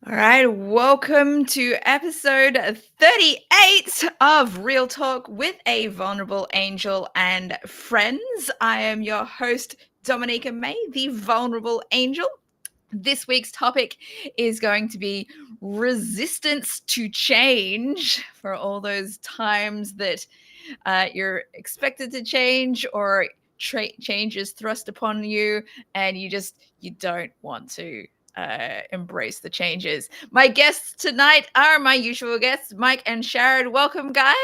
All right, welcome to episode 38 of Real Talk with a Vulnerable Angel and Friends. I am your host, Dominica May, the Vulnerable Angel. This week's topic is going to be resistance to change for all those times that you're expected to change or change is thrust upon you and you don't want to embrace the changes. My guests tonight are my usual guests, Mike and Sharon. Welcome, guys.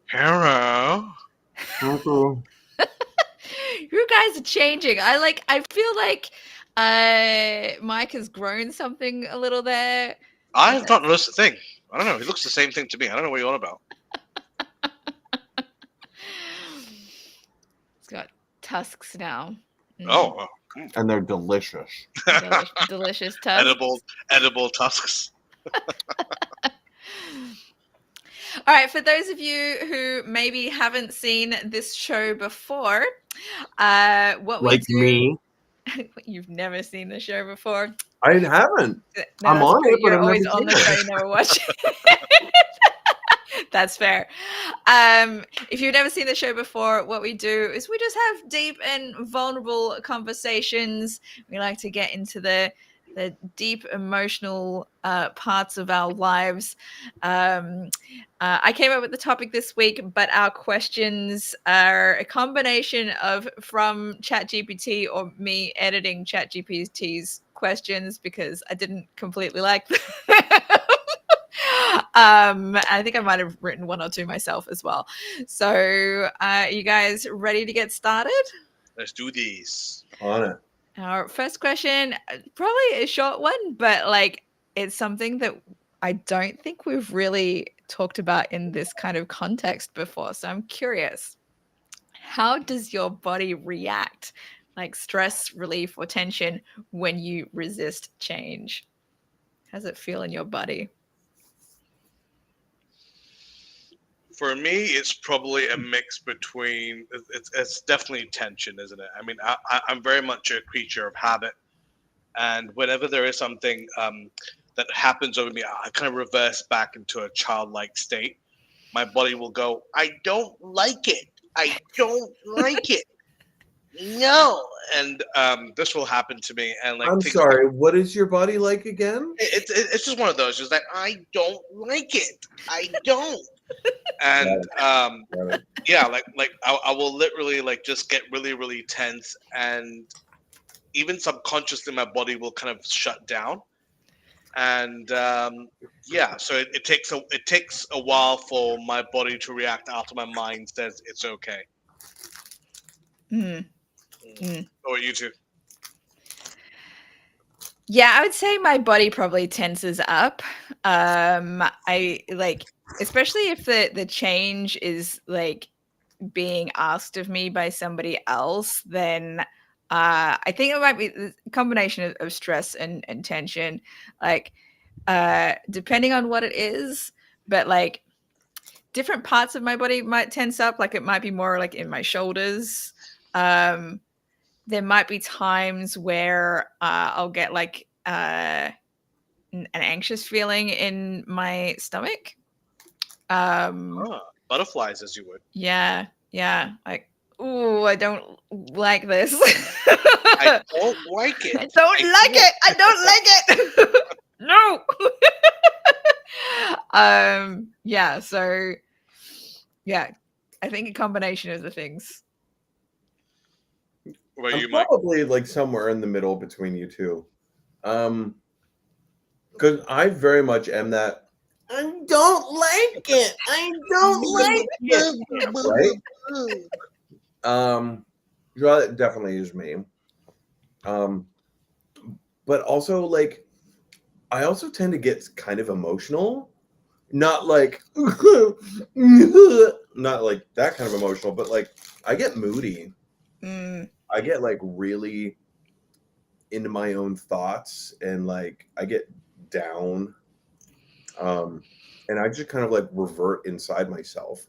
Hello. Uncle. You guys are changing. I feel like Mike has grown something a little there. I have not noticed a thing. I don't know. He looks the same thing to me. I don't know what you're on about. It's got tusks now. Oh, And they're delicious. Delicious tusks. edible tusks. All right, for those of you who maybe haven't seen this show before, what we Like do... me. You've never seen the show before? I haven't. No, I'm that's on true. it, but You're I've always never on the seen show, it. you never watch it. That's fair. If you've never seen the show before, what we do is we just have deep and vulnerable conversations. We like to get into the deep emotional parts of our lives. I came up with the topic this week, but our questions are a combination of from ChatGPT or me editing ChatGPT's questions because I didn't completely like them. I think I might have written one or two myself as well. So, you guys ready to get started? Let's do these. On it. Our first question, probably a short one, but it's something that I don't think we've really talked about in this kind of context before. So I'm curious, how does your body react, like stress, relief, or tension, when you resist change? How does it feel in your body? For me, it's probably a mix between. It's definitely tension, isn't it? I mean, I'm very much a creature of habit, and whenever there is something that happens over me, I kind of reverse back into a childlike state. My body will go, "I don't like it. I don't like it. No," and this will happen to me, and I'm things. sorry. What is your body like again? It's just one of those. Just like I don't like it. I don't. And Got it. yeah, I will literally just get really really tense, and even subconsciously my body will kind of shut down. And yeah, so it takes a while for my body to react after my mind says it's okay. Mm. Mm. Or you two. Yeah, I would say my body probably tenses up. I especially if the change is being asked of me by somebody else, then I think it might be a combination of stress and tension, depending on what it is. But different parts of my body might tense up. Like it might be more like in my shoulders. There might be times where I'll get an anxious feeling in my stomach. Butterflies, as you would. Yeah. Like, ooh, I don't like this. I don't like it. I don't like it. I don't like it. No. Yeah. So, yeah, I think a combination of the things. What I'm you might. probably like somewhere in the middle between you two. Because I very much am that. I don't like it. I don't like it. Right? So that definitely is me. But also I also tend to get kind of emotional. Not like not like that kind of emotional, but I get moody. I get really into my own thoughts, and I get down. And I just kind of revert inside myself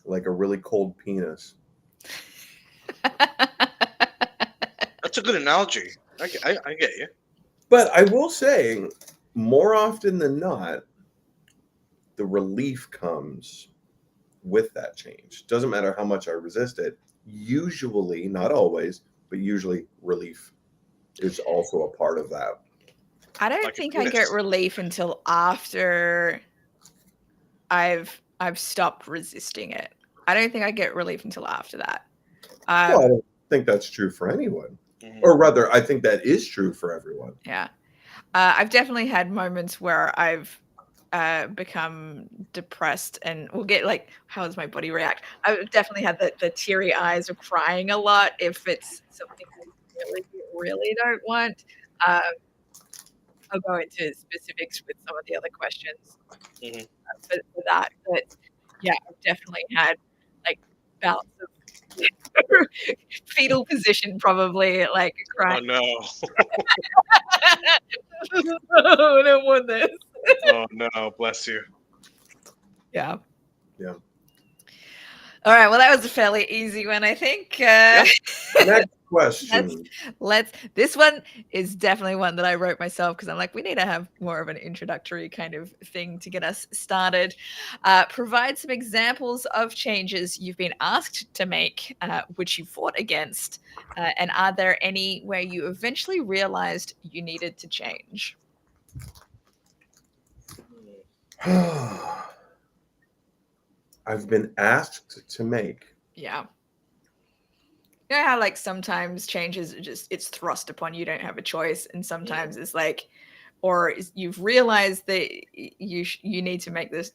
like a really cold penis. That's a good analogy. I get you. But I will say, more often than not, the relief comes with that change. Doesn't matter how much I resist it. Usually, not always, but usually relief is also a part of that. I don't Like a think I get twist. relief until after I've stopped resisting it. I don't think I get relief until after that. Well, I don't think that's true for anyone. Mhm. Or rather, I think that is true for everyone. Yeah. I've definitely had moments where I've become depressed and we'll get like, how does my body react? I've definitely had the teary eyes or crying a lot if it's something I really, really don't want. Um, I'll go into specifics with some of the other questions Mhm. for that. But yeah, I've definitely had like bouts of fetal position, probably like Oh crying. no. I don't want this. Oh no. Bless you. Yeah. Yeah. All right. Well, that was a fairly easy one, I think. Next question. This one is definitely one that I wrote myself because I'm like, we need to have more of an introductory kind of thing to get us started. Provide some examples of changes you've been asked to make, which you fought against. And are there any where you eventually realized you needed to change? I've been asked to make. Yeah. You know how like sometimes changes are just it's thrust upon you, don't have a choice, and sometimes it's like, or you've realized that you need to make this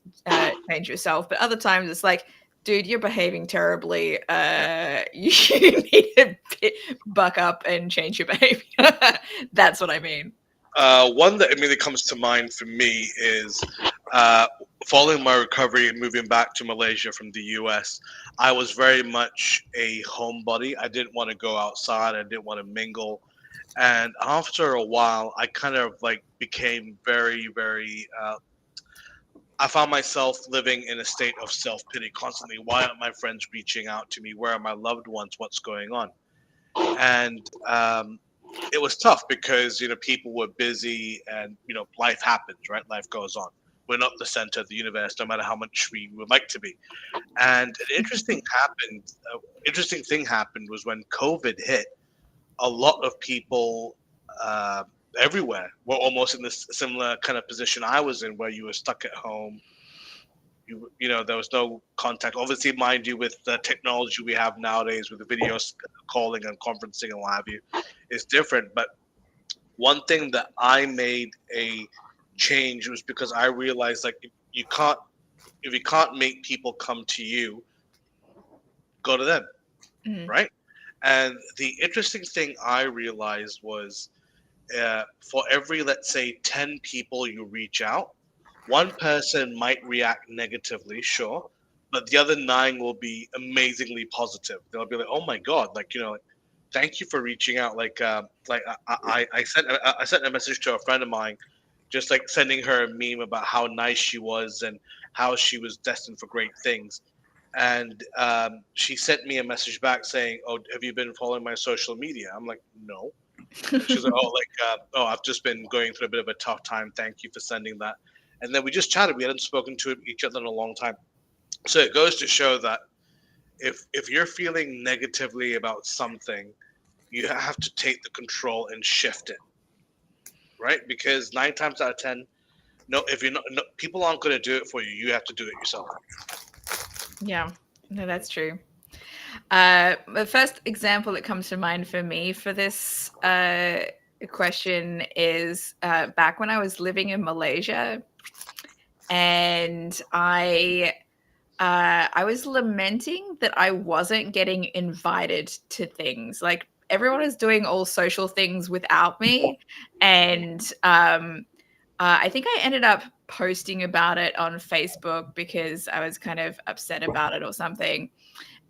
change yourself, but other times it's like, dude, you're behaving terribly. You need to buck up and change your behavior. That's what I mean. One that immediately comes to mind for me is following my recovery and moving back to Malaysia from the US. I was very much a homebody. I didn't want to go outside. I didn't want to mingle. And after a while, I kind of like became very, very. I found myself living in a state of self pity constantly. Why aren't my friends reaching out to me? Where are my loved ones? What's going on? And it was tough because people were busy and life happens, right? Life goes on. We're not the center of the universe, no matter how much we would like to be. And an interesting thing happened was when COVID hit. A lot of people everywhere were almost in this similar kind of position I was in, where you were stuck at home. There was no contact. Obviously, mind you, with the technology we have nowadays, with the video calling and conferencing and what have you, it's different. But one thing that I made a change was because I realized, like, if you can't make people come to you, go to them, Mhm. right? And the interesting thing I realized was, for every, let's say, 10 people you reach out, one person might react negatively, sure, but the other 9 will be amazingly positive. They'll be like, "Oh my god, like, thank you for reaching out." I sent a message to a friend of mine, just like sending her a meme about how nice she was and how she was destined for great things. And she sent me a message back saying, "Oh, have you been following my social media?" I'm like, "No." She's like, "Oh, I've just been going through a bit of a tough time. Thank you for sending that." And then we just chatted. We hadn't spoken to each other in a long time. So it goes to show that if you're feeling negatively about something, you have to take the control and shift it, right? Because 9 times out of 10, no, if you're not, no, people aren't going to do it for you. You have to do it yourself. Yeah, no, that's true. The first example that comes to mind for me for this question is back when I was living in Malaysia, and I was lamenting that I wasn't getting invited to things. Like everyone is doing all social things without me, and I think I ended up posting about it on Facebook because I was kind of upset about it or something.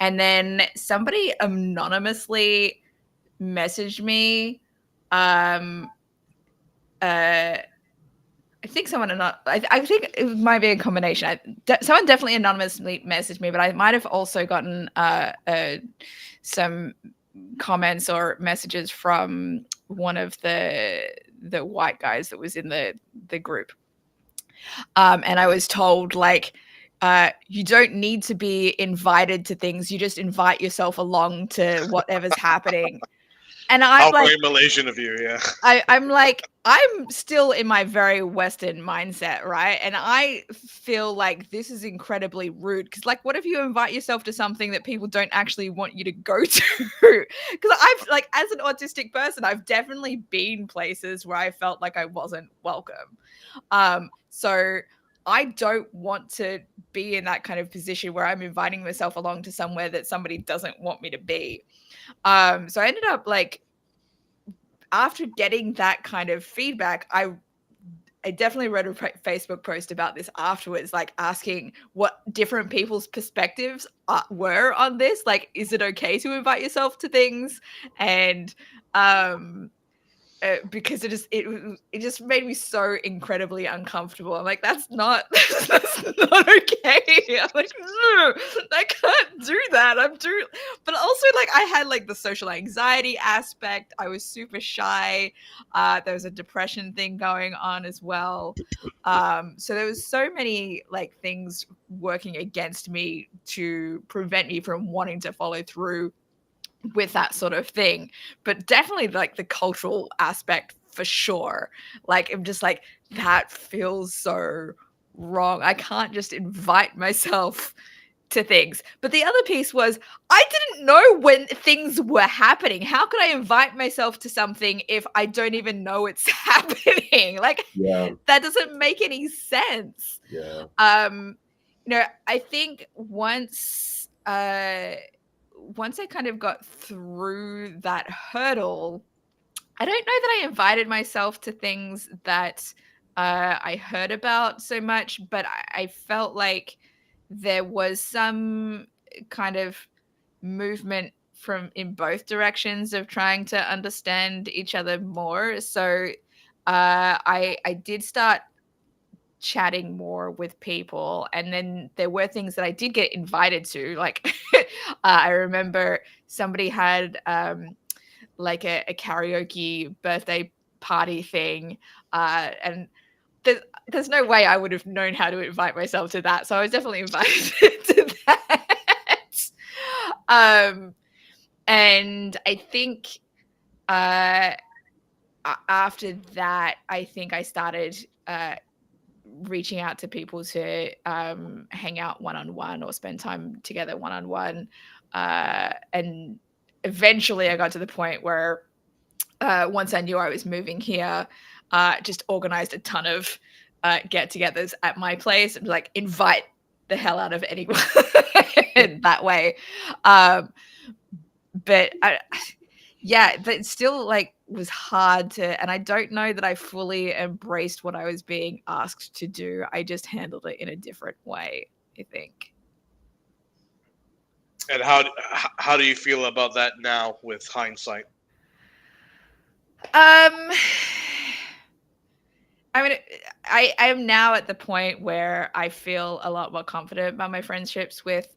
And then somebody anonymously messaged me. I think someone not. I think it might be a combination. Someone definitely anonymously messaged me, but I might have also gotten some comments or messages from one of the white guys that was in the group. And I was told, like, you don't need to be invited to things. You just invite yourself along to whatever's happening. And How I'm like, very Malaysian of you, yeah. I'm like, I'm still in my very Western mindset, right? And I feel like this is incredibly rude because, like, what if you invite yourself to something that people don't actually want you to go to? Because I've, like, as an autistic person, I've definitely been places where I felt like I wasn't welcome. So I don't want to be in that kind of position where I'm inviting myself along to somewhere that somebody doesn't want me to be. So I ended up, like, after getting that kind of feedback, I definitely read a Facebook post about this afterwards, like asking what different people's perspectives were on this. Like, is it okay to invite yourself to things? And because it just made me so incredibly uncomfortable. I'm like, that's not okay. I'm like, no, I can't do that. But also, like, I had, like, the social anxiety aspect. I was super shy. There was a depression thing going on as well. So there was so many, like, things working against me to prevent me from wanting to follow through with that sort of thing. But definitely, like, the cultural aspect for sure. Like, I'm just like, that feels so wrong. I can't just invite myself to things. But the other piece was, I didn't know when things were happening. How could I invite myself to something if I don't even know it's happening? Like, Yeah. that doesn't make any sense. Yeah. I think once I kind of got through that hurdle, I don't know that I invited myself to things that I heard about so much, but I felt like there was some kind of movement from in both directions of trying to understand each other more. So I did start chatting more with people, and then there were things that I did get invited to, like I remember somebody had like a karaoke birthday party thing, and there's no way I would have known how to invite myself to that, so I was definitely invited to that. And I think after that, I think I started reaching out to people to hang out one-on-one or spend time together one-on-one. And eventually I got to the point where once I knew I was moving here, just organized a ton of get-togethers at my place and, like, invite the hell out of anyone that way. But that still, like, was hard to, and I don't know that I fully embraced what I was being asked to do. I just handled it in a different way, I think. And how do you feel about that now with hindsight? I mean, I am now at the point where I feel a lot more confident about my friendships with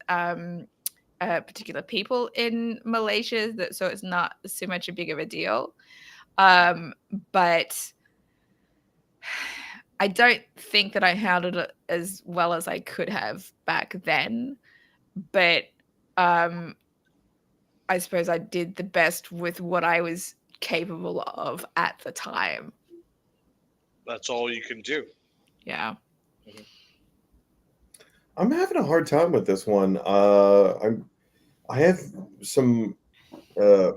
particular people in Malaysia, so it's not so much a big of a deal. But I don't think that I handled it as well as I could have back then. But I suppose I did the best with what I was capable of at the time. That's all you can do. Yeah. I'm having a hard time with this one. I have some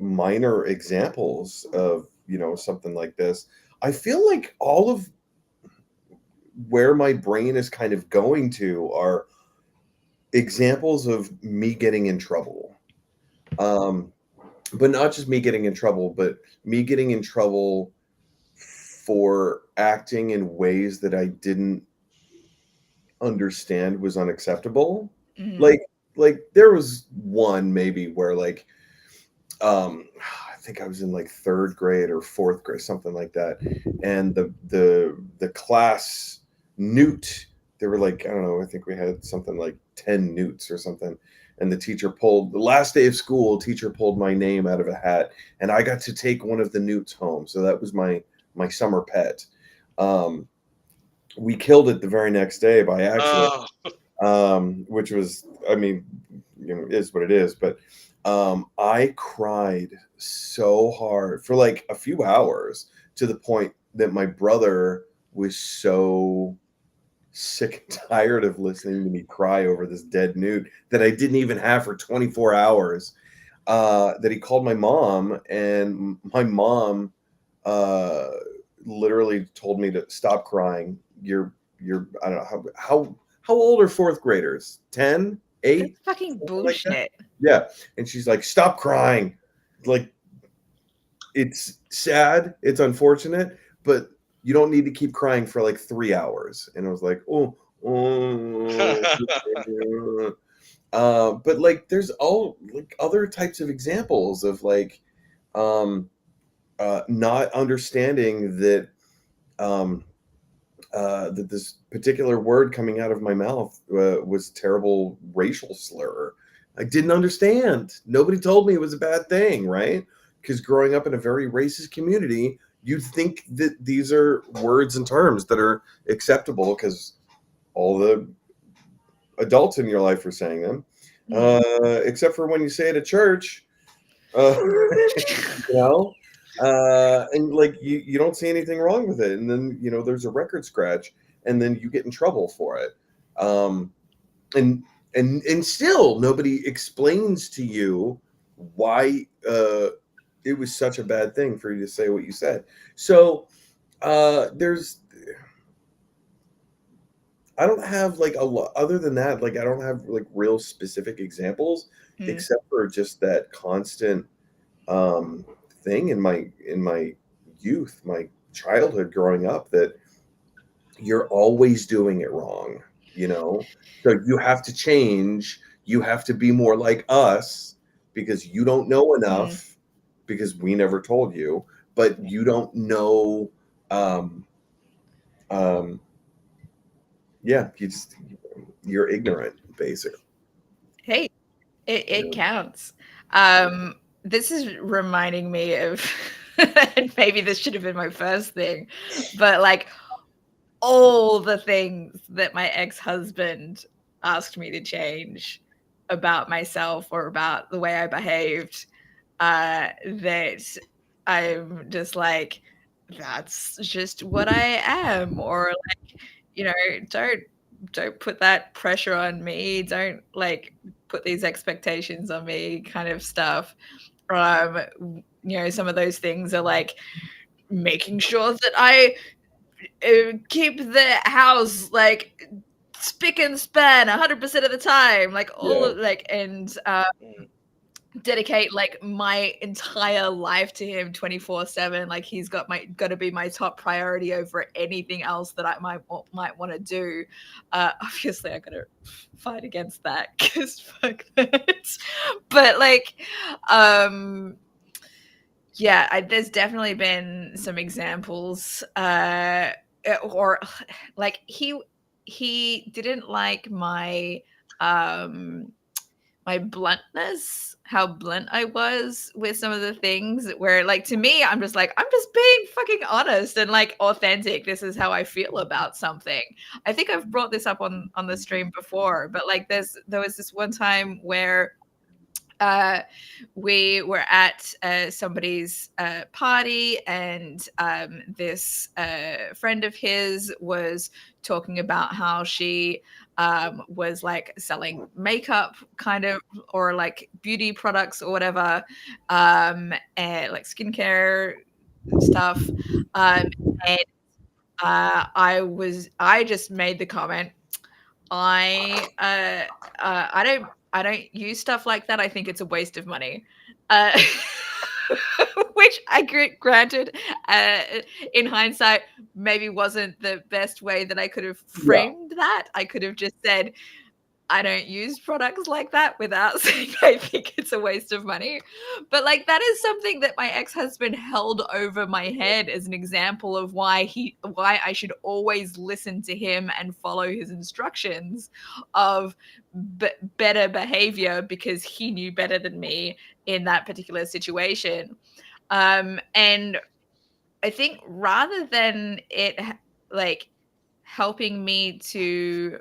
minor examples of, something like this. I feel like all of where my brain is kind of going to are examples of me getting in trouble. But not just me getting in trouble, but me getting in trouble for acting in ways that I didn't understand was unacceptable. Mhm. Like there was one maybe where, like, I think I was in, like, 3rd grade or 4th grade, something like that. And the class newt, there were, like, I don't know, I think we had something like 10 newts or something. And the last day of school, teacher pulled my name out of a hat, and I got to take one of the newts home. So that was my my summer pet. We killed it the very next day by accident, which was, I mean, is what it is. But I cried so hard for like a few hours, to the point that my brother was so sick and tired of listening to me cry over this dead newt that I didn't even have for 24 hours, that he called my mom, and my mom literally told me to stop crying. You're I don't know how old are fourth graders? 10, 8? That's fucking Like bullshit. yeah. And she's like, stop crying. Like, it's sad, it's unfortunate, but you don't need to keep crying for like 3 hours. And I was like, but like there's all like other types of examples of like not understanding that that this particular word coming out of my mouth was terrible racial slur. I didn't understand. Nobody told me it was a bad thing, right? Because growing up in a very racist community, you'd think that these are words and terms that are acceptable because all the adults in your life are saying them, except for when you say it at church, you know, and like you don't see anything wrong with it, and then there's a record scratch, and then you get in trouble for it, and still nobody explains to you why it was such a bad thing for you to say what you said. So there's I don't have like a lot other than that. Like I don't have like real specific examples, except for just that constant thing in my youth, my childhood, growing up, that you're always doing it wrong. So you have to change. You have to be more like us because you don't know enough, because we never told you, but you don't know. Yeah, you're ignorant, basically. Hey, it counts. This is reminding me of, and maybe this should have been my first thing, but like all the things that my ex-husband asked me to change about myself or about the way I behaved, that I'm just like, that's just what I am, or like, don't put that pressure on me, don't like put these expectations on me, kind of stuff. Some of those things are like making sure that I keep the house like spick and span 100% of the time, like all of like, and dedicate like my entire life to him 24/7. Like he's got to be my top priority over anything else that I might want to do. Obviously I gotta fight against that because fuck that. But like yeah, there's definitely been some examples or like he didn't like my my bluntness, how blunt I was with some of the things, where like to me I'm just being fucking honest and like authentic. This is how I feel about something. I think I've brought this up on the stream before, but like there was this one time where we were at somebody's party, and this friend of his was talking about how she was like selling makeup kind of, or like beauty products or whatever, and like skincare stuff. And I just made the comment, I don't use stuff like that. I think it's a waste of money. Which I granted, in hindsight, maybe wasn't the best way that I could have framed that. I could have just said, I don't use products like that, without saying I think it's a waste of money. But like that is something that my ex-husband held over my head as an example of why I should always listen to him and follow his instructions of better behavior, because he knew better than me in that particular situation. And I think rather than it like helping me to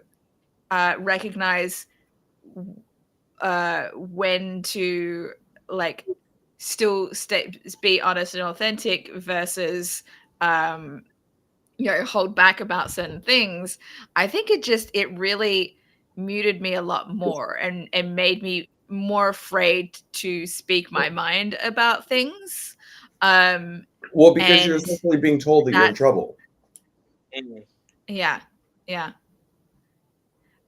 recognize when to like still be honest and authentic versus hold back about certain things, I think it really muted me a lot more and made me more afraid to speak my mind about things. Well, because you're And essentially being told that you're in that trouble. Mhm. yeah, yeah.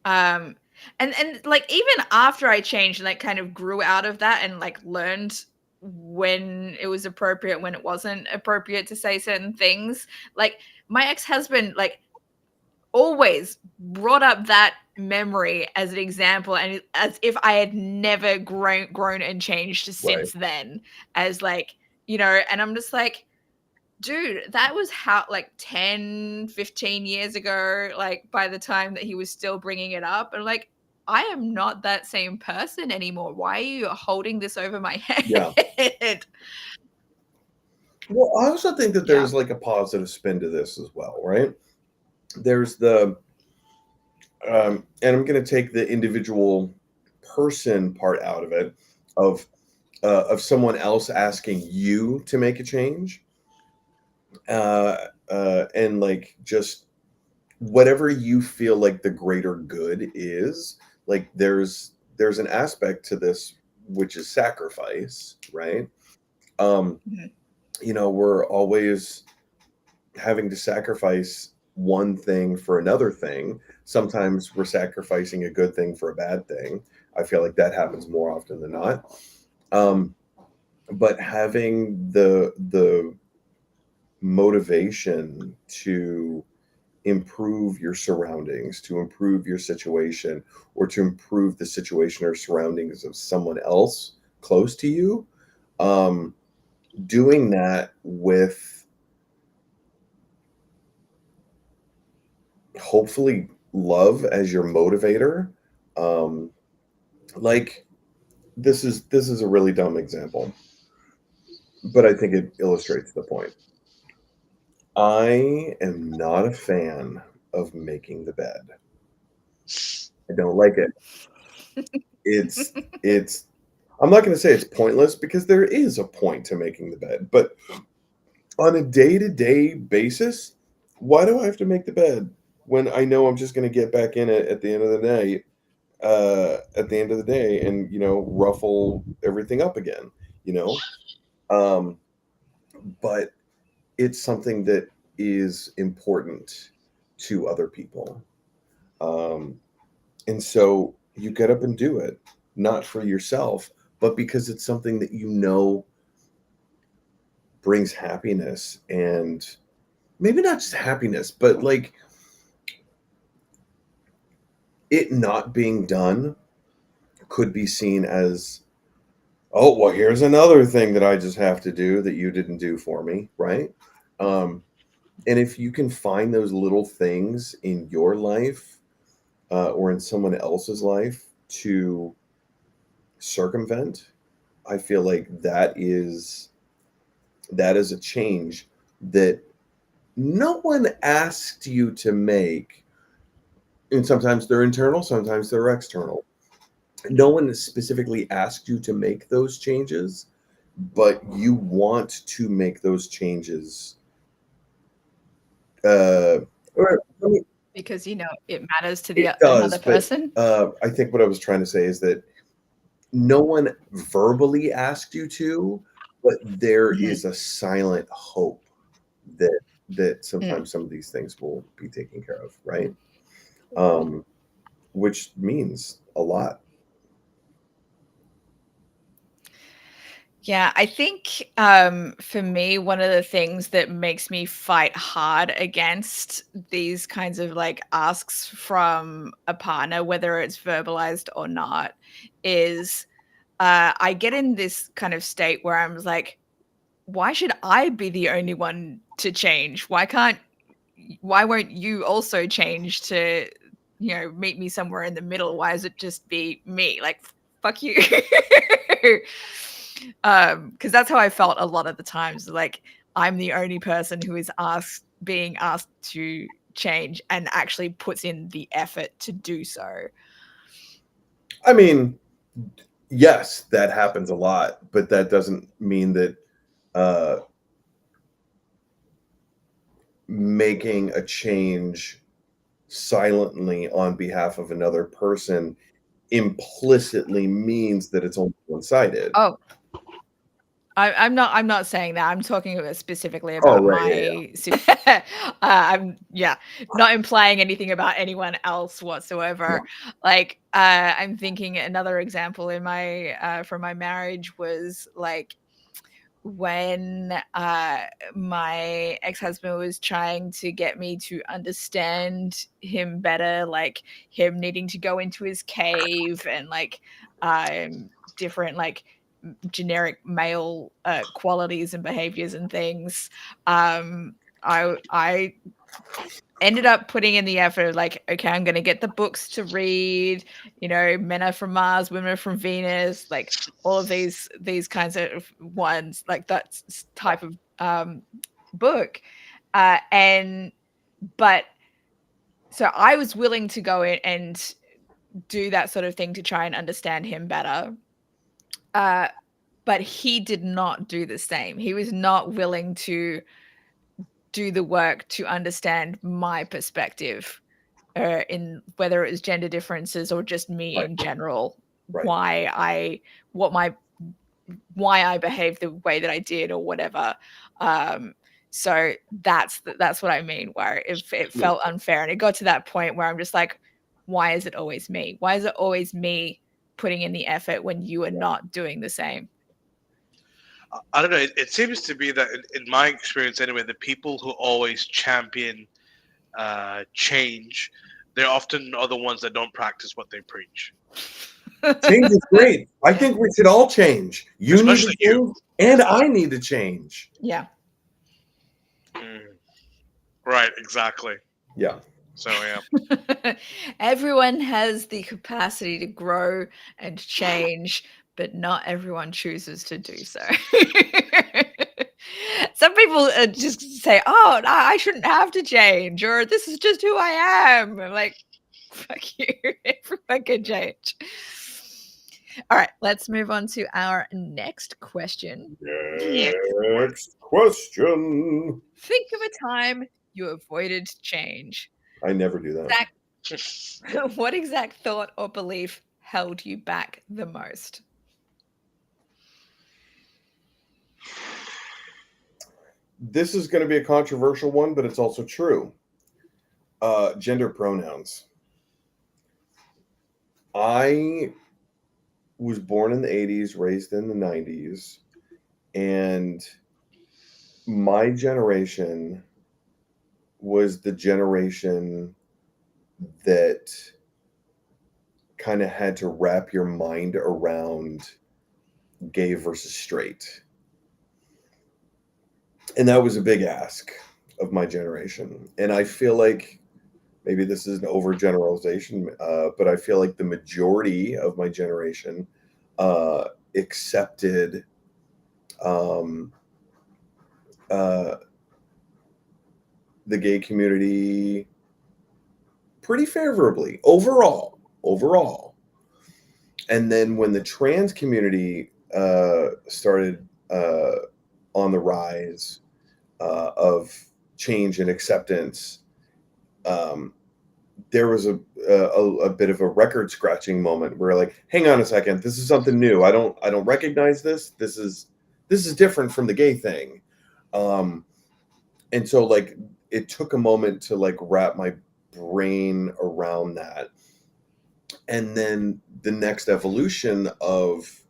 And like even after I changed and like kind of grew out of that and like learned when it was appropriate, when it wasn't appropriate to say certain things, like my ex-husband like always brought up that memory as an example and as if I had never grown and changed Right. since then, as like, and I'm just like, dude, that was how like 10, 15 years ago, like by the time that he was still bringing it up. And like, I am not that same person anymore. Why are you holding this over my Yeah. head? Well, I also think that Yeah. there's like a positive spin to this as well, right? There's the and I'm going to take the individual person part out of it, of someone else asking you to make a change, and like just whatever you feel like the greater good is. Like there's an aspect to this which is sacrifice, right? Um, Mhm. we're always having to sacrifice one thing for another thing. Sometimes we're sacrificing a good thing for a bad thing. I feel like that happens more often than not. Um, but having the motivation to improve your surroundings, to improve your situation, or to improve the situation or surroundings of someone else close to you, um, doing that with hopefully love as your motivator. um like this is a really dumb example, but I think it illustrates the point. I am not a fan of making the bed. I don't like it. It's I'm not going to say it's pointless, because there is a point to making the bed, but on a day-to-day basis, why do I have to make the bed when I know I'm just going to get back in it at the end of the night, at the end of the day, and ruffle everything up again, you know um but it's something that is important to other people, um and so you get up and do it, not for yourself, but because it's something that brings happiness, and maybe not just happiness, but like it not being done could be seen as, oh, well, here's another thing that I just have to do that you didn't do for me, right? Um, and if you can find those little things in your life, or in someone else's life, to circumvent, I feel like that is a change that no one asked you to make. And sometimes they're internal, sometimes they're external. No one has specifically asked you to make those changes, but you want to make those changes. Or let me, Because it matters to it the does, another but person. I think what I was trying to say is that no one verbally asked you to, but there Mhm. is a silent hope that Mm. sometimes some of these things will be taken care of, right? Um, which means a lot. Yeah, I think for me, one of the things that makes me fight hard against these kinds of like asks from a partner, whether it's verbalized or not, is I get in this kind of state where I'm like, why should I be the only one to change? Why won't you also change to, meet me somewhere in the middle? Why is it just be me? Like, fuck you. Because that's how I felt a lot of the times. Like, I'm the only person who is being asked to change and actually puts in the effort to do so. I mean, yes, that happens a lot, but that doesn't mean that making a change silently on behalf of another person implicitly means that it's only one-sided. Oh, I'm not saying that. I'm talking specifically Oh, about right, I'm not implying anything about anyone else whatsoever. Like I'm thinking another example in my from my marriage was like when my ex-husband was trying to get me to understand him better, like him needing to go into his cave and like different like generic male qualities and behaviors and things. I ended up putting in the effort of like, okay, I'm going to get the books to read, you know, Men Are From Mars, Women Are From Venus, like all of these kinds of ones, like that type of book. But so I was willing to go in and do that sort of thing to try and understand him better. But he did not do the same. He was not willing to do the work to understand my perspective in whether it was gender differences or just me Right. in general, Right. why I behaved the way that I did or whatever. So that's what I mean, where it felt unfair, and it got to that point where I'm just like, why is it always me? Why is it always me putting in the effort when you are not doing the same? I don't know. It seems to be that, in my experience anyway, the people who always champion change, they often are the ones that don't practice what they preach. Change is great. I think we should all change. You Especially need to change, and I need to change. Yeah. Right, exactly. Yeah. So, yeah. Everyone has the capacity to grow and change, but not everyone chooses to do so. Some people just say, oh, no, I shouldn't have to change, or this is just who I am. I'm like, fuck you. Everyone can change. All right, let's move on to our next question. Next question. Think of a time you avoided change. I never do that. What exact thought or belief held you back the most? This is going to be a controversial one, but it's also true. Gender pronouns. I was born in the 80s, raised in the 90s, and my generation was the generation that kind of had to wrap your mind around gay versus straight. And that was a big ask of my generation. And I feel like maybe this is an overgeneralization, but I feel like the majority of my generation accepted the gay community pretty favorably overall. And then when the trans community started on the rise of change and acceptance, there was a bit of a record scratching moment where, like, hang on a second, this is something new. I don't recognize this. This is different from the gay thing. And so, like, it took a moment to like wrap my brain around that. And then the next evolution of,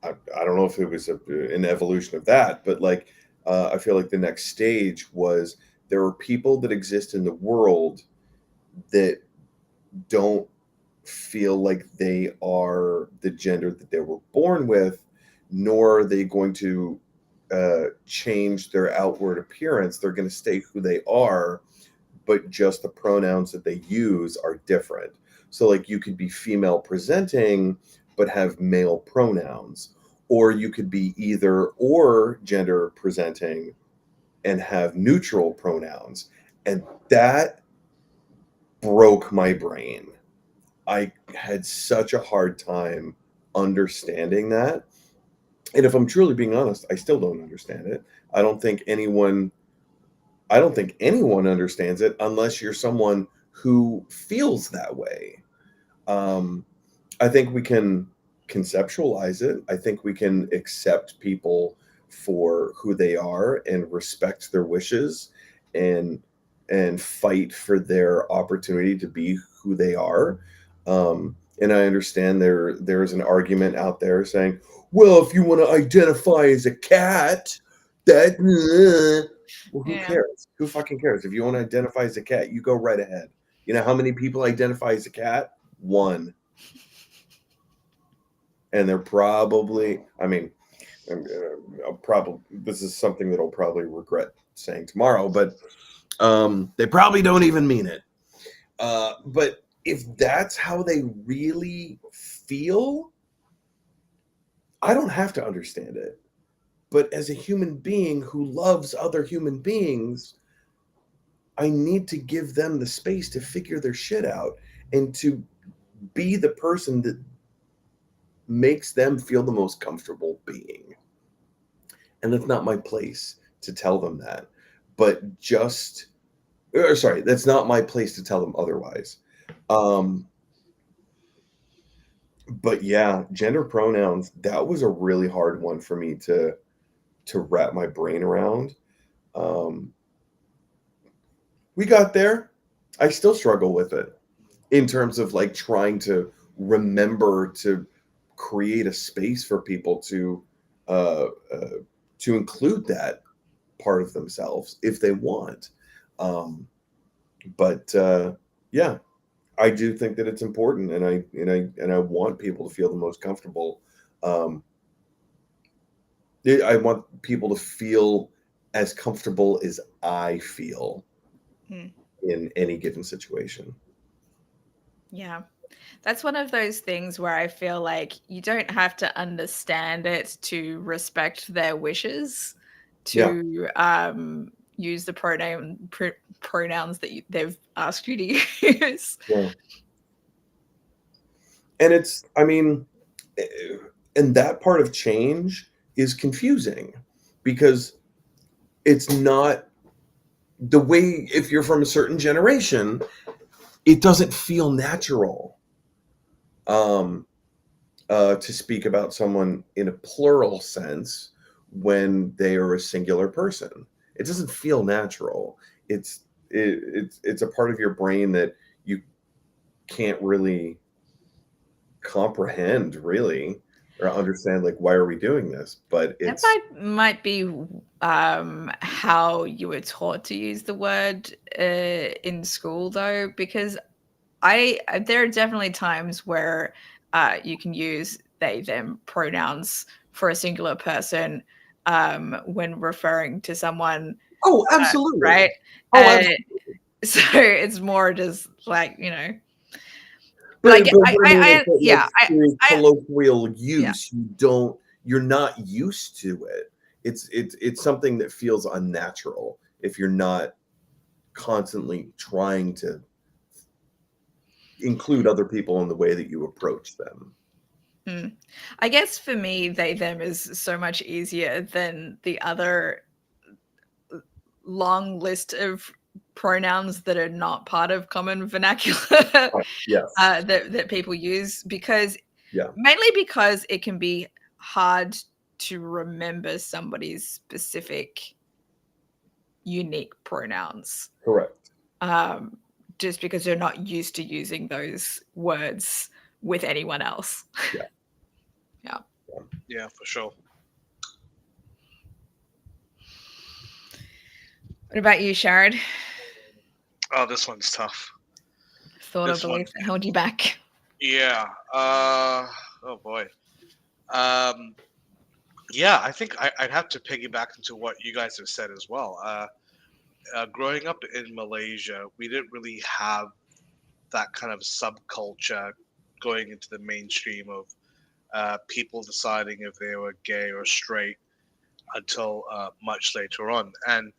I don't know if it was an evolution of that, but like, I feel like the next stage was there are people that exist in the world that don't feel like they are the gender that they were born with, nor are they going to change their outward appearance. They're going to stay who they are, but just the pronouns that they use are different. So like you could be female presenting, but have male pronouns, or you could be either or gender presenting and have neutral pronouns. And that broke my brain. I had such a hard time understanding that. And if I'm truly being honest, I still don't understand it. I don't think anyone I don't think anyone understands it unless you're someone who feels that way. Um, I think we can conceptualize it. I think we can accept people for who they are and respect their wishes and fight for their opportunity to be who they are. And I understand there's an argument out there saying, well, if you want to identify as a cat, that well, who Yeah. cares? Who fucking cares? If you want to identify as a cat, you go right ahead. You know how many people identify as a cat? One. And they're probably, I mean, I'll probably, this is something that I'll probably regret saying tomorrow, but they probably don't even mean it. But if that's how they really feel, I don't have to understand it. But as a human being who loves other human beings, I need to give them the space to figure their shit out and to be the person that makes them feel the most comfortable being. And that's not my place to tell them that. But just, or sorry, that's not my place to tell them otherwise. But yeah, gender pronouns, that was a really hard one for me to wrap my brain around. Um, we got there. I still struggle with it in terms of like trying to remember to create a space for people uh, uh, to include that part of themselves if they want. Um, but yeah, I do think that it's important, and I want people to feel the most comfortable. Um, I want people to feel as comfortable as I feel in any given situation. Yeah. That's one of those things where I feel like you don't have to understand it to respect their wishes, Yeah, to use the pronouns that they've asked you to use. yeah. And it's, I mean, eh, and that part of change is confusing because it's not the way, if you're from a certain generation, it doesn't feel natural um, to speak about someone in a plural sense when they are a singular person. It doesn't feel natural. It's a part of your brain that you can't really comprehend, really, or understand. Like, why are we doing this? But That it's might be how you were taught to use the word in school, though, because there are definitely times where you can use they them pronouns for a singular person when referring to someone, oh, absolutely, right? oh, Uh, absolutely. so it's more just like but I But get, what I mean is that, like, yeah, through I colloquial yeah. use, you're not used to it. It's something that feels unnatural if you're not constantly trying to include other people in the way that you approach them. I guess for me, they them is so much easier than the other long list of pronouns that are not part of common vernacular Yes. that people use, because Yeah. mainly because it can be hard to remember somebody's specific unique pronouns, Correct. just because they're not used to using those words with anyone else. Yeah. Yeah. Yeah, for sure. What about you, Sharad? Oh, this one's tough. Thought or This one, belief that held you back? yeah. Oh boy. Um, yeah, I think I'd have to piggyback into what you guys have said as well. Growing up in Malaysia, we didn't really have that kind of subculture going into the mainstream of people deciding if they were gay or straight until much later on. And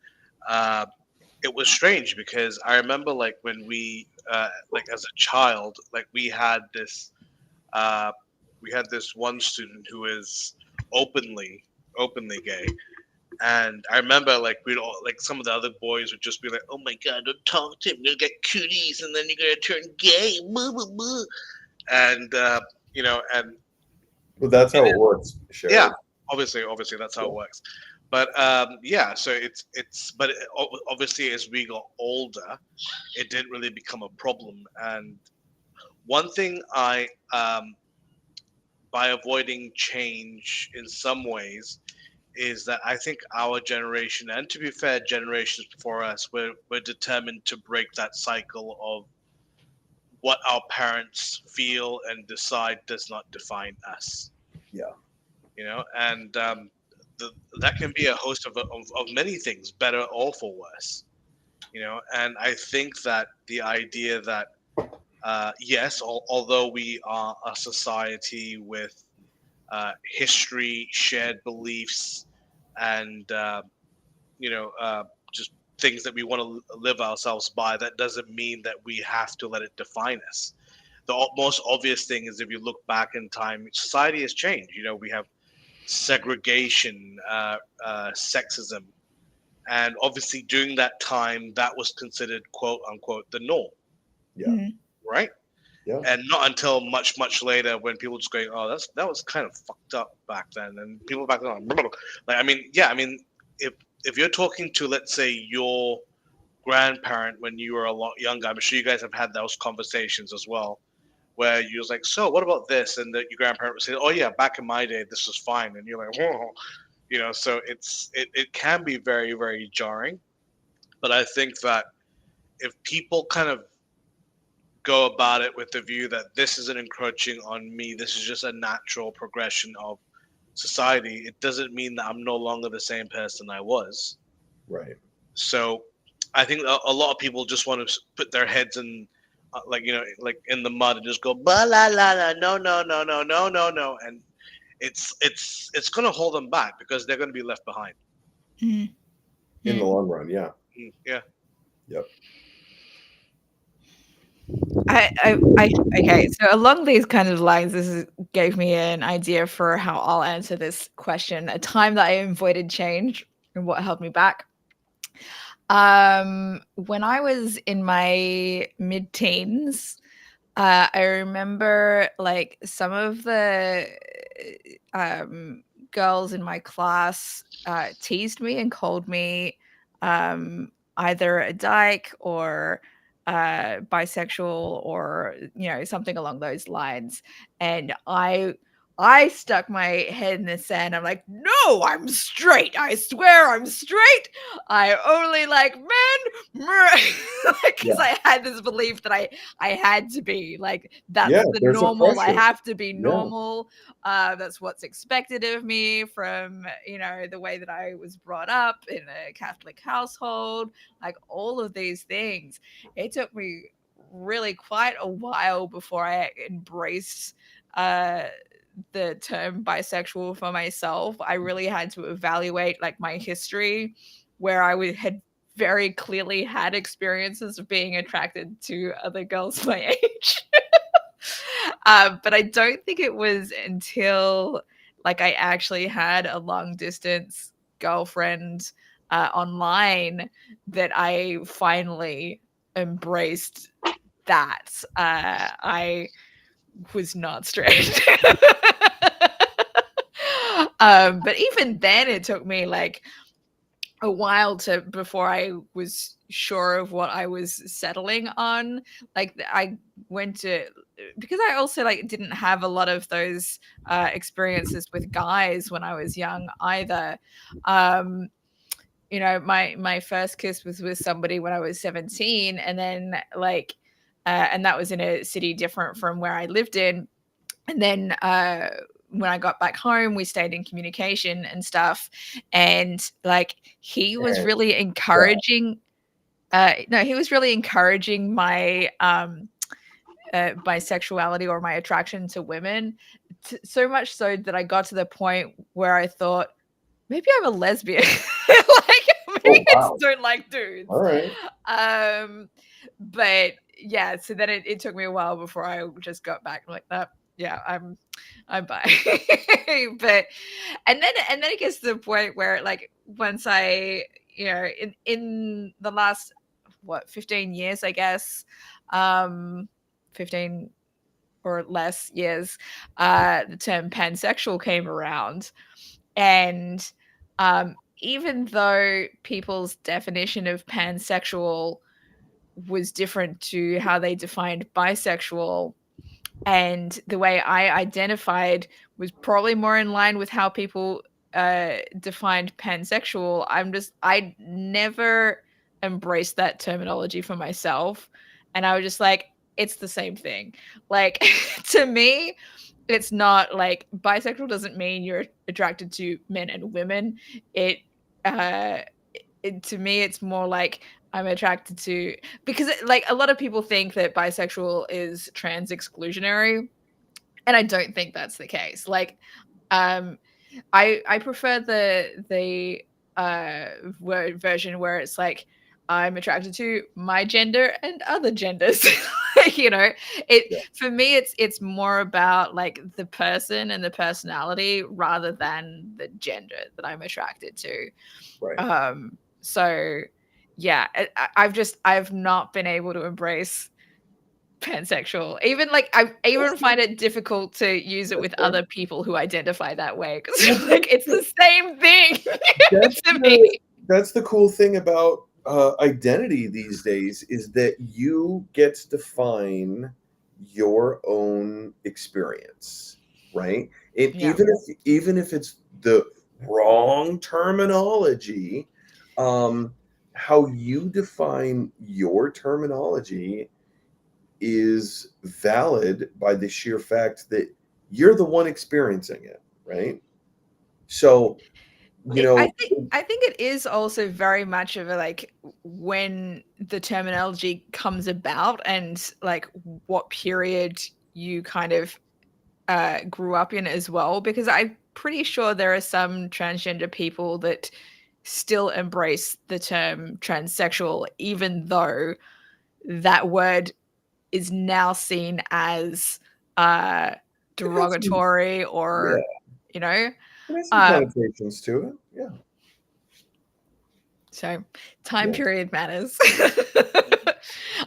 it was strange because I remember like when we like as a child, like uh, we had this one student who is openly gay. And I remember like we'd all like some of the other boys would just be like, "Oh my god, don't talk to him. You're gonna get cooties, and then you're gonna turn gay." Blah, blah, blah. And you know, and Well, that's how it works. Sure. yeah, obviously that's how it works. But yeah, so but obviously as we got older, it didn't really become a problem. And one thing by avoiding change in some ways is that I think our generation, and to be fair, generations before us, we're determined to break that cycle of what our parents feel and decide does not define us. Yeah. And that can be a host of many things, better or for worse. And I think that the idea that yes, although we are a society with history, shared beliefs, and just things that we want to live ourselves by, that doesn't mean that we have to let it define us. The most obvious thing is if you look back in time, society has changed. We have segregation, sexism, and obviously during that time, that was considered quote unquote the norm. Yeah. Right. Yeah. And not until much later when people just going, oh, that was kind of fucked up back then, and people back then, like, I mean, if you're talking to, let's say, your grandparent when you were a lot younger, I'm sure you guys have had those conversations as well, where you was like, so what about this, and that your grandparent would say, oh yeah, back in my day this was fine, and you're like, whoa, so it can be very, very jarring. But I think that if people kind of go about it with the view that this isn't encroaching on me, this is just a natural progression of society, it doesn't mean that I'm no longer the same person I was. Right. So I think a lot of people just want to put their heads in like in the mud and just go blah la la la, no no no no no no no, and it's going to hold them back because they're going to be left behind Mm. In the long run. Yeah. Yeah. Yep. Okay, so along these kind of lines, gave me an idea for how I'll answer this question. A time that I avoided change and what held me back. When I was in my mid-teens, I remember like some of the girls in my class teased me and called me either a dyke or bisexual or something along those lines, and I stuck my head in the sand. I'm like, no, I'm straight. I swear I'm straight. I only like men. Because I had this belief that I had to be like, that's the normal. I have to be normal. That's what's expected of me from, the way that I was brought up in a Catholic household, like all of these things. It took me really quite a while before I embraced the term bisexual for myself. I really had to evaluate like my history, where I had very clearly had experiences of being attracted to other girls my age. But I don't think it was until like I actually had a long distance girlfriend online that I finally embraced that I was not straight. But even then it took me like a while before I was sure of what I was settling on. Like I went to, because I also like didn't have a lot of those experiences with guys when I was young either. My first kiss was with somebody when I was 17, and then like and that was in a city different from where I lived in. And then when I got back home, we stayed in communication and stuff. And like he was really encouraging. He was really encouraging my bisexuality or my attraction to women so much so that I got to the point where I thought maybe I'm a lesbian. Like maybe I wow. just don't like dudes. All right. But yeah, so then it took me a while before I just got back like that. Yeah, I'm bi. But and then it gets to the point where like once I, you know, in the last 15 years, I guess, 15 or less years, the term pansexual came around. And even though people's definition of pansexual was different to how they defined bisexual, and the way I identified was probably more in line with how people defined pansexual, I never embraced that terminology for myself. And I was just like, it's the same thing. Like, to me, it's not like bisexual doesn't mean you're attracted to men and women. It to me it's more like I'm attracted to, because like a lot of people think that bisexual is trans exclusionary, and I don't think that's the case. Like I prefer the word version where it's like I'm attracted to my gender and other genders. You know, for me it's more about like the person and the personality rather than the gender that I'm attracted to. Right. So yeah, I've not been able to embrace pansexual. Even like I even find it difficult to use it with other people who identify that way, because like it's the same thing to me. That's the cool thing about identity these days, is that you get to define your own experience, right? Yeah. Even if it's the wrong terminology, how you define your terminology is valid by the sheer fact that you're the one experiencing it, right? So, you know, I think it is also very much of a like when the terminology comes about and like what period you kind of grew up in as well, because I'm pretty sure there are some transgender people that still embrace the term transsexual, even though that word is now seen as derogatory or, you know. there's some connotations to it. Yeah. So time period matters.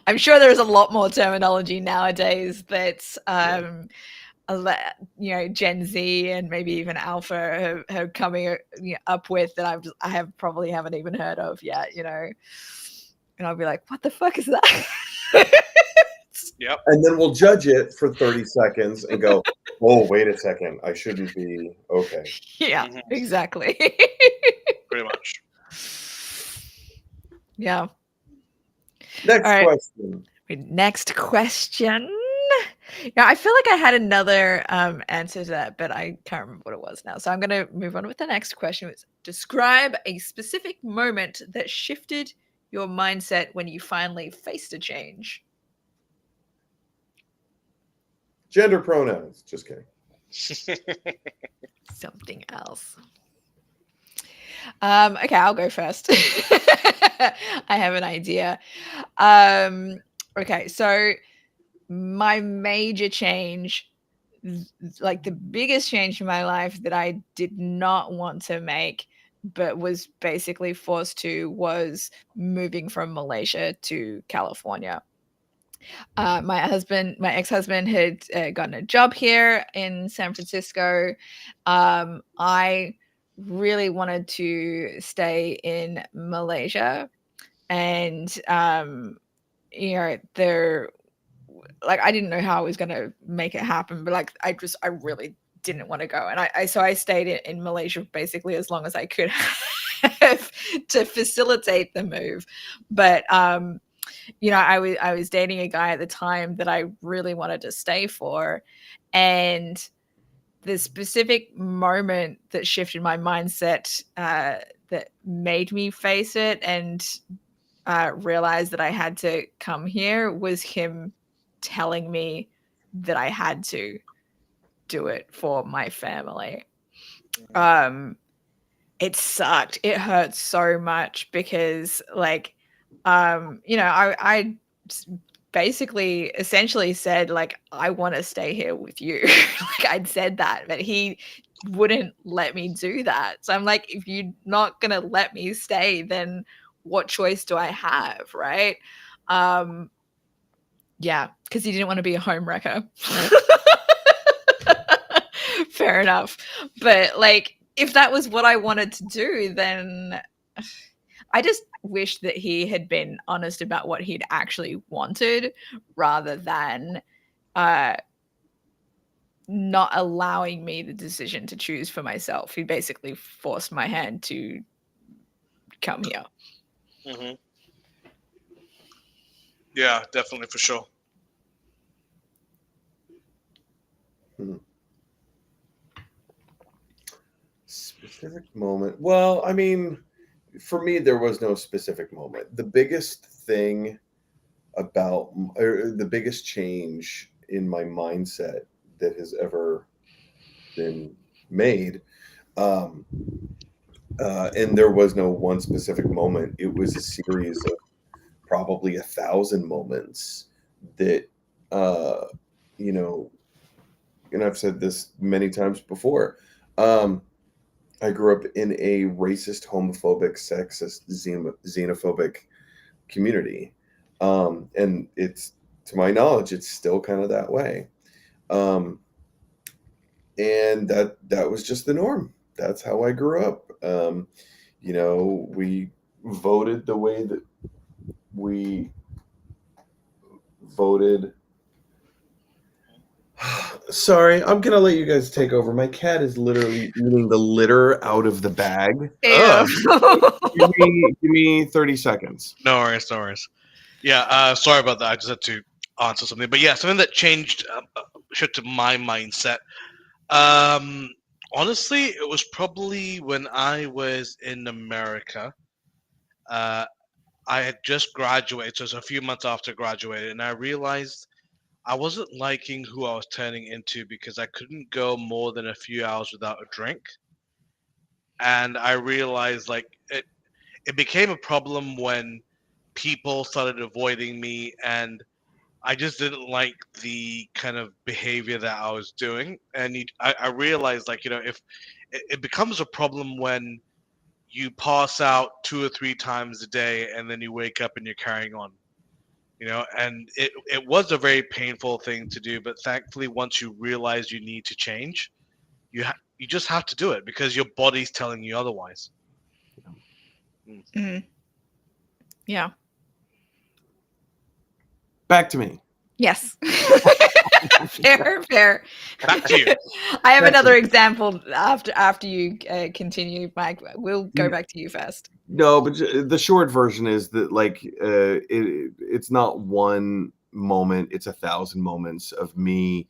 I'm sure there's a lot more terminology nowadays that you know, Gen Z and maybe even Alpha have coming up with that I have probably haven't even heard of yet, you know. And I'll be like, what the fuck is that? Yep. And then we'll judge it for 30 seconds and go, oh, wait a second, I shouldn't be okay. Yeah, exactly. Pretty much. Yeah. Next question. Next question. Yeah, I feel like I had another answer to that, but I can't remember what it was now. So I'm going to move on with the next question. It's describe a specific moment that shifted your mindset when you finally faced a change. Gender pronouns. Just kidding. Something else. Okay, I'll go first. I have an idea. Okay, so my major change, like the biggest change in my life that I did not want to make, but was basically forced to, was moving from Malaysia to California. My ex-husband had gotten a job here in San Francisco. I really wanted to stay in Malaysia, and you know, like I didn't know how I was going to make it happen, but like I really didn't want to go, and I stayed in Malaysia basically as long as I could have to facilitate the move. But you know, I was dating a guy at the time that I really wanted to stay for, and the specific moment that shifted my mindset, that made me face it and realize that I had to come here, was him telling me that I had to. do it for my family. Mm-hmm. It sucked. It hurt so much because like I basically essentially said like I want to stay here with you. Like I'd said that, but he wouldn't let me do that. So I'm like, if you're not gonna let me stay, then what choice do I have, right? Yeah, because he didn't want to be a home wrecker. Fair enough. But like if that was what I wanted to do, then I just wish that he had been honest about what he'd actually wanted rather than not allowing me the decision to choose for myself. He basically forced my hand to come here. Mm-hmm. Yeah, definitely, for sure. Specific moment. Well, I mean, for me, there was no specific moment. The biggest thing about, or the biggest change in my mindset that has ever been made, um, and there was no one specific moment. It was a series of probably 1,000 moments that, uh, you know, and I've said this many times before. I grew up in a racist, homophobic, sexist, xenophobic community. And it's, to my knowledge, it's still kind of that way. Um, and that was just the norm. That's how I grew up. We voted the way that we voted. Sorry, I'm gonna let you guys take over. My cat is literally eating the litter out of the bag. Give me 30 seconds. No worries, no worries. Yeah, sorry about that. I just had to answer something. But yeah, something that changed, shifted my mindset. Honestly, it was probably when I was in America. Uh, I had just graduated, so it was a few months after graduating, and I realized I wasn't liking who I was turning into because I couldn't go more than a few hours without a drink. And I realized like it became a problem when people started avoiding me, and I just didn't like the kind of behavior that I was doing. And I realized like, if it becomes a problem when you pass out 2 or 3 times a day and then you wake up and you're carrying on. And it was a very painful thing to do, but thankfully once you realize you need to change, you just have to do it because your body's telling you otherwise. Mm. Yeah. Back to me. Yes. Fair. Back to you. I have another example after you continue, Mike. We'll go back to you first. No, but the short version is that like it's not one moment; it's 1,000 moments of me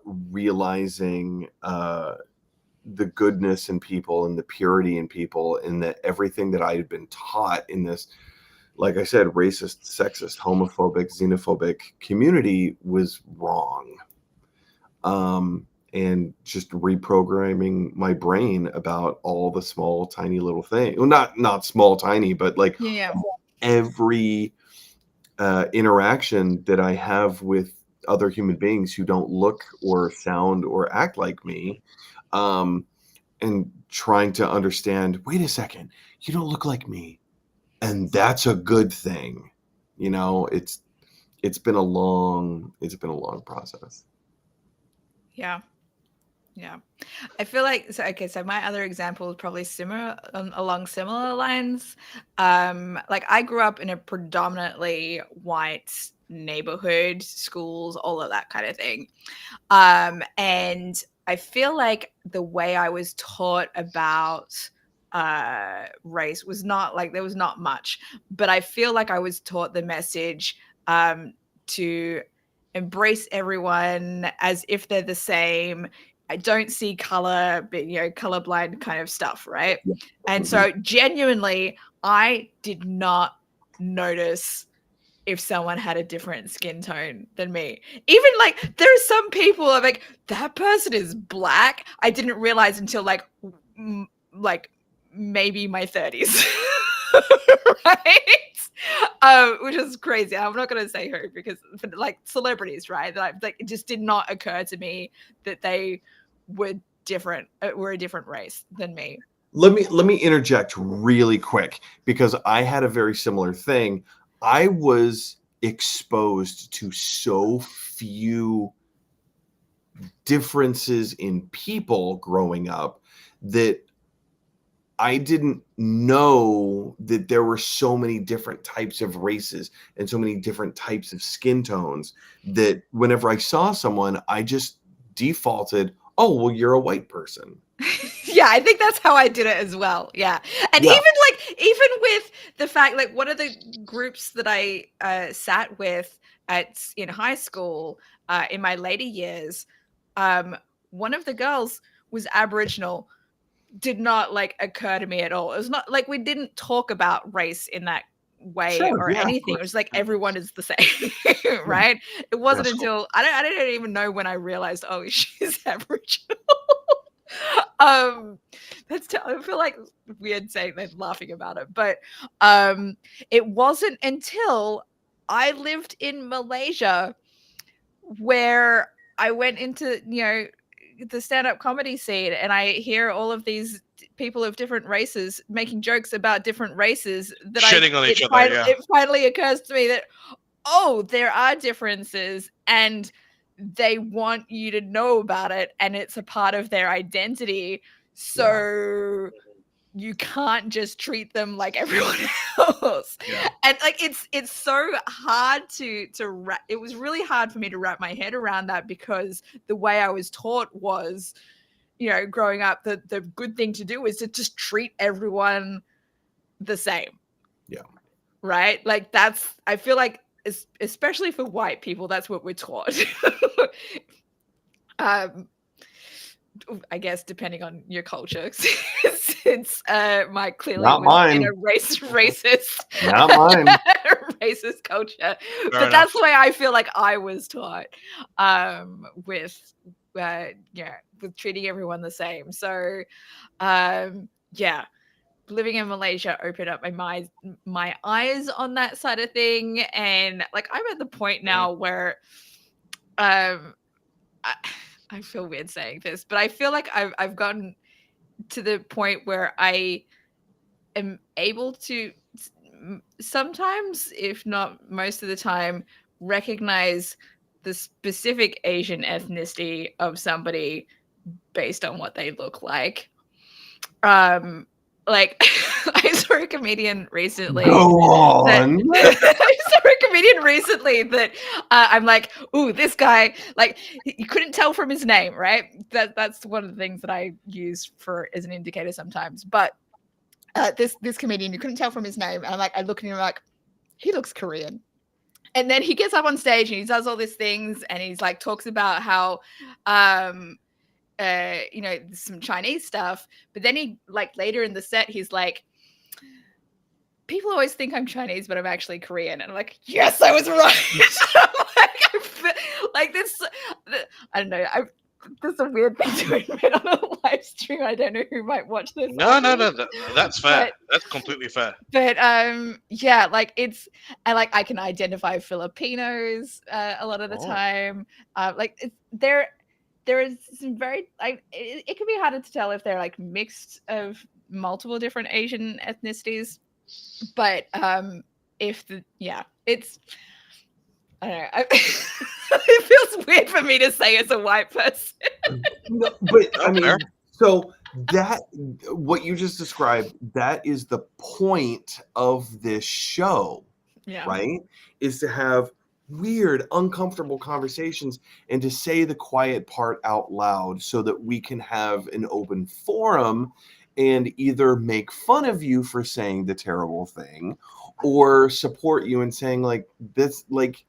realizing the goodness in people and the purity in people, and that everything that I had been taught in this, like I said, racist, sexist, homophobic, xenophobic community was wrong. And just reprogramming my brain about all the small, tiny little things. Well, not small, tiny, but like every interaction that I have with other human beings who don't look or sound or act like me, and trying to understand, wait a second, you don't look like me. And that's a good thing. It's been a long process. Yeah. I feel like so my other example is probably similar, along similar lines. Like I grew up in a predominantly white neighborhood, schools, all of that kind of thing. And I feel like the way I was taught about race was not like, there was not much, but I feel like I was taught the message to embrace everyone as if they're the same. I don't see color, but colorblind kind of stuff, right? And so genuinely, I did not notice if someone had a different skin tone than me. Even like there are some people I'm like, that person is black. I didn't realize until like maybe my 30s. Right? Which is crazy. I'm not gonna say who because like celebrities, right? Like it just did not occur to me that they were different, were a different race than me. Let me interject really quick because I had a very similar thing. I was exposed to so few differences in people growing up that I didn't know that there were so many different types of races and so many different types of skin tones that whenever I saw someone, I just defaulted, oh, well, you're a white person. Yeah, I think that's how I did it as well. Yeah. And Yeah. even with the fact, like one of the groups that I sat with in high school in my later years, one of the girls was Aboriginal. Did not like occur to me at all. It was not like we didn't talk about race in that way or anything. It was like everyone is the same, right? It wasn't until I don't even know when I realized, oh, she's Aboriginal. I feel like weird saying that, laughing about it, but it wasn't until I lived in Malaysia where I went into the stand-up comedy scene and I hear all of these people of different races making jokes about different races that shitting on each other. Yeah. It finally occurs to me that, oh, there are differences and they want you to know about it and it's a part of their identity. So you can't just treat them like everyone else. Yeah. And like it's so hard to wrap. It was really hard for me to wrap my head around that because the way I was taught was, growing up, the good thing to do is to just treat everyone the same. Yeah. Right? Like I feel like especially for white people, that's what we're taught. I guess depending on your culture, since Mike clearly not was mine. in a racist, not mine, racist culture. Fair but enough. That's the way I feel like I was taught, with treating everyone the same. So, living in Malaysia opened up my eyes on that side of thing, and like I'm at the point now where, I feel weird saying this, but I feel like I've gotten to the point where I am able to sometimes, if not most of the time, recognize the specific Asian ethnicity of somebody based on what they look like. Like I saw a comedian recently. Go on. I saw a comedian recently that I'm like, ooh, this guy, like, you couldn't tell from his name, right? That's one of the things that I use as an indicator sometimes. But this comedian, you couldn't tell from his name, and I look at him like, he looks Korean. And then he gets up on stage and he does all these things, and he's like talks about how some Chinese stuff, but then he like later in the set he's like, people always think I'm Chinese, but I'm actually Korean. And I'm like, yes, I was right. like this, I don't know. There's a weird thing to admit on a live stream. I don't know who might watch this. No, that's fair. That's completely fair. But like I can identify Filipinos a lot of the time. There is some very it can be harder to tell if they're like mixed of multiple different Asian ethnicities, but it's I don't know. It feels weird for me to say as a white person. No, but I mean, so that what you just described, that is the point of this show, right? Is to have weird, uncomfortable conversations and to say the quiet part out loud so that we can have an open forum and either make fun of you for saying the terrible thing or support you and saying like this, like,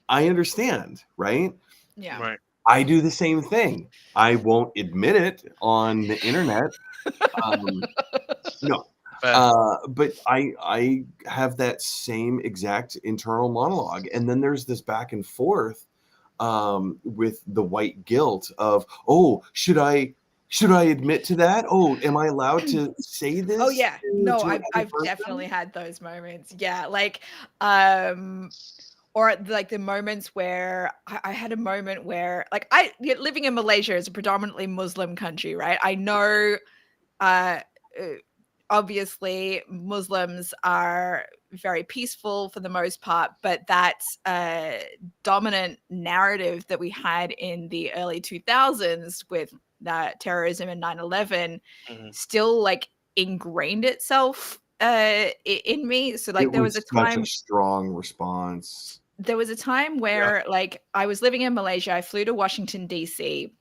I understand, right? Yeah. Right. I do the same thing. I won't admit it on the internet. No, But I have that same exact internal monologue, and then there's this back and forth with the white guilt of, oh, should I admit to that? Oh, am I allowed to say this? Oh yeah, no, to I've another person? definitely had those moments. Yeah, like or like the moments where I had a moment where like living in Malaysia is a predominantly Muslim country, right? I know uh obviously Muslims are very peaceful for the most part, but that dominant narrative that we had in the early 2000s with terrorism and 9/11 still like ingrained itself in me. So like there was a such time a strong response. there was a time where like I was living in Malaysia. I flew to Washington DC,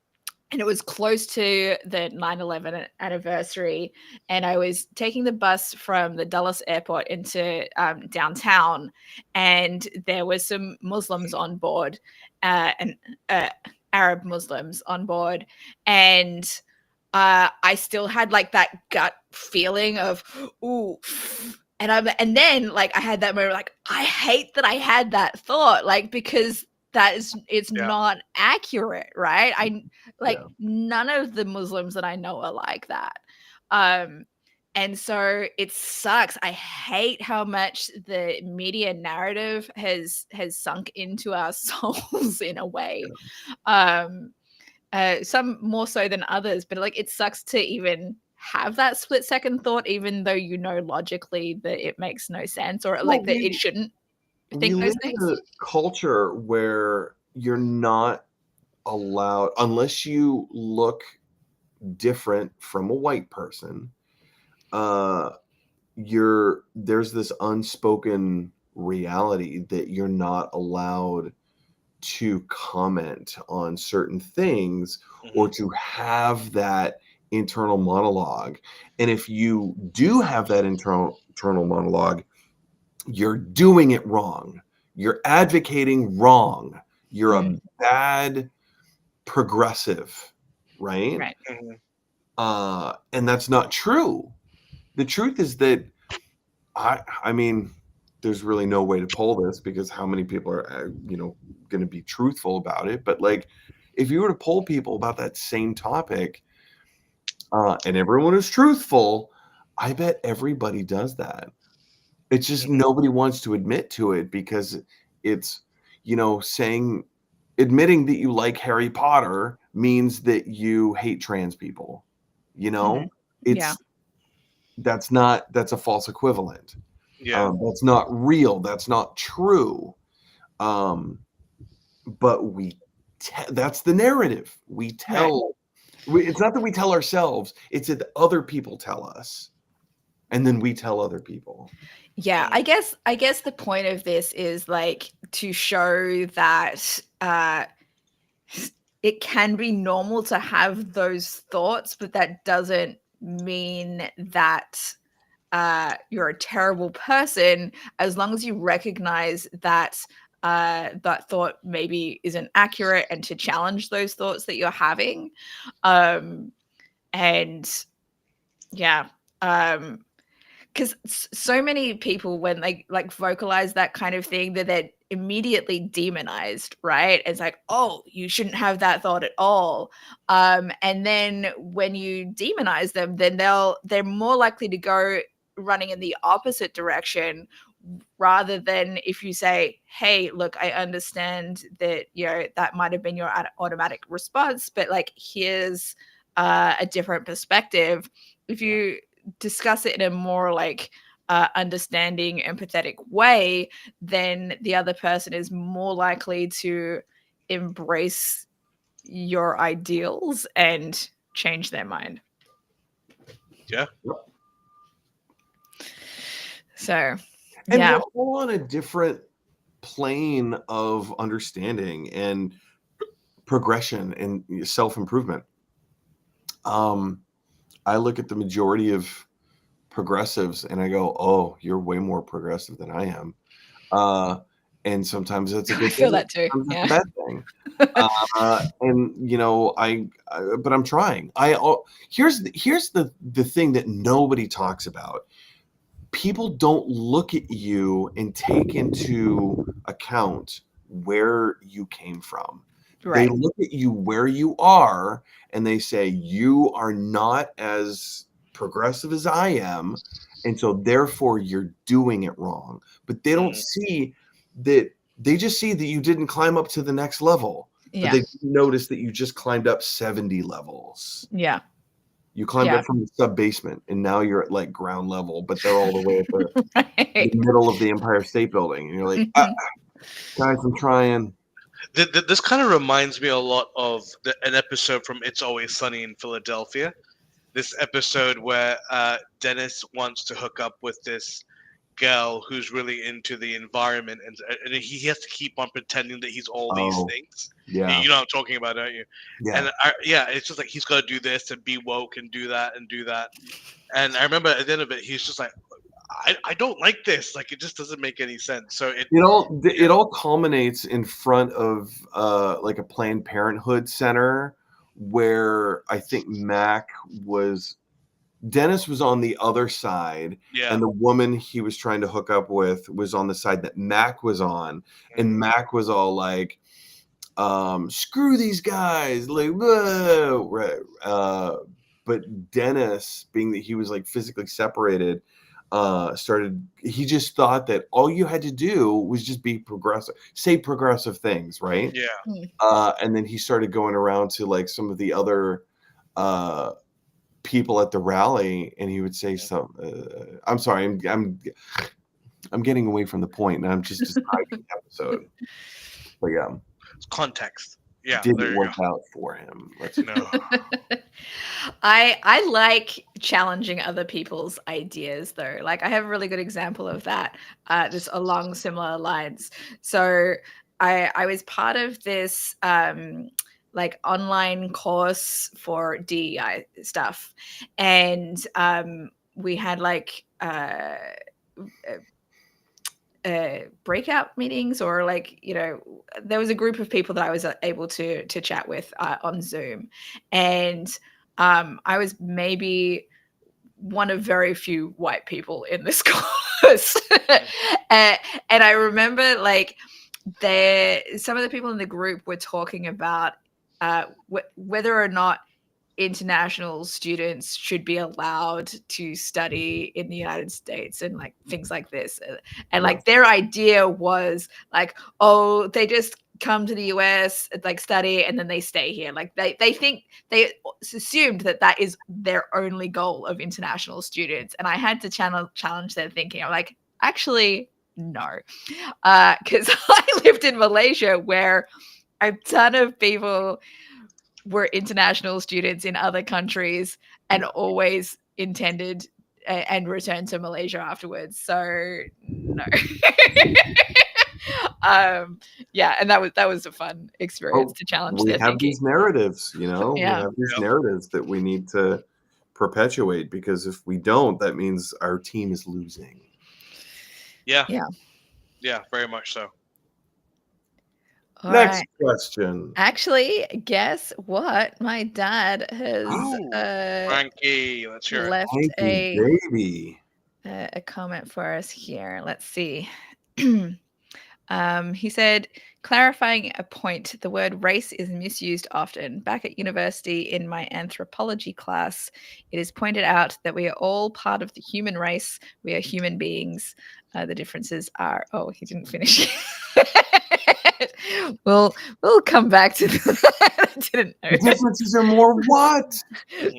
and it was close to the 9/11 anniversary, and I was taking the bus from the Dulles airport into downtown, and there was some Muslims on board, and Arab Muslims on board, and I still had like that gut feeling of ooh. And then like I had that moment like I hate that I had that thought, like, because it's not accurate, right? I like none of the Muslims that I know are like that. And so it sucks. I hate how much the media narrative has sunk into our souls in a way. Some more so than others, but like it sucks to even have that split second thought, even though you know logically that it makes no sense, or like that it shouldn't think We those live things. in a culture where you're not allowed, unless you look different from a white person, there's this unspoken reality that you're not allowed to comment on certain things or to have that internal monologue. And if you do have that internal monologue, you're doing it wrong. You're advocating wrong. You're a bad progressive, right? And that's not true. The truth is that I mean, there's really no way to poll this because how many people are going to be truthful about it. But like, if you were to poll people about that same topic, and everyone is truthful, I bet everybody does that. It's just nobody wants to admit to it because it's, admitting that you like Harry Potter means that you hate trans people. That's a false equivalent. That's not real. That's not true. But that's the narrative we tell. It's not that we tell ourselves, it's that other people tell us, and then we tell other people. Yeah, I guess the point of this is like to show that it can be normal to have those thoughts, but that doesn't mean that you're a terrible person, as long as you recognize that that thought maybe isn't accurate, and to challenge those thoughts that you're having. And yeah, because so many people, when they like vocalize that kind of thing, that they're immediately demonized, right? It's like, oh, you shouldn't have that thought at all. And then when you demonize them, then they're more likely to go running in the opposite direction, rather than if you say, hey, look, I understand that that might have been your automatic response, but like here's a different perspective. If you discuss it in a more like understanding, empathetic way, then the other person is more likely to embrace your ideals and change their mind. So, and we're all on a different plane of understanding and progression and self-improvement. I look at the majority of progressives and I go, oh, you're way more progressive than I am. And sometimes that's a good thing. I feel that too. Yeah. A bad thing. And but I'm trying. Here's the thing that nobody talks about. people don't look at you and take into account where you came from. They Right. look at you where you are and they say, you are not as progressive as I am. And so therefore you're doing it wrong. But they don't see that, they just see that you didn't climb up to the next level. But Yeah. they didn't notice that you just climbed up 70 levels. Yeah. You climbed Yeah. up from the sub basement and now you're at like ground level, but they're all the way at the Right. middle of the Empire State Building. And you're like, guys, I'm trying. This kind of reminds me a lot of an episode from It's Always Sunny in Philadelphia. This episode where Dennis wants to hook up with this girl who's really into the environment, and he has to keep on pretending that he's all these things. Yeah. You know what I'm talking about, don't you? Yeah. And it's just like he's got to do this and be woke and do that and do that. And I remember at the end of it, he's just like, I don't like this. Like, it just doesn't make any sense. So it all culminates in front of like a Planned Parenthood center where I think Dennis was on the other side, and the woman he was trying to hook up with was on the side that Mac was on, and Mac was all like, screw these guys, like, whoa. But Dennis, being that he was like physically separated, he just thought that all you had to do was just be progressive, say progressive things, right? Yeah. And then he started going around to like some of the other people at the rally, and he would say I'm sorry, I'm getting away from the point, and I'm just describing the episode. But yeah, context. Yeah, didn't work out for him. Let's know. I like challenging other people's ideas, though. Like, I have a really good example of that. Just along similar lines. So I was part of this like online course for DEI stuff, and we had like breakout meetings, or like, you know, there was a group of people that I was able to chat with on Zoom, and I was maybe one of very few white people in this course. And I remember like some of the people in the group were talking about whether or not international students should be allowed to study in the United States and like things like this. And like their idea was like, oh, they just come to the US, like study, and then they stay here. Like they think, they assumed that is their only goal of international students. And I had to challenge their thinking. I'm like, actually, no. Because I lived in Malaysia, where a ton of people were international students in other countries and always intended and returned to Malaysia afterwards. So no. Yeah, and that was a fun experience to challenge their thinking. These narratives, you know, Yeah. we have these narratives that we need to perpetuate, because if we don't, that means our team is losing. Yeah, very much so. All Next question. Actually, guess what? My dad has Frankie, let's hear it. left baby. A comment for us here. Let's see. He said, clarifying a point, the word race is misused often. Back at university in my anthropology class, it is pointed out that we are all part of the human race. We are human beings. The differences are, he didn't finish. We'll come back to that. I didn't know. The differences are more what?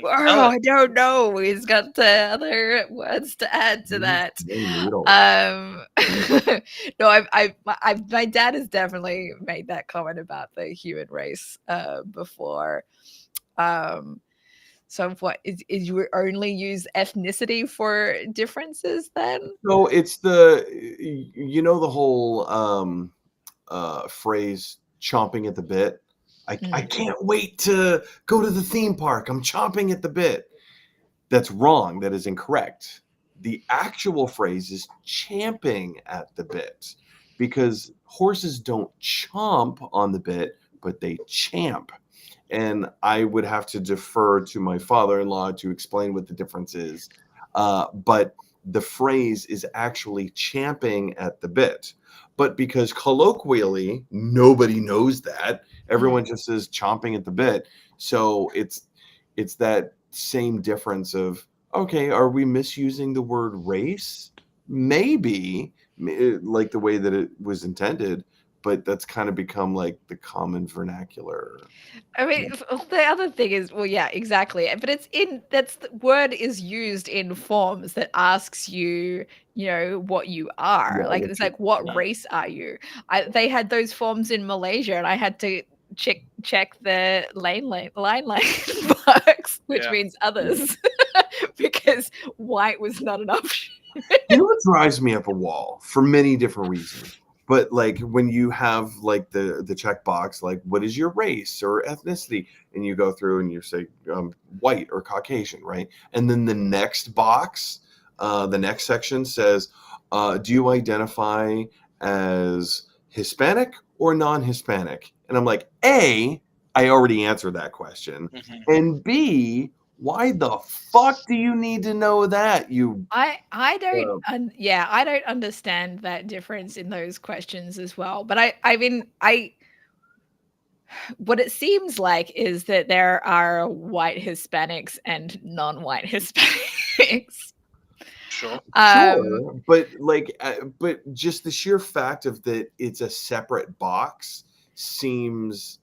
I don't know. He's got other words to add to that. No, my dad has definitely made that comment about the human race before. So what is you only use ethnicity for differences then? So it's the whole phrase chomping at the bit. I can't wait to go to the theme park. I'm chomping at the bit. That's wrong. That is incorrect. The actual phrase is champing at the bit, because horses don't chomp on the bit, but they champ. And I would have to defer to my father-in-law to explain what the difference is. But the phrase is actually champing at the bit. But because colloquially nobody knows that, everyone just says chomping at the bit. So it's that same difference of, okay, are we misusing the word race? Maybe, like the way that it was intended, but that's kind of become like the common vernacular. I mean, the other thing is, well, yeah, exactly. But the word is used in forms that asks you, what you are. Yeah, Like, what it's you- like, what yeah. race are you? They had those forms in Malaysia, and I had to check the line box, which Yeah. means others, because white was not an option. You know what drives me up a wall for many different reasons, but like when you have like the checkbox, like what is your race or ethnicity, and you go through and you say white or Caucasian, right? And then the next box, the next section says, do you identify as Hispanic or non-Hispanic? And I'm like, A, I already answered that question, Mhm. and B, why the fuck do you need to know that? I don't I don't understand that difference in those questions as well. But I mean I what it seems like is that there are white Hispanics and non-white Hispanics. Sure. Sure, but like, but just the sheer fact of that it's a separate box seems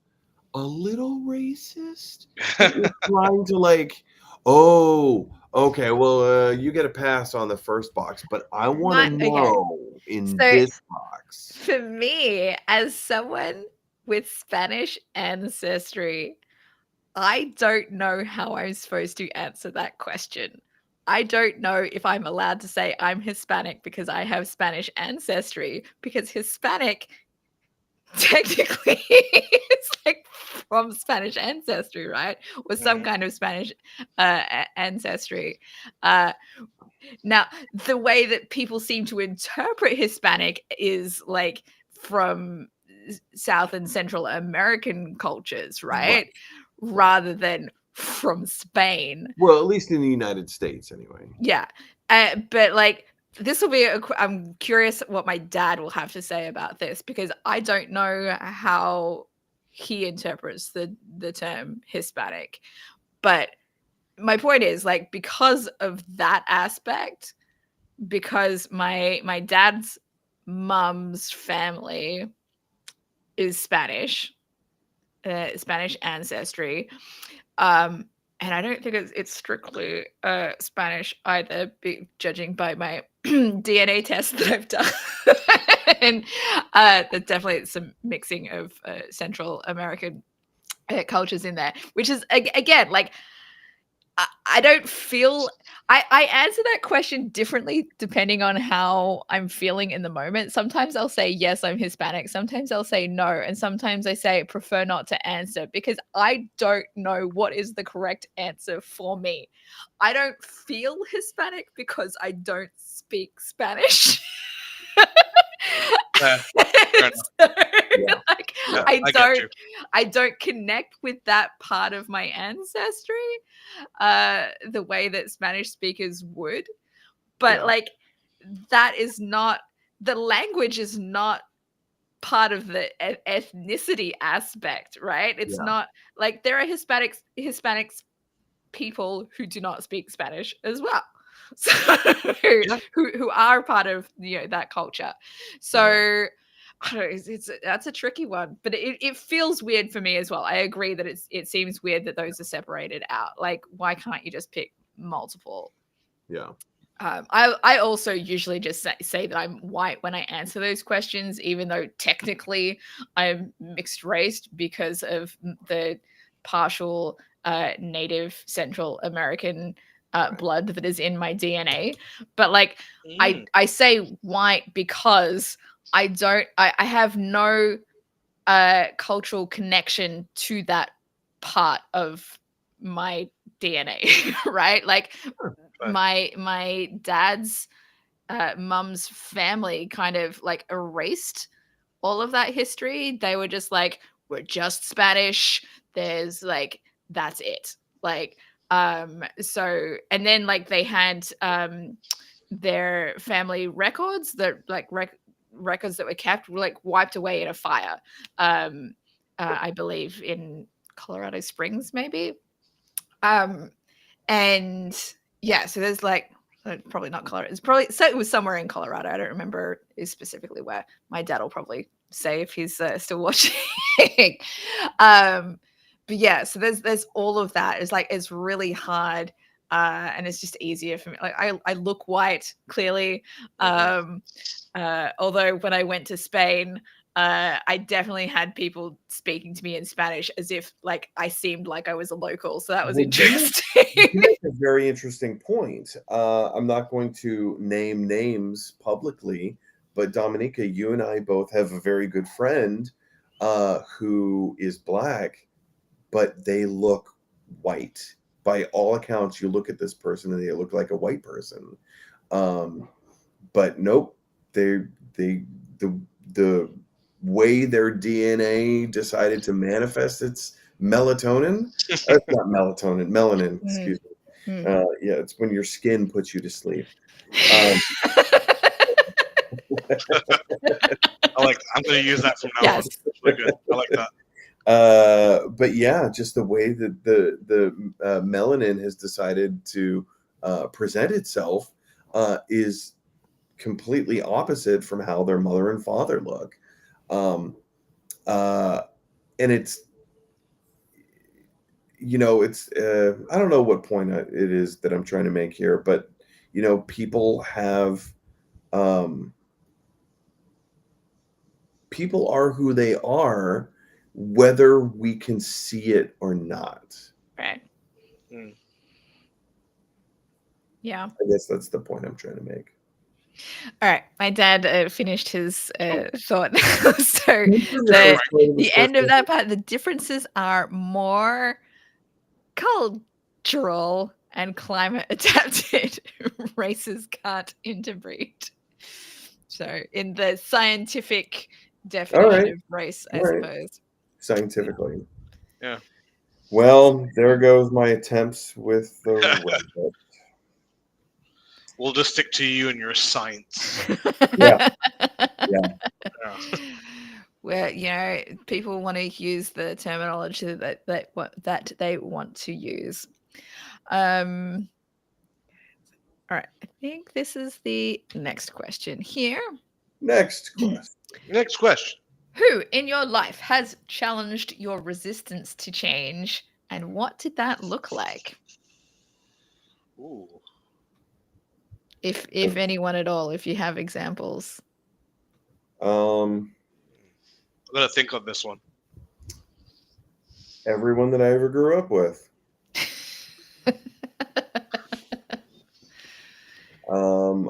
a little racist. That you're trying to like, oh, okay, well, you get a pass on the first box, but I want to Okay. know in So this box. for me, as someone with Spanish ancestry, I don't know how I'm supposed to answer that question. I don't know if I'm allowed to say I'm Hispanic because I have Spanish ancestry, because Hispanic technically is like from Spanish ancestry, right? Or some Mhm. kind of Spanish ancestry. Uh, Now, the way that people seem to interpret Hispanic is like from South and Central American cultures, Right. right? Rather than from Spain. Well, at least in the United States, anyway. Yeah. But like, this will be, I'm curious what my dad will have to say about this, because I don't know how he interprets the term Hispanic. But my point is, like, because of that aspect, because my dad's mom's family is Spanish, Spanish ancestry, and I don't think it's strictly Spanish either, judging by my DNA test that I've done. And there's definitely some mixing of Central American cultures in there, which is again like I don't feel I answer that question differently depending on how I'm feeling in the moment. Sometimes I'll say yes, I'm Hispanic. Sometimes I'll say no, and sometimes I say prefer not to answer because I don't know what is the correct answer for me. I don't feel Hispanic because I don't speak Spanish. Fair enough. So, Yeah. like, Yeah, I I get don't you. I don't connect with that part of my ancestry the way that Spanish speakers would. But Yeah. like, that is not, the language is not part of the ethnicity aspect, right? It's Yeah. not like there are Hispanics people who do not speak Spanish as well. So Yeah. who are part of that culture. So I don't know, it's that's a tricky one, but it feels weird for me as well. I agree that it seems weird that those are separated out. Like, why can't you just pick multiple? Yeah. I also usually just say that I'm white when I answer those questions, even though technically I'm mixed race because of the partial Native Central American blood that is in my DNA. But like, Mm. I say white because I have no cultural connection to that part of my DNA, right? Like, Sure. my dad's mum's family kind of like erased all of that history. They were just like, we're just Spanish. There's like, that's it. Like, so, and then like they had their family records, that like records that were kept, were like wiped away in a fire. I believe in Colorado Springs, maybe. And yeah, so there's like probably not Colorado. It's probably, so it was somewhere in Colorado. I don't remember specifically where. My dad will probably say if he's still watching. But yeah, so there's all of that. It's like it's really hard, and it's just easier for me. Like I look white clearly. Although when I went to Spain, I definitely had people speaking to me in Spanish as if like I seemed like I was a local. So that was Well, interesting. you make a very interesting point. I'm not going to name names publicly, but Dominica, you and I both have a very good friend who is Black, but they look white. By all accounts, you look at this person and they look like a white person. But nope, the way their DNA decided to manifest its melatonin. It's not melatonin, melanin. Excuse me. Yeah, it's when your skin puts you to sleep. I'm going to use that from now on. Yes. Really good. I like that. But yeah, just the way that the melanin has decided to present itself is completely opposite from how their mother and father look. And it's, it's I don't know what point it is that I'm trying to make here, but people are who they are, whether we can see it or not. Right. Yeah. I guess that's the point I'm trying to make. All right, my dad finished his thought. So the end of that part, the differences are more cultural and climate adapted. Races can't interbreed. So in the scientific definition of race, I suppose. Scientifically. Yeah. Well, there goes my attempts with the Reddit. We'll just stick to you and your science. Yeah. Where people want to use the terminology that they want to use. All right, I think this is the next question here. Next question. Who in your life has challenged your resistance to change, and what did that look like? Ooh. If anyone at all, if you have examples. I'm gonna think on this one. Everyone that I ever grew up with.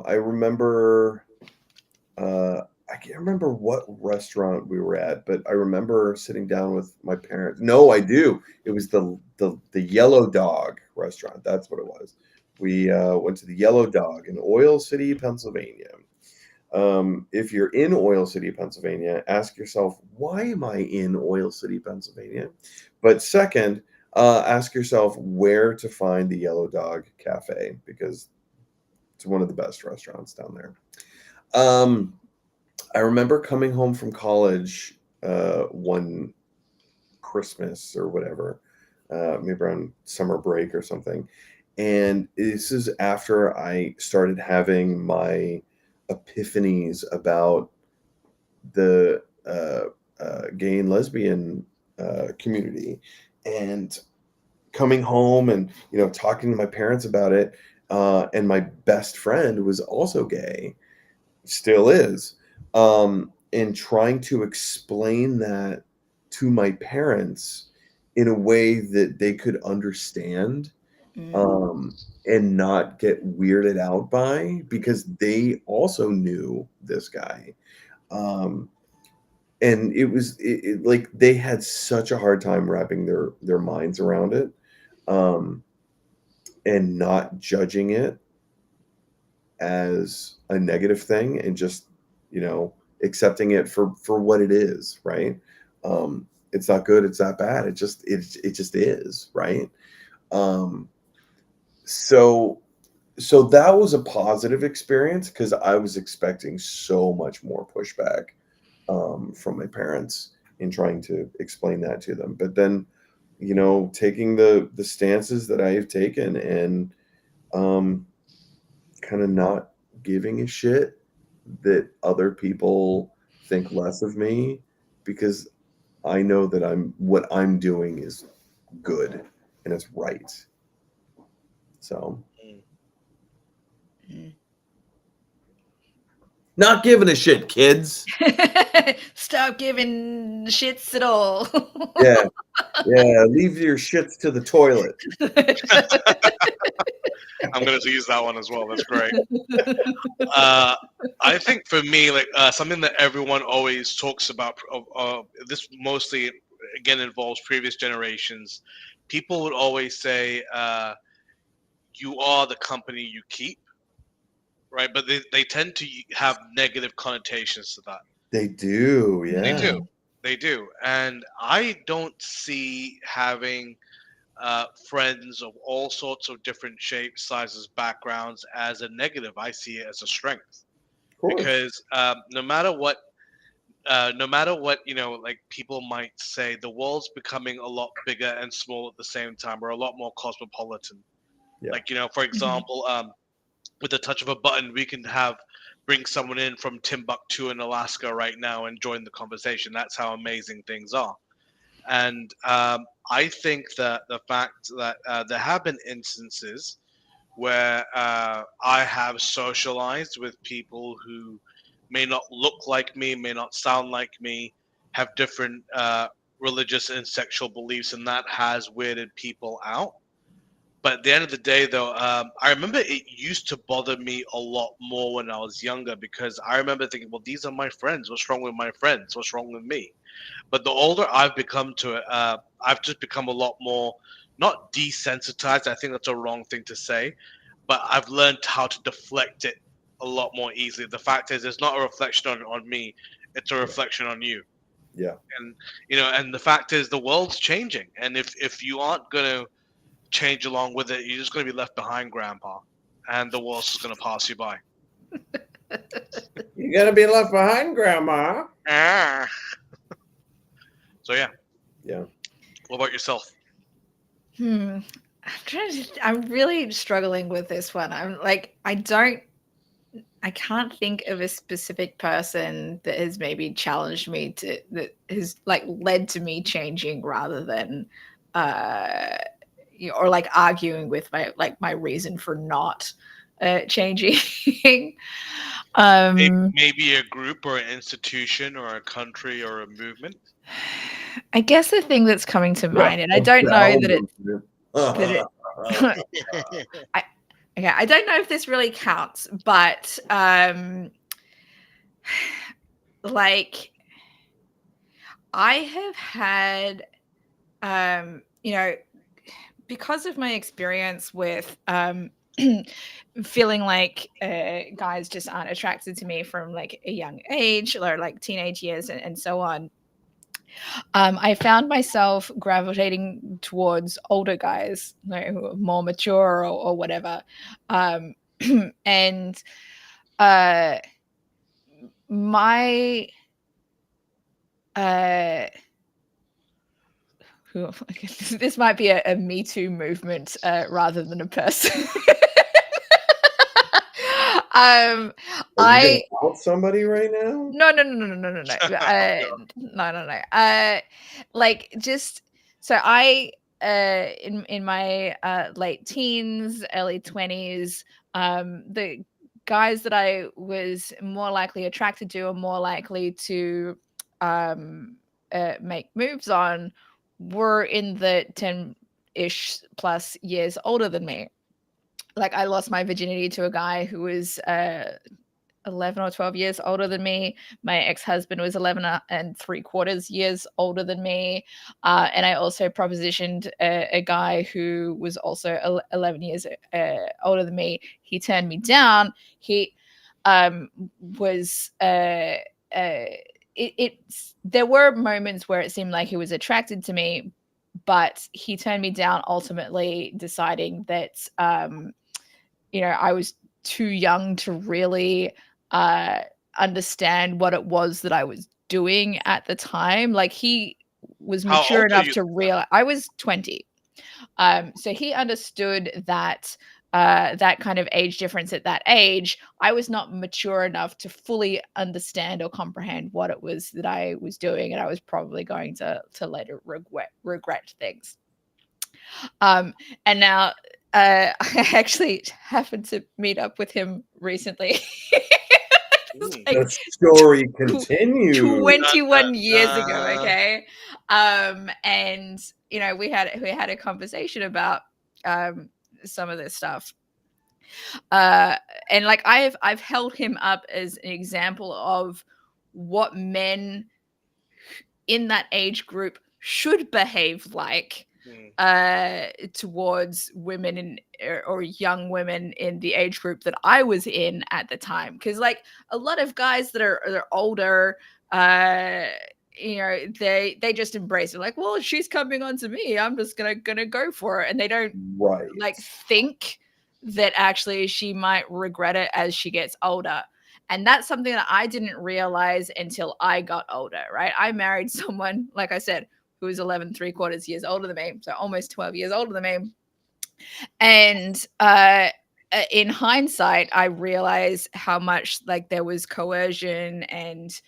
I remember I can't remember what restaurant we were at, but I remember sitting down with my parents. No, I do. It was the Yellow Dog restaurant. That's what it was. We went to the Yellow Dog in Oil City, Pennsylvania. If you're in Oil City, Pennsylvania, ask yourself, why am I in Oil City, Pennsylvania? But second, ask yourself where to find the Yellow Dog Cafe, because it's one of the best restaurants down there. I remember coming home from college one Christmas or whatever, maybe around summer break or something. And this is after I started having my epiphanies about the gay and lesbian community, and coming home and talking to my parents about it. And my best friend was also gay, still is, and trying to explain that to my parents in a way that they could understand. And not get weirded out by, because they also knew this guy. And it was like they had such a hard time wrapping their minds around it, and not judging it as a negative thing, and just accepting it for what it is, right? It's not good, it's not bad, it just is, right? So So that was a positive experience because I was expecting so much more pushback from my parents in trying to explain that to them. But then, taking the stances that I have taken and kind of not giving a shit that other people think less of me because I know that what I'm doing is good and it's right. So Mm. not giving a shit, kids. Stop giving shits at all. Yeah. Yeah. Leave your shits to the toilet. I'm gonna use that one as well. That's great. I think for me, like something that everyone always talks about. This mostly, again, involves previous generations. People would always say, "You are the company you keep," right? But they tend to have negative connotations to that. They do. They Yeah. do. They do. And I don't see having friends of all sorts of different shapes, sizes, backgrounds as a negative. I see it as a strength Of course. because no matter what like people might say, the world's becoming a lot bigger and small at the same time. We're a lot more cosmopolitan. Yeah. Like for example, with the touch of a button, we can bring someone in from Timbuktu in Alaska right now and join the conversation. That's how amazing things are. And I think that the fact that there have been instances where I have socialized with people who may not look like me, may not sound like me, have different religious and sexual beliefs, and that has weirded people out. But at the end of the day, though, I remember it used to bother me a lot more when I was younger because I remember thinking, well, these are my friends. What's wrong with my friends? What's wrong with me? But the older I've become to it, I've just become a lot more, not desensitized. I think that's a wrong thing to say, but I've learned how to deflect it a lot more easily. The fact is, it's not a reflection on me; it's a reflection on you. Yeah. And and the fact is, the world's changing, and if you aren't gonna change along with it, you're just gonna be left behind, Grandpa, and the world's just gonna pass you by. You're gonna be left behind, Grandma. Ah. So yeah. Yeah. What about yourself? I'm really struggling with this one. I'm like, I can't think of a specific person that has maybe challenged me that has like led to me changing rather than or like arguing with my reason for not changing. Maybe a group or an institution or a country or a movement. I guess the thing that's coming to mind, and I don't know that I don't know if this really counts, but like I have had because of my experience with feeling like guys just aren't attracted to me from like a young age or like teenage years and so on. I found myself gravitating towards older guys, who are more mature or whatever. And my this might be a Me Too movement rather than a person. Are you out somebody right now? No. No. Like just so I in my late teens, early 20s, the guys that I was more likely attracted to or more likely to make moves on were in the 10-ish plus years older than me. Like I lost my virginity to a guy who was 11 or 12 years older than me. My ex-husband was 11 and 3/4 years older than me. And I also propositioned a guy who was also 11 years older than me. He turned me down. He was there were moments where it seemed like he was attracted to me, but he turned me down, ultimately deciding that I was too young to really understand what it was that I was doing at the time. Like, he was How mature old are enough you to then? realize I was 20. So he understood that that kind of age difference at that age. I was not mature enough to fully understand or comprehend what it was that I was doing, and I was probably going to later regret things. And now I actually happened to meet up with him recently. It's Mm. like The story tw- continues. 21 years ago, Da-da-da. okay? And we had a conversation about some of this stuff. And like I've held him up as an example of what men in that age group should behave like towards women or young women in the age group that I was in at the time. Because like a lot of guys that are older, they just embrace it. Like, well, she's coming on to me, I'm just gonna go for it, and they don't Right. like think that actually she might regret it as she gets older. And that's something that I didn't realize until I got older, right? I married someone, like I said, who was 11 3/4 years older than me, so almost 12 years older than me. And in hindsight, I realized how much like there was coercion and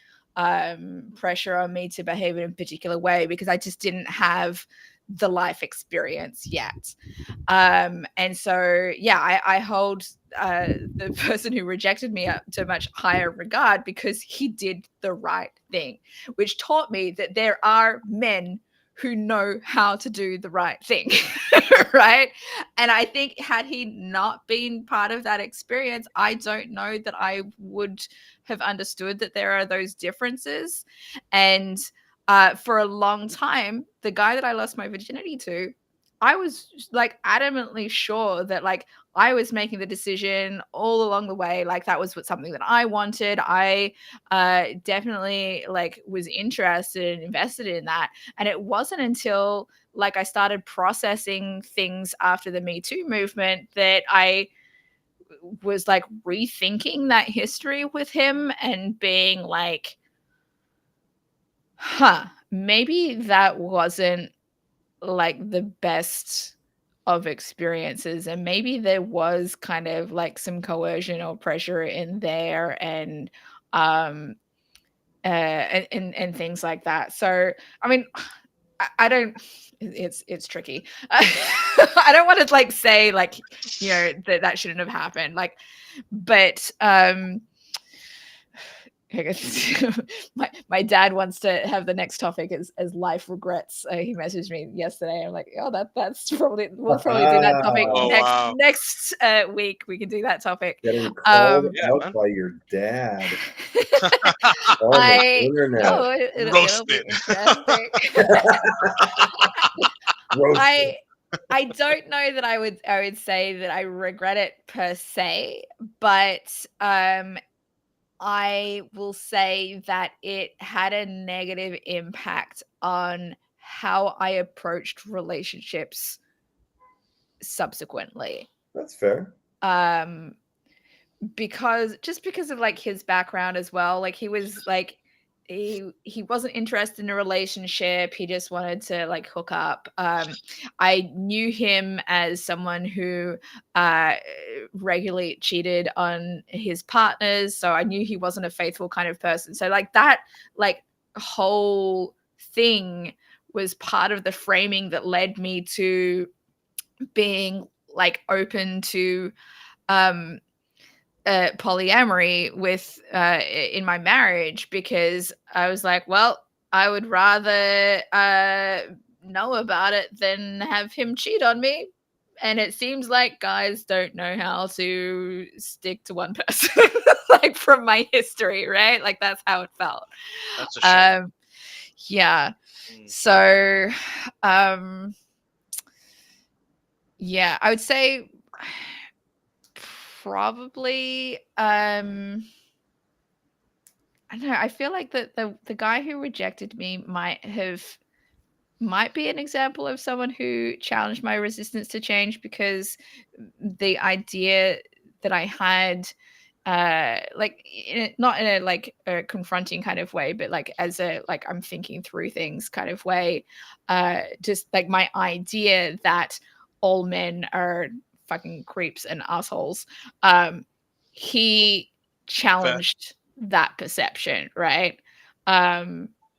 pressure on me to behave in a particular way because I just didn't have the life experience yet. And so, yeah, I hold the person who rejected me up to much higher regard because he did the right thing, which taught me that there are men who know how to do the right thing. Right. And I think had he not been part of that experience, I don't know that I would have understood that there are those differences. And for a long time, the guy that I lost my virginity to, I was like adamantly sure that like I was making the decision all along the way. Like that was something that I wanted. I definitely like was interested and invested in that. And it wasn't until like I started processing things after the Me Too movement that I was like rethinking that history with him and being like, maybe that wasn't like the best of experiences, and maybe there was kind of like some coercion or pressure in there, and and things like that. So I mean, I don't, it's tricky. I don't want to like say like that shouldn't have happened, like, but I guess my dad wants to have the next topic as life regrets. He messaged me yesterday. I'm like, oh, that's probably we'll probably do that topic Oh, wow. next week. We can do that topic. Getting called Yeah, out man. by your dad on the I internet. oh, it'll be Roasted. interesting. Roasted. I don't know that I would say that I regret it per se, but I will say that it had a negative impact on how I approached relationships subsequently. That's fair. Because of like his background as well. Like he was like he wasn't interested in a relationship. He just wanted to like hook up. I knew him as someone who regularly cheated on his partners, so I knew he wasn't a faithful kind of person. So like that like whole thing was part of the framing that led me to being like open to polyamory with in my marriage, because I was like, well, I would rather know about it than have him cheat on me. And it seems like guys don't know how to stick to one person, like from my history, right? Like that's how it felt. That's a shame. Yeah. Mm. So, yeah, I would say probably I don't know, I feel like the guy who rejected me might be an example of someone who challenged my resistance to change, because the idea that I had, like not in a like a confronting kind of way, but like as a like I'm thinking through things kind of way. Just like my idea that all men are fucking creeps and assholes. He challenged that perception, right?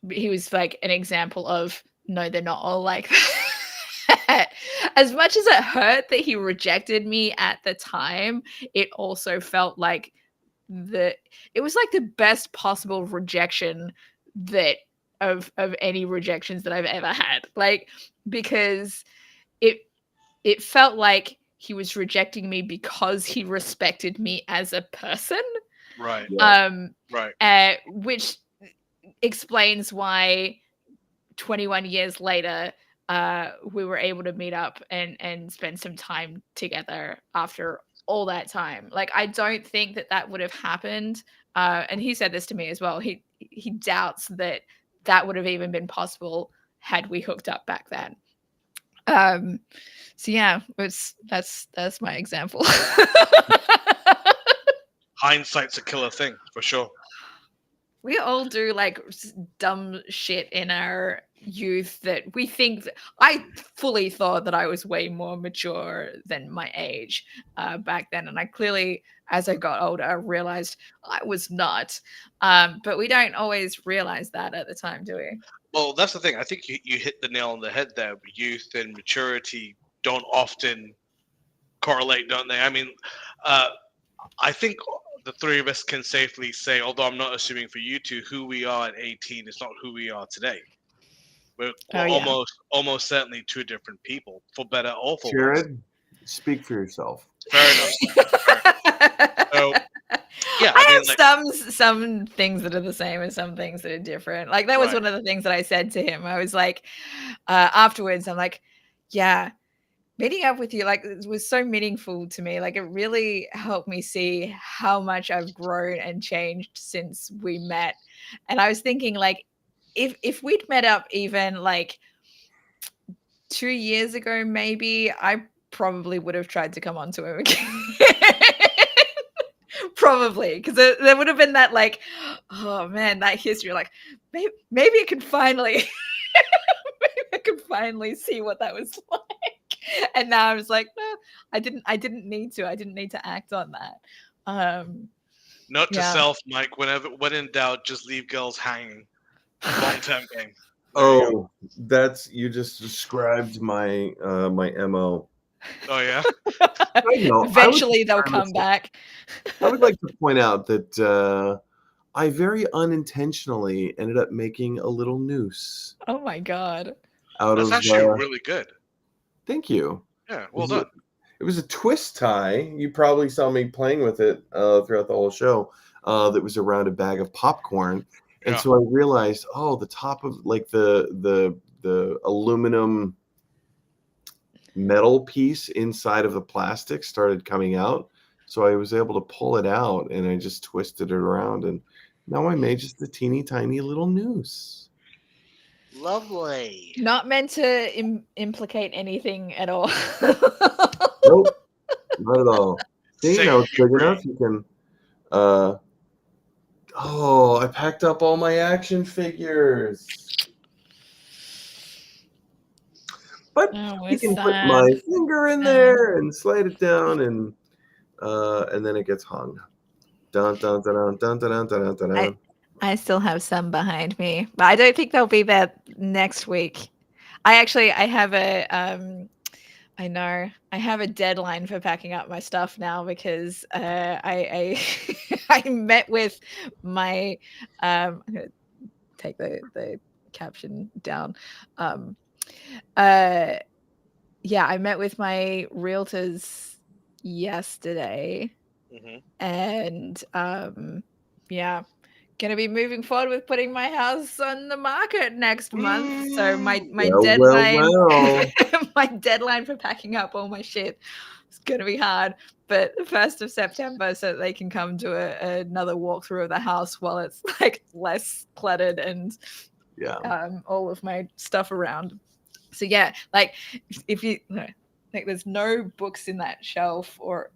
He was like an example of no, they're not all like that. As much as it hurt that he rejected me at the time, it also felt like it was like the best possible rejection that of any rejections that I've ever had. Like, because it felt like he was rejecting me because he respected me as a person. Right. Yeah. Right. Which explains why 21 years later we were able to meet up and spend some time together after all that time. Like, I don't think that would have happened. And he said this to me as well. He doubts that would have even been possible had we hooked up back then. So yeah, that's my example. Hindsight's a killer thing for sure. We all do like dumb shit in our youth that we think I fully thought that I was way more mature than my age back then, and I clearly, as I got older, realized I was not. But we don't always realize that at the time, do we? Well, that's the thing. I think you hit the nail on the head there. Youth and maturity don't often correlate, don't they? I mean, I think the three of us can safely say, although I'm not assuming for you two, who we are at 18 is not who we are today. We're almost certainly two different people, for better or for worse. Jared, speak for yourself. Fair enough. So, yeah, I mean, have like, some things that are the same and some things that are different. Like, that was Right. one of the things that I said to him. I was like, afterwards, I'm like, yeah, meeting up with you, like, it was so meaningful to me. Like, it really helped me see how much I've grown and changed since we met. And I was thinking, like, if we'd met up even like 2 years ago, maybe, I probably would have tried to come on to him again. Probably, because there would have been that, like, oh man, that history. Like, maybe I can finally, maybe I can finally see what that was like. And now I was like, no, I didn't need to. I didn't need to act on that. Note to Yeah. self, Mike: when in doubt, just leave girls hanging. Long-term game. There you go. That's you just described my my MO. Oh yeah. know. Eventually, they'll come back. I would like to point out that I very unintentionally ended up making a little noose Oh my god. out That's of. actually really good. Thank you. Yeah, well done. It was a twist tie. You probably saw me playing with it throughout the whole show. That was around a bag of popcorn, and Yeah. so I realized, oh, the top of like the aluminum metal piece inside of the plastic started coming out. So I was able to pull it out, and I just twisted it around, and now I made just a teeny tiny little noose. Lovely. Not meant to implicate anything at all. Nope, not at all. See, Say now it's you big free. enough. You can. Oh, I packed up all my action figures. But Oh, you can sad. put my finger in there and slide it down, and then it gets hung. Dun dun dun dun dun dun dun dun dun. I still have some behind me, but I don't think they'll be there next week. I have a I know I have a deadline for packing up my stuff now because I I met with my I'm gonna take the caption down. Yeah, I met with my realtors yesterday, and yeah, gonna be moving forward with putting my house on the market next month. So my deadline, my deadline for packing up all my shit is gonna be hard. But the 1st of September, so that they can come to another walkthrough of the house while it's like less cluttered and all of my stuff around. So yeah, like if you like, there's no books in that shelf, or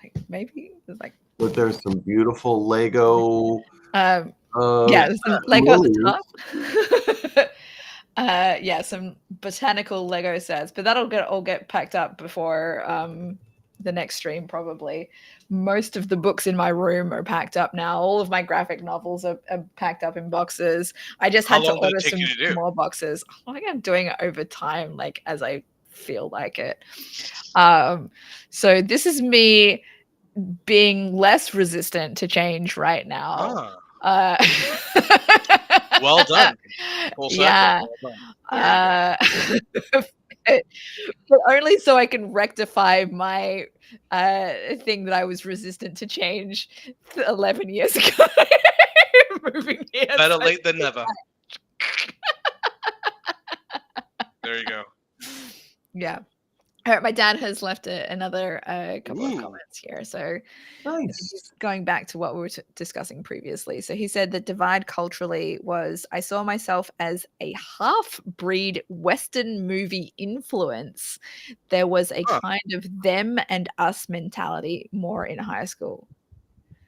Like maybe it's like But there's some beautiful Lego. yeah, there's some Lego at the top. Yeah, some botanical Lego sets, but that'll all get packed up before the next stream probably. Most of the books in my room are packed up now. All of my graphic novels are packed up in boxes. I just had to order some more boxes. I think I'm doing it over time, like as I feel like it. So this is me being less resistant to change right now. Well done. Full circle. Yeah. Well done. But only so I can rectify my thing that I was resistant to change 11 years ago. Moving here. Better late than never. There you go. Yeah. All right, my dad has left another couple of comments here. So Nice. going back to what we were discussing previously. So he said the divide culturally was, I saw myself as a half-breed Western movie influence. There was a kind of them and us mentality more in high school.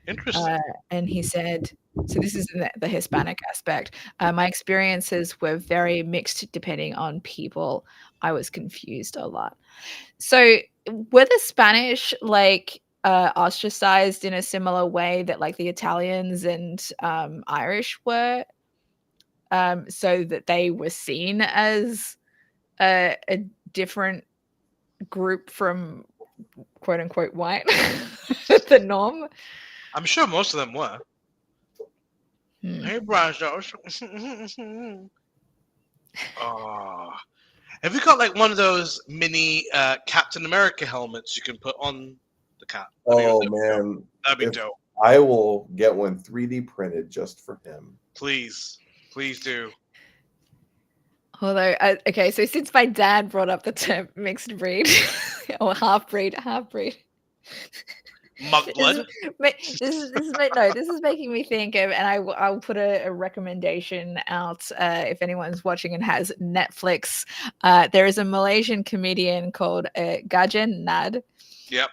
Interesting. And he said, so this is the Hispanic aspect. My experiences were very mixed depending on people. I was confused a lot. So were the Spanish like ostracized in a similar way that like the Italians and Irish were, so that they were seen as a different group from quote unquote white, the norm? I'm sure most of them were. Hey, Brazo. Oh. Have you got like one of those mini Captain America helmets you can put on the cat? Oh man, that'd be dope. I will get one 3D printed just for him. Please do. Although, okay, so since my dad brought up the term mixed breed or half breed. Mudblood. This is making me think of, and I'll put a recommendation out if anyone's watching and has Netflix. There is a Malaysian comedian called Gajen Nad. Yep.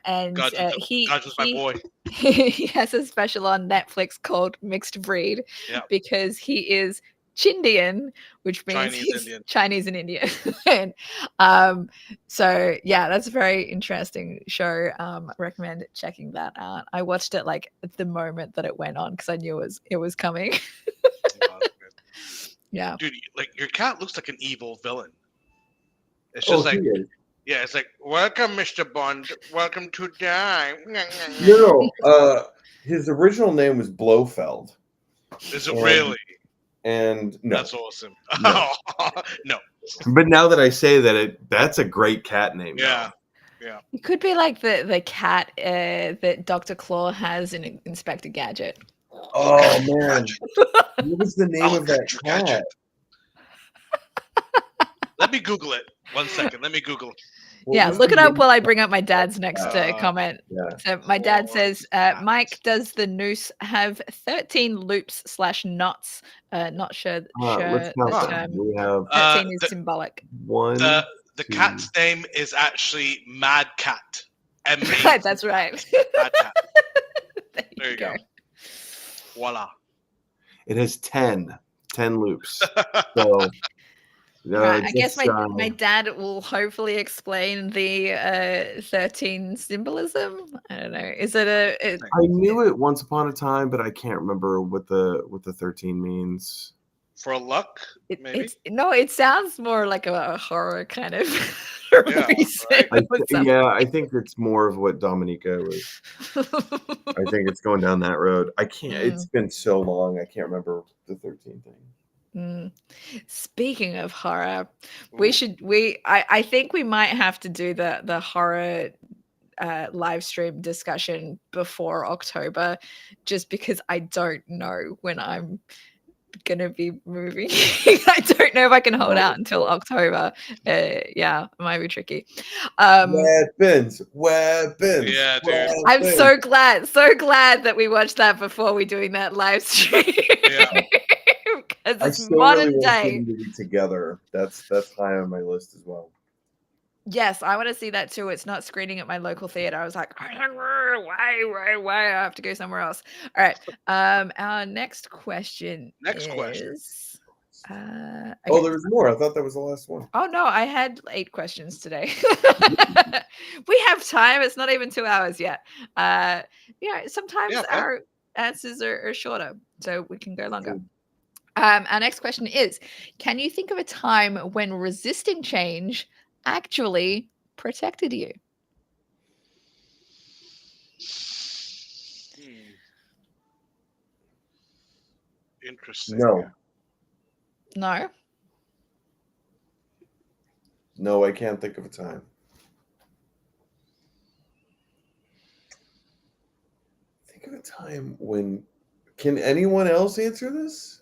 And Gajen's my boy. He has a special on Netflix called Mixed Breed, because he is Chindian, which means he's Chinese and Indian. And, so yeah, that's a very interesting show. I recommend checking that out. I watched it like at the moment that it went on because I knew it was coming. Yeah, dude, like your cat looks like an evil villain. It's just like, yeah, it's like, welcome, Mr. Bond. Welcome to die. No. His original name was Blofeld. Is it really? And no. That's awesome. No. No. But now that I say that, that's a great cat name. Yeah. Now. Yeah. It could be like the cat that Dr. Claw has in Inspector Gadget. Oh man. What was the name of that cat? Let me Google it. 1 second. Let me Google it. Yeah, look it up while I bring up my dad's next comment. Yeah. So my dad says, Mike, does the noose have 13 loops/knots? Not sure the term. We have 13 is symbolic. The cat's name is actually Mad Cat. That's right. Mad Cat. There you go. Voila. It has 10 loops. So right, I guess my dad will hopefully explain the 13 symbolism. I don't know. Is it I knew it once upon a time, but I can't remember what the 13 means. For luck, maybe? It sounds more like a horror kind of reason. Right? I think it's more of what Dominica was. I think it's going down that road. I can't. It's been so long. I can't remember the 13 thing. Speaking of horror, I think we might have to do the horror live stream discussion before October, just because I don't know when I'm gonna be moving. I don't know if I can hold out until October. It might be tricky. Weapons. Yeah, dude. I'm so glad that we watched that before we doing that live stream. Yeah. Because it's modern day. To be together. That's high on my list as well. Yes, I want to see that too. It's not screening at my local theater. I was like, why? I have to go somewhere else. All right. Our next question Next question. is Oh, okay. there was more. I thought that was the last one. Oh no, I had 8 questions today. We have time. It's not even 2 hours yet. Sometimes Yeah, fair. our answers are shorter, so we can go longer. Cool. Our next question is, can you think of a time when resisting change actually protected you? Interesting. No, No. no, I can't think of a time. Think of a time when. Can anyone else answer this?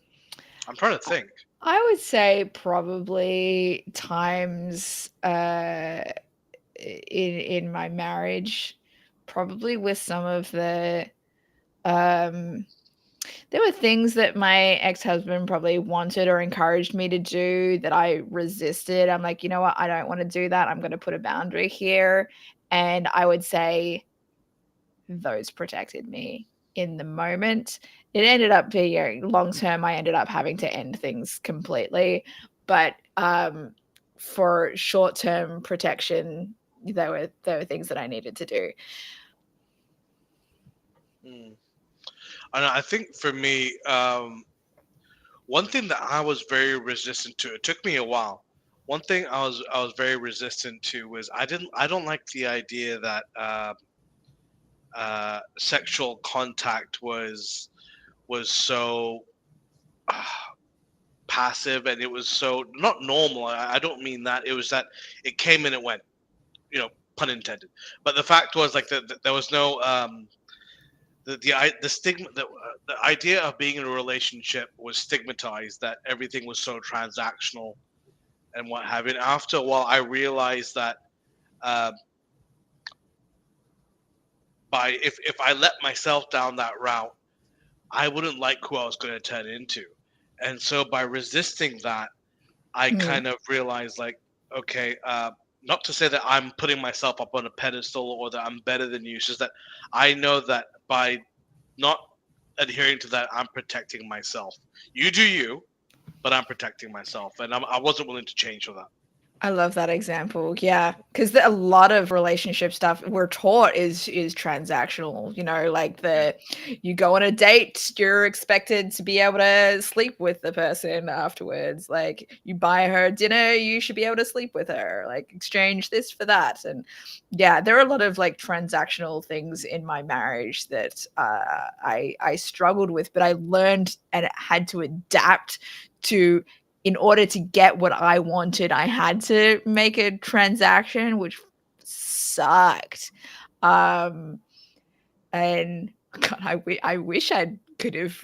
I'm trying to think. I would say probably times in my marriage, probably with some of the there were things that my ex-husband probably wanted or encouraged me to do that I resisted. I'm like, you know what? I don't want to do that. I'm going to put a boundary here. And I would say those protected me in the moment. It ended up being long term. I ended up having to end things completely. But for short term protection, there were things that I needed to do. And I think for me, one thing that I was very resistant to, it took me a while. One thing I was very resistant to was I don't like the idea that sexual contact was so passive, and it was so not normal. I don't mean that. It was that it came and it went, pun intended. But the fact was like there was no the stigma, the idea of being in a relationship was stigmatized, that everything was so transactional and what have you. And after a while, I realized that if I let myself down that route, I wouldn't like who I was going to turn into. And so by resisting that, I kind of realized, like, okay, not to say that I'm putting myself up on a pedestal or that I'm better than you. It's just that I know that by not adhering to that, I'm protecting myself. You do you, but I'm protecting myself, and I wasn't willing to change for that. I love that example. Yeah, because a lot of relationship stuff we're taught is transactional. Like you go on a date, you're expected to be able to sleep with the person afterwards. Like you buy her dinner, you should be able to sleep with her. Like exchange this for that. And yeah, there are a lot of like transactional things in my marriage that I struggled with, but I learned and had to adapt to. In order to get what I wanted, I had to make a transaction, which sucked. And God, I wish I could have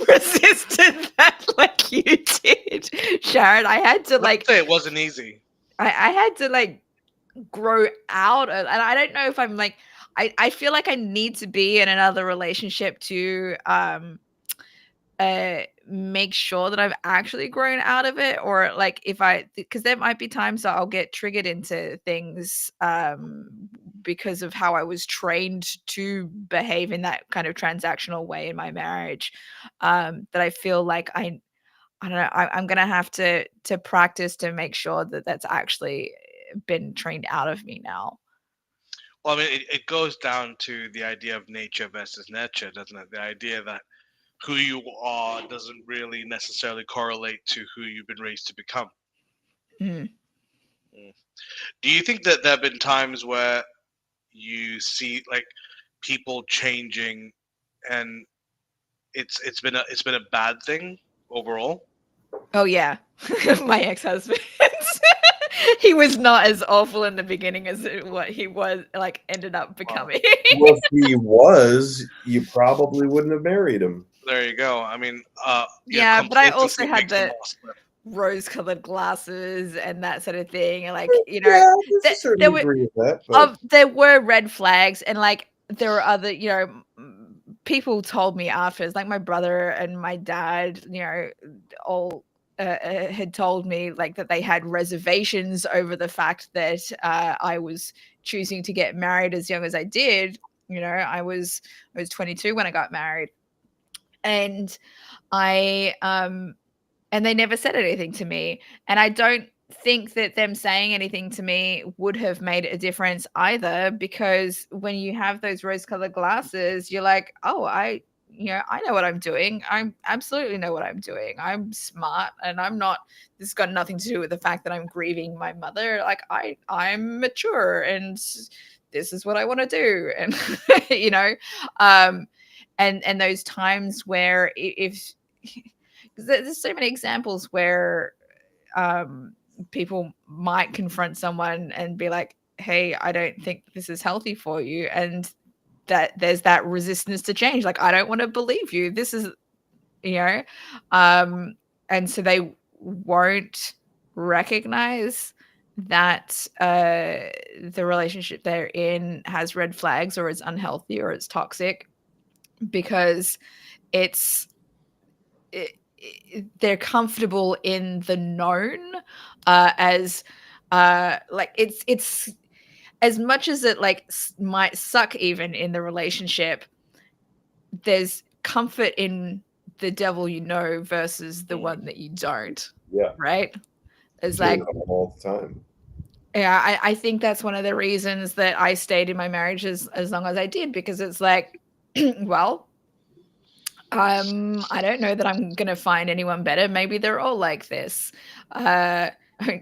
resisted that like you did, Sharon. I had to Let's say it wasn't easy. I had to like grow out of, and I don't know if I'm like, I feel like I need to be in another relationship to make sure that I've actually grown out of it, or like because there might be times that I'll get triggered into things because of how I was trained to behave in that kind of transactional way in my marriage, that I feel like I don't know, I'm gonna have to practice to make sure that that's actually been trained out of me now. Well, I mean, it goes down to the idea of nature versus nurture, doesn't it? The idea that who you are doesn't really necessarily correlate to who you've been raised to become. Mm. Do you think that there have been times where you see like people changing, and it's been a bad thing overall? Oh yeah, my ex-husband. He was not as awful in the beginning as what he was like ended up becoming. Well, if he was, you probably wouldn't have married him. There you go. I mean, yeah, but I also complacency had makes the the law slip. rose-colored glasses and that sort of thing, and like Yeah, there's a certain there were degree of that, but there were red flags, and like there were other people told me afterwards, like my brother and my dad, all had told me like that they had reservations over the fact that I was choosing to get married as young as I did. I was 22 when I got married, and and they never said anything to me. And I don't think that them saying anything to me would have made a difference either, because when you have those rose-colored glasses, you're like, oh, I know what I'm doing. I absolutely know what I'm doing. I'm smart, and this has got nothing to do with the fact that I'm grieving my mother. Like I'm mature, and this is what I want to do. And, and those times where if there's so many examples where people might confront someone and be like, hey, I don't think this is healthy for you. And that there's that resistance to change. Like, I don't want to believe you. This is, and so they won't recognize that the relationship they're in has red flags, or it's unhealthy, or it's toxic, because they're comfortable in the known, as like it's as much as it like might suck even in the relationship, there's comfort in the devil versus the one that you don't. Yeah. Right? It's Doing like it all the time. Yeah, I think that's one of the reasons that I stayed in my marriage as long as I did, because it's like, well, I don't know that I'm gonna find anyone better. Maybe they're all like this.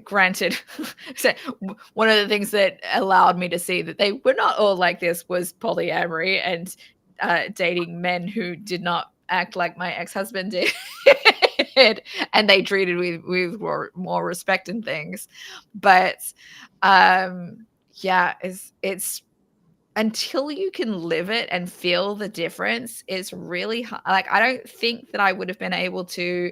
Granted, so one of the things that allowed me to see that they were not all like this was polyamory and dating men who did not act like my ex-husband did. And they treated with more respect and things. But yeah, it's until you can live it and feel the difference, it's really hard. Like, I don't think that I would have been able to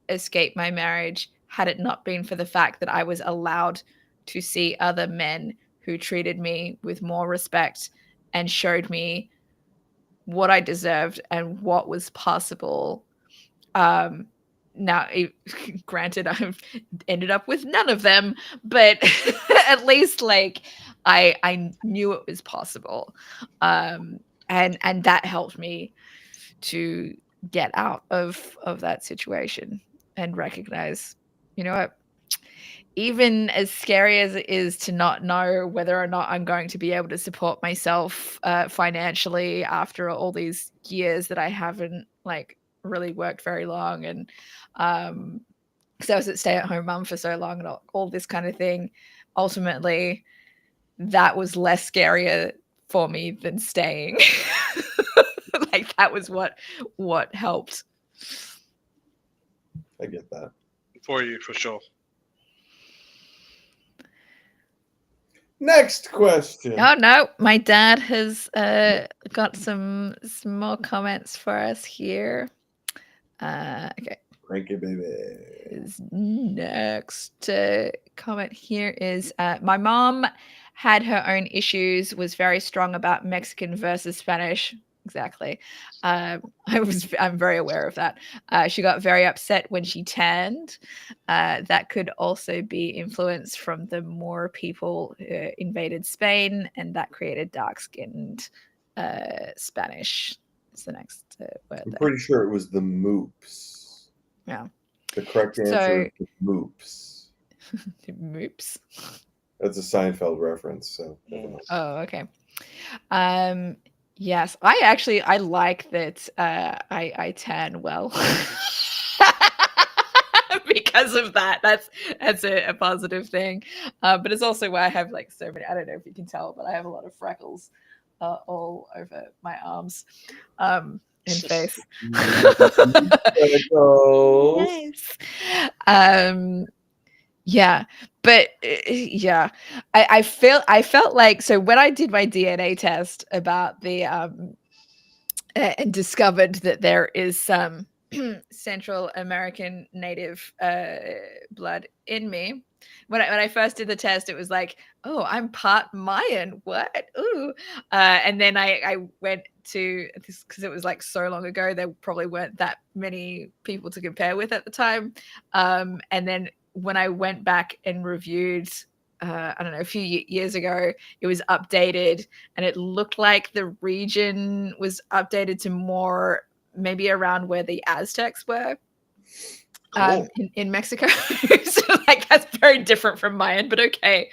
escape my marriage had it not been for the fact that I was allowed to see other men who treated me with more respect and showed me what I deserved and what was possible. Now, granted, I've ended up with none of them, but at least like I knew it was possible, and that helped me to get out of that situation and recognize, you know what, even as scary as it is to not know whether or not I'm going to be able to support myself financially after all these years that I haven't like really worked very long, and because I was a stay-at-home mum for so long and all this kind of thing, ultimately that was less scarier for me than staying. Like, that was what helped. I get that. For you, for sure. Next question. Oh no, my dad has got some more comments for us here. Okay. Cranky baby. His next comment here is my mom had her own issues, was very strong about Mexican versus Spanish. Exactly. I'm very aware of that. She got very upset when she tanned. That could also be influence from the Moor people who invaded Spain, and that created dark-skinned Spanish. It's the next word. I'm pretty sure it was the moops. Yeah. The correct answer is moops. Moops. That's a Seinfeld reference. So. Oh, okay. Yes, I like that. I tan well because of that. That's a positive thing. But it's also why I have like so many. I don't know if you can tell, but I have a lot of freckles all over my arms and face. Nice. Yeah, but yeah, I felt like, so when I did my DNA test about the and discovered that there is some Central American native blood in me. When I first did the test, it was like, oh, I'm part Mayan. What? Ooh. And then I went to this because it was like so long ago. There probably weren't that many people to compare with at the time. And then when I went back and reviewed, I don't know, a few years ago, it was updated and it looked like the region was updated to more maybe around where the Aztecs were. Cool. In Mexico. So like that's very different from Mayan, but okay.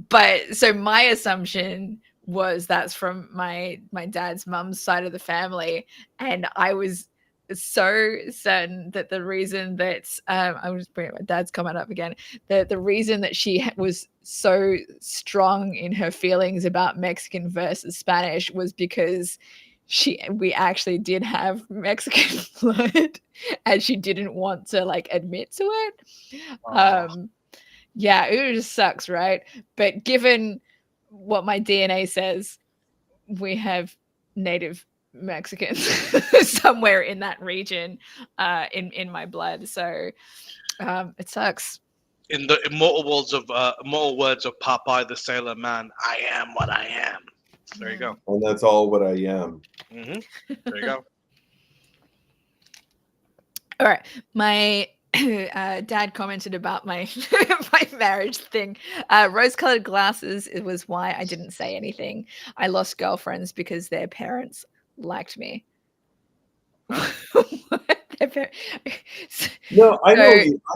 But so my assumption was that's from my dad's mum's side of the family, and I was so certain that the reason that I was bringing my dad's comment up again, the reason that she was so strong in her feelings about Mexican versus Spanish was because we actually did have Mexican blood and she didn't want to like admit to it. Yeah, it just sucks, right? But given what my DNA says, we have native Mexicans somewhere in that region in my blood. So it sucks. In the immortal words of Popeye the Sailor Man, I am what I am. There you go. And that's all what I am. There you go. All right. My dad commented about my my marriage thing. Rose-colored glasses, it was why I didn't say anything. I lost girlfriends because their parents liked me. No, I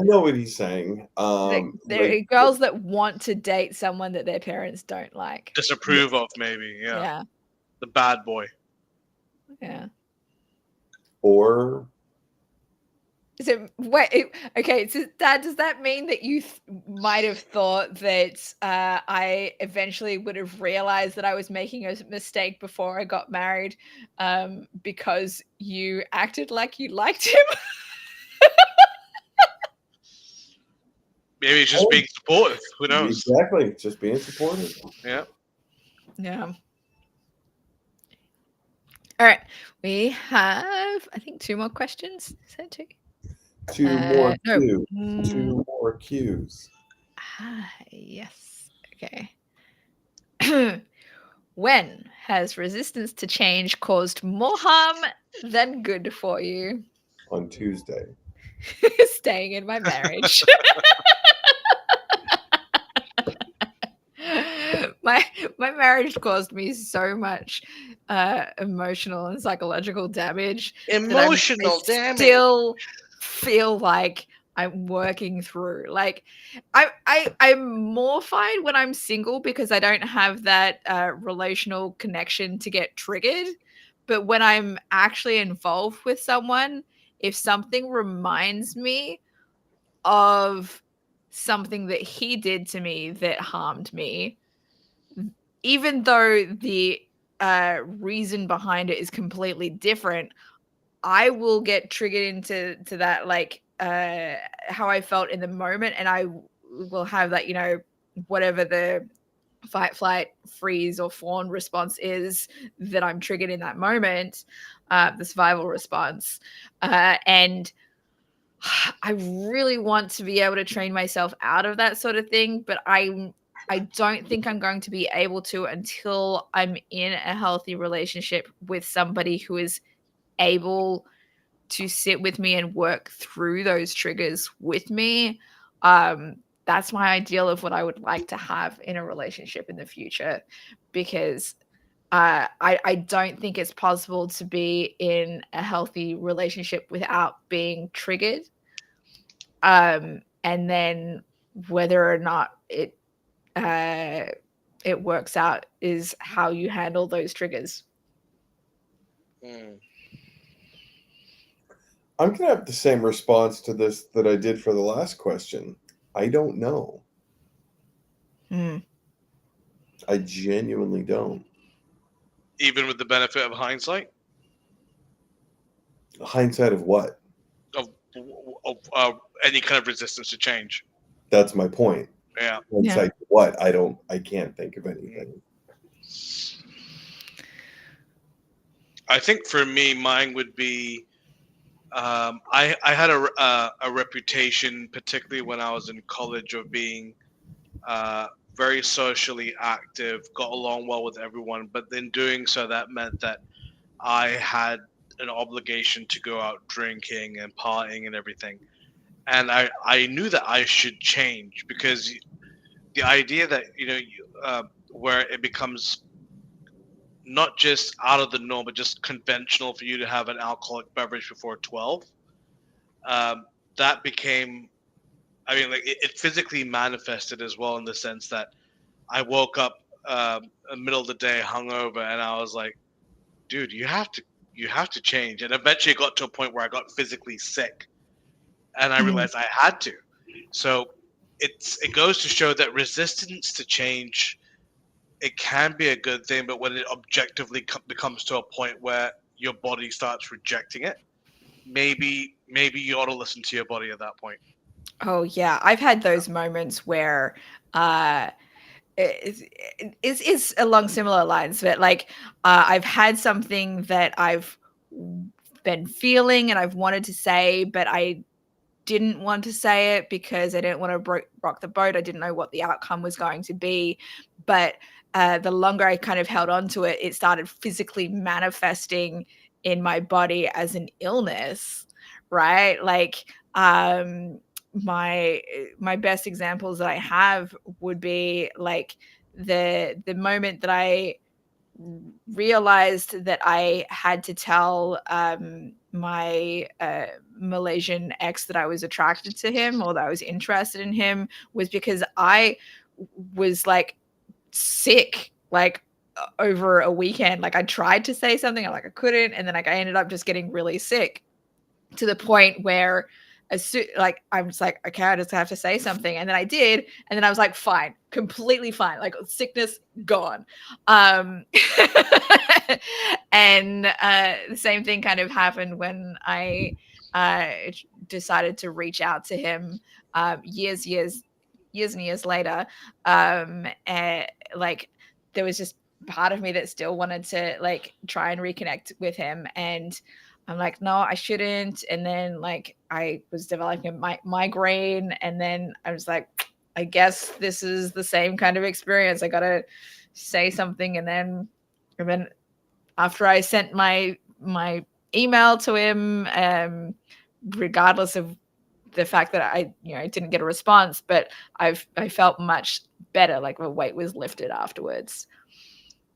know what he's saying. There are girls that want to date someone that their parents don't like. Disapprove of, maybe. Yeah. The bad boy. Yeah. Or so wait, okay. So Dad, does that mean that you might have thought that I eventually would have realized that I was making a mistake before I got married, because you acted like you liked him? Maybe it's just being supportive. Who knows? Exactly, just being supportive. Yeah. Yeah. All right, we have I think 2 more questions. Is that 2? 2 more no. cues. 2 more cues. Yes. Okay. When has resistance to change caused more harm than good for you? On Tuesday. Staying in my marriage. My marriage caused me so much emotional and psychological damage. Emotional damage. Still feel like I'm working through. Like I'm mortified when I'm single because I don't have that relational connection to get triggered. But when I'm actually involved with someone, if something reminds me of something that he did to me that harmed me, even though the reason behind it is completely different, I will get triggered into that, like how I felt in the moment, and I will have that, whatever the fight, flight, freeze, or fawn response is that I'm triggered in that moment, the survival response, and I really want to be able to train myself out of that sort of thing, but I don't think I'm going to be able to until I'm in a healthy relationship with somebody who is able to sit with me and work through those triggers with me. That's my ideal of what I would like to have in a relationship in the future, because I don't think it's possible to be in a healthy relationship without being triggered. And then whether or not it works out is how you handle those triggers. I'm going to have the same response to this that I did for the last question. I don't know. I genuinely don't. Even with the benefit of hindsight? Hindsight of what? Of any kind of resistance to change. That's my point. Yeah. Hindsight of what? I can't think of anything. I think for me, mine would be I had a reputation, particularly when I was in college, of being very socially active, got along well with everyone, but in doing so, that meant that I had an obligation to go out drinking and partying and everything. And I knew that I should change, because the idea that, where it becomes not just out of the norm, but just conventional for you to have an alcoholic beverage before 12, that became, I mean, like it physically manifested as well, in the sense that I woke up in the middle of the day hungover, and I was like, dude, you have to change. And eventually it got to a point where I got physically sick, and I realized I had to. So it goes to show that resistance to change, it can be a good thing, but when it objectively becomes to a point where your body starts rejecting it, maybe you ought to listen to your body at that point. Oh yeah, I've had those moments where it's along similar lines, but like I've had something that I've been feeling and I've wanted to say, but I didn't want to say it because I didn't want to rock the boat. I didn't know what the outcome was going to be. But the longer I kind of held on to it, it started physically manifesting in my body as an illness, right? Like my best examples that I have would be like the moment that I realized that I had to tell my Malaysian ex that I was attracted to him, or that I was interested in him, was because I was like sick, like over a weekend. Like I tried to say something, I couldn't, and then like I ended up just getting really sick, to the point where like I was like, okay, I just have to say something, and then I did, and then I was like, fine, completely fine, like sickness gone. And the same thing kind of happened when I decided to reach out to him years and years later. And like there was just part of me that still wanted to like try and reconnect with him, and I'm like, no, I shouldn't. And then like I was developing a migraine, and then I was like, I guess this is the same kind of experience. I gotta say something. And then after I sent my email to him, regardless of the fact that I didn't get a response, but I felt much better. Like the weight was lifted afterwards.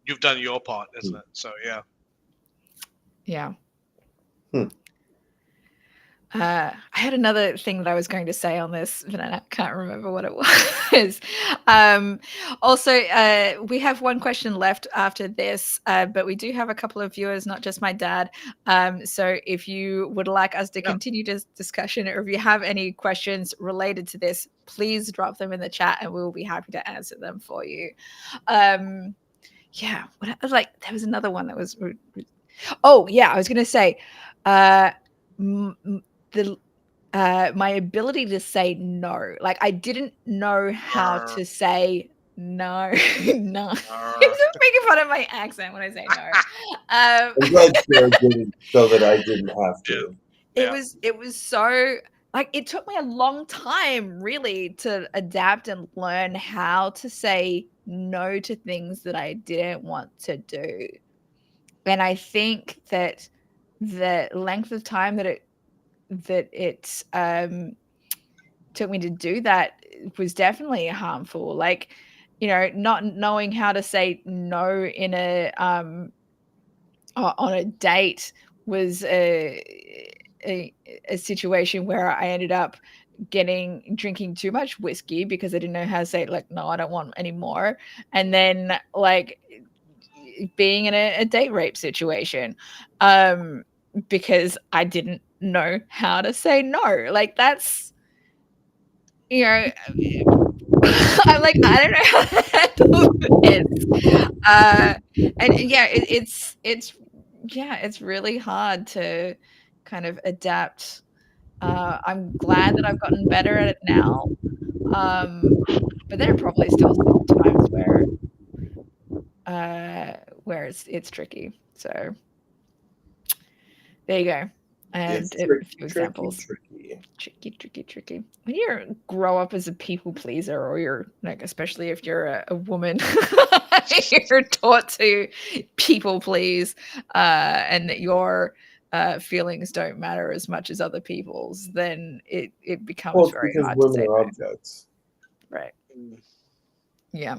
You've done your part, isn't it? So yeah. Yeah. I had another thing that I was going to say on this, but I can't remember what it was. Also, we have one question left after this, but we do have a couple of viewers, not just my dad. So if you would like us to continue this discussion, or if you have any questions related to this, please drop them in the chat and we will be happy to answer them for you. Yeah, like there was another one that was... Oh yeah, I was going to say... my ability to say no, like I didn't know how to say no. No. I'm just making fun of my accent when I say no. I'm glad Sarah did it so that I didn't have to. It was so like it took me a long time really to adapt and learn how to say no to things that I didn't want to do. And I think that the length of time that it took me to do that was definitely harmful. Like, not knowing how to say no in a on a date was a situation where I ended up drinking too much whiskey because I didn't know how to say like, no, I don't want any more. And then like being in a date rape situation because I didn't know how to say no. Like that's, I'm like, I don't know how to handle this. And yeah, it's really hard to kind of adapt. I'm glad that I've gotten better at it now. But there are probably still some times where it's tricky. So there you go. And It's a tricky, few examples. tricky. Tricky. When you grow up as a people pleaser, or you're like, especially if you're a woman, you're taught to people please, and that your feelings don't matter as much as other people's, then it becomes Well, it's very because hard to women say are no. objects. Right. Yeah,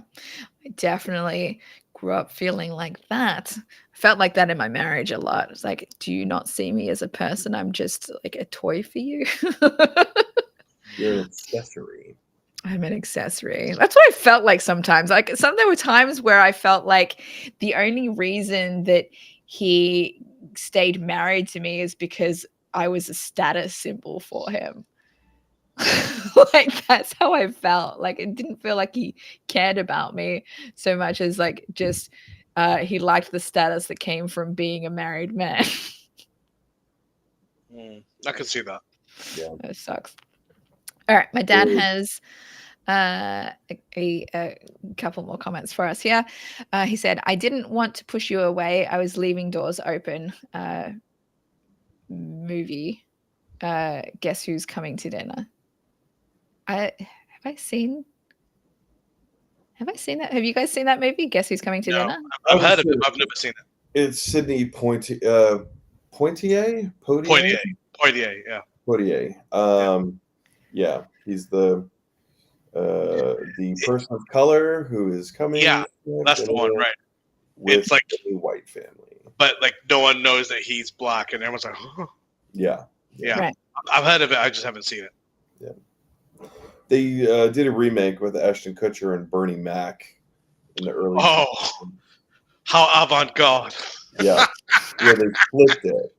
I definitely grew up feeling like that. Felt like that in my marriage a lot. It's like, do you not see me as a person? I'm just like a toy for you. You're an accessory. I'm an accessory. That's what I felt like sometimes. Like there were times where I felt like the only reason that he stayed married to me is because I was a status symbol for him. Like that's how I felt. Like it didn't feel like he cared about me so much as like just he liked the status that came from being a married man. I can see that. Yeah. That sucks. All right, my dad Ooh. has a couple more comments for us here. He said, "I didn't want to push you away. I was leaving doors open." Movie. Guess who's coming to dinner? Have I seen that? Have you guys seen that movie? Guess who's coming to No, dinner? I've heard of it, but I've never seen it. It's Sidney Poitier. Poitier? Poitier, yeah. Poitier. Yeah, he's the person of color who is coming. Yeah, that's the one, right? With It's like a white family, but like no one knows that he's black, and everyone's like, huh. Yeah. Right. I've heard of it. I just haven't seen it. Yeah. They did a remake with Ashton Kutcher and Bernie Mac in the early. Oh, how avant-garde! Yeah, they flipped it.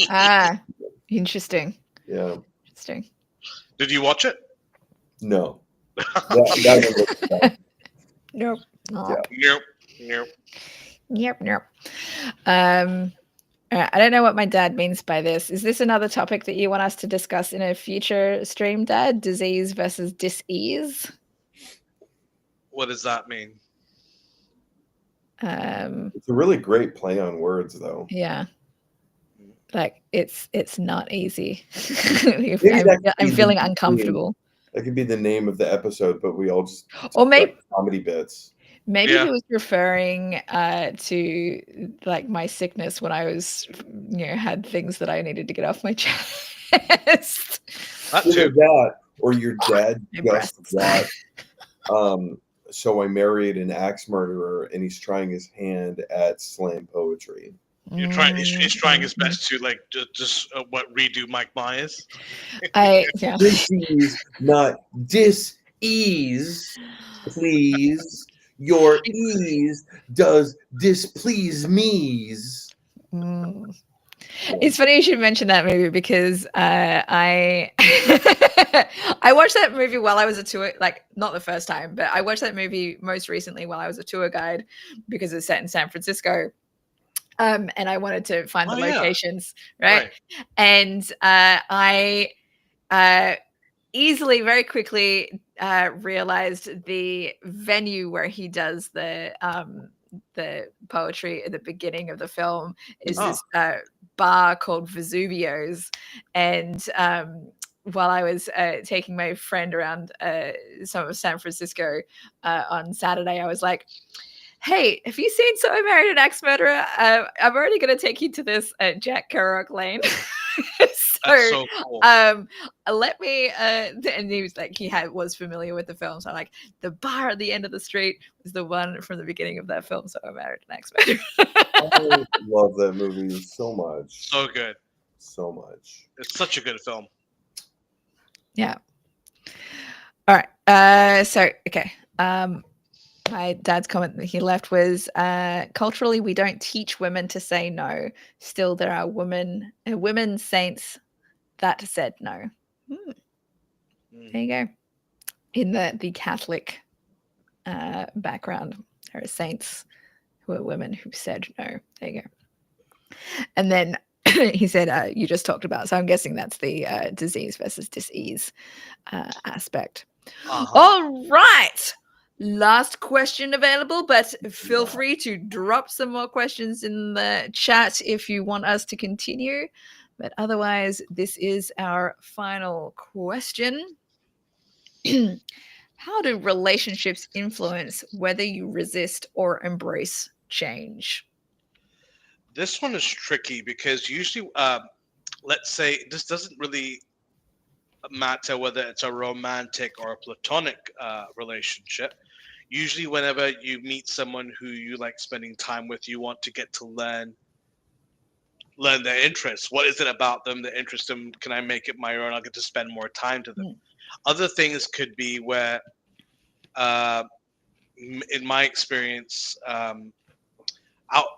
Ah, interesting. Yeah. Interesting. Did you watch it? No. That Nope. Yeah. Nope. All right, I don't know what my dad means by this. Is this another topic that you want us to discuss in a future stream, Dad? Disease versus dis-ease? What does that mean? It's a really great play on words, though. Yeah. Like it's not easy. I'm feeling uncomfortable. That could be the name of the episode, but we all just or maybe comedy bits. Maybe he was referring to like my sickness when I was, had things that I needed to get off my chest. Either that, or your dad just that. So I married an axe murderer, and he's trying his hand at slam poetry. You're trying. He's trying his best to like just what redo Mike Myers. Dis-ease, not dis-ease, please. Your ease does displease me's. It's funny you should mention that movie because I I watched that movie while I was a tour, like not the first time, but I watched that movie most recently while I was a tour guide because it's set in San Francisco. And I wanted to find the locations, right? And I easily, very quickly realized the venue where he does the poetry at the beginning of the film is this bar called Vesuvio's. And while I was taking my friend around some of San Francisco on Saturday, I was like, hey, have you seen So I Married an Axe Murderer? I'm already going to take you to this Jack Kerouac Lane. That's so cool. Let me and he was like, was familiar with the film, so I'm like, the bar at the end of the street was the one from the beginning of that film, So I Married an Axe Murderer. I love that movie so much. So good. So much. It's such a good film. Yeah. All right. So okay. My dad's comment that he left was, culturally, we don't teach women to say no. Still, there are women saints that said no. There you go. In the Catholic background, there are saints who are women who said no. There you go. And then he said, you just talked about, so I'm guessing that's the disease versus dis-ease aspect. All right. Last question available, but feel free to drop some more questions in the chat if you want us to continue. But otherwise, this is our final question. How do relationships influence whether you resist or embrace change? This one is tricky because usually, let's say this doesn't really matter whether it's a romantic or a platonic relationship. Usually, whenever you meet someone who you like spending time with, you want to get to learn their interests. What is it about them that interests them? Can I make it my own? I'll get to spend more time to them. Mm. Other things could be where, uh, in my experience,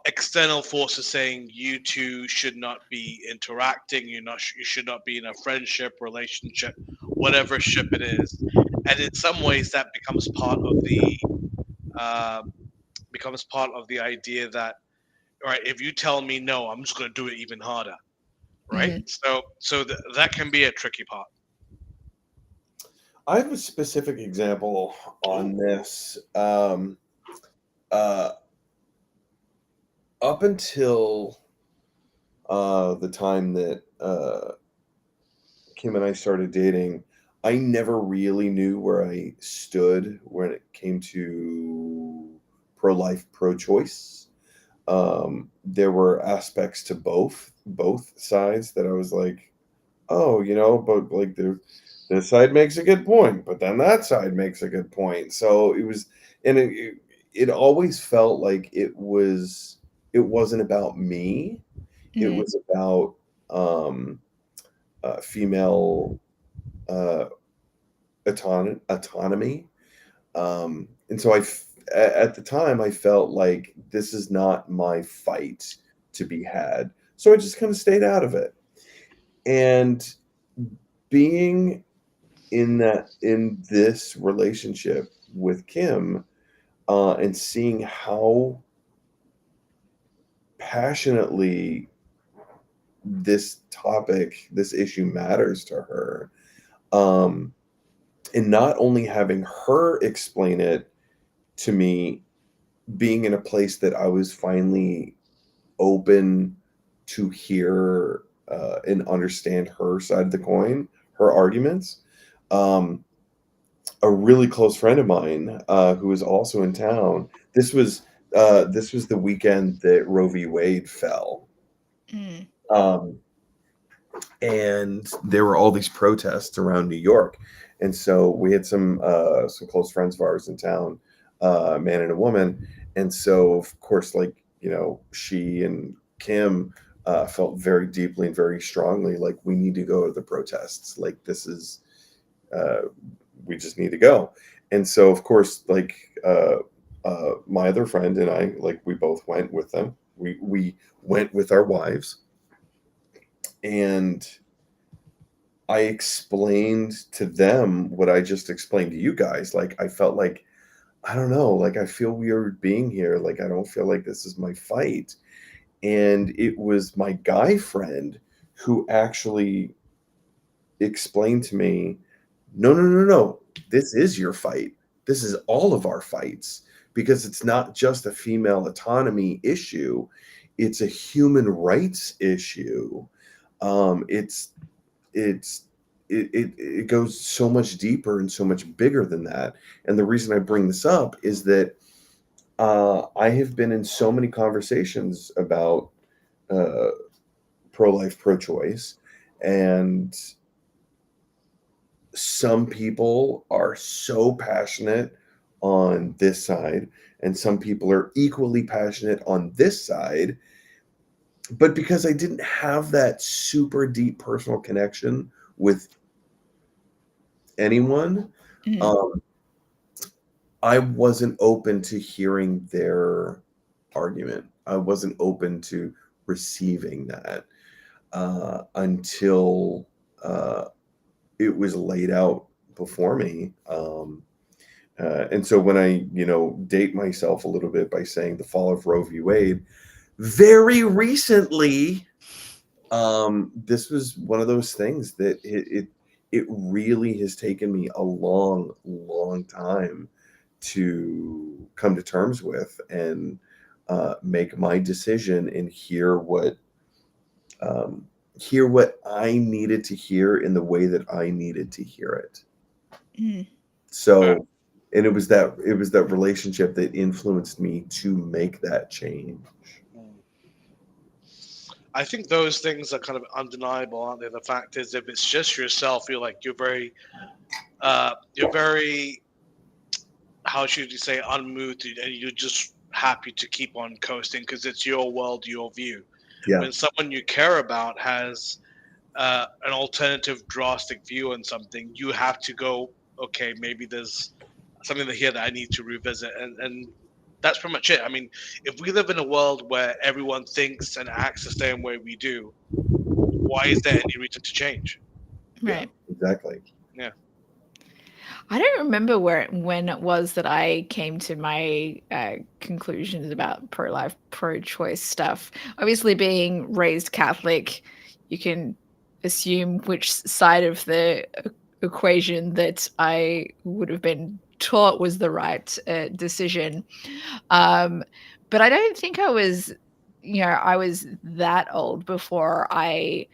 external forces saying you two should not be interacting. You should not be in a friendship, relationship, whatever ship it is. And in some ways, that uh, becomes part of the idea that, all right, if you tell me no, I'm just going to do it even harder, right? Mm. That can be a tricky part. I have a specific example on this. Up until the time that Kim and I started dating, I never really knew where I stood when it came to pro-life, pro-choice. There were aspects to both sides that I was like, oh, but like this side makes a good point, but then that side makes a good point. So it was, and it always felt like it wasn't about me. It Mm. was about female uh, autonomy. And so at the time, I felt like this is not my fight to be had. So I just kind of stayed out of it. And being in this relationship with Kim, and seeing how passionately this issue matters to her, um, and not only having her explain it to me, being in a place that I was finally open to hear and understand her side of the coin, her arguments. A really close friend of mine who was also in town. This was the weekend that Roe v. Wade fell, Mm. um, and there were all these protests around New York, and so we had some close friends of ours in town, a man and a woman, and so of course, like she and Kim felt very deeply and very strongly like we need to go to the protests. Like this is uh, we just need to go. And so, of course, like my other friend and I, like we both went with them. We went with our wives, and I explained to them what I just explained to you guys. Like I felt like I don't know, like I feel weird being here. Like I don't feel like this is my fight. And it was my guy friend who actually explained to me, no, no, no, no. This is your fight. This is all of our fights because it's not just a female autonomy issue. It's a human rights issue. It's it goes so much deeper and so much bigger than that. And the reason I bring this up is that I have been in so many conversations about uh, pro-life, pro-choice, and some people are so passionate on this side and some people are equally passionate on this side, but because I didn't have that super deep personal connection with anyone, Mm. um, I wasn't open to hearing their argument. I wasn't open to receiving that until it was laid out before me. And so when I, date myself a little bit by saying the fall of Roe v. Wade, very recently, this was one of those things that it really has taken me a long, long time to come to terms with and make my decision and hear what hear what I needed to hear in the way that I needed to hear it. Mm. So, and it was that relationship that influenced me to make that change. I think those things are kind of undeniable, aren't they? The fact is, if it's just yourself, you're very, how should you say, unmoved, and you're just happy to keep on coasting because it's your world, your view. Yeah. When someone you care about has an alternative, drastic view on something, you have to go, okay, maybe there's something here that I need to revisit, and that's pretty much it. I mean, if we live in a world where everyone thinks and acts the same way we do, why is there any reason to change? Right. Yeah, exactly. Yeah. I don't remember when it was that I came to my conclusions about pro-life, pro-choice stuff. Obviously, being raised Catholic, you can assume which side of the equation that I would have been taught was the right decision. But I don't think I was, I was that old before I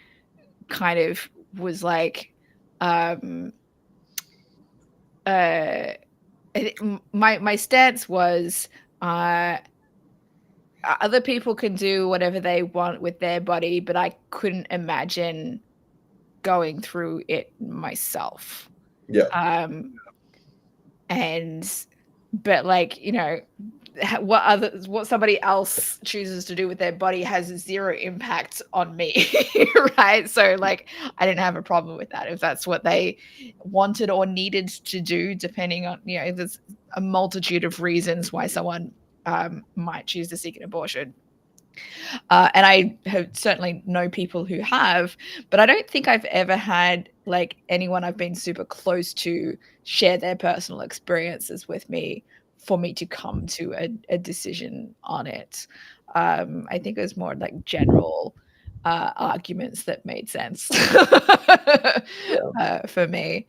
kind of was like, my stance was other people can do whatever they want with their body, but I couldn't imagine going through it myself. Yeah. But like, what somebody else chooses to do with their body has zero impact on me. Right? So like, I didn't have a problem with that if that's what they wanted or needed to do, depending on, there's a multitude of reasons why someone might choose to seek an abortion. And I have certainly know people who have, but I don't think I've ever had like anyone I've been super close to share their personal experiences with me for me to come to a decision on it. I think it was more like general arguments that made sense for me.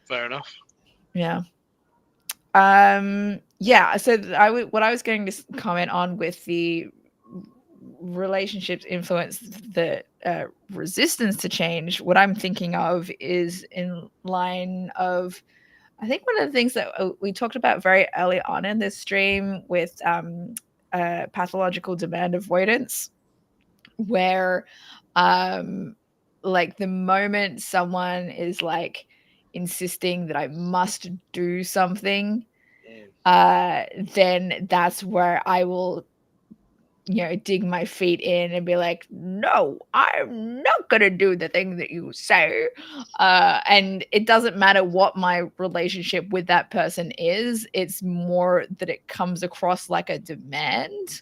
Fair enough. Yeah. So what I was going to comment on with the relationships influence the resistance to change, what I'm thinking of is in line of, I think one of the things that we talked about very early on in this stream with pathological demand avoidance, where like the moment someone is like insisting that I must do something, then that's where I will dig my feet in and be like, no, I'm not going to do the thing that you say. And it doesn't matter what my relationship with that person is. It's more that it comes across like a demand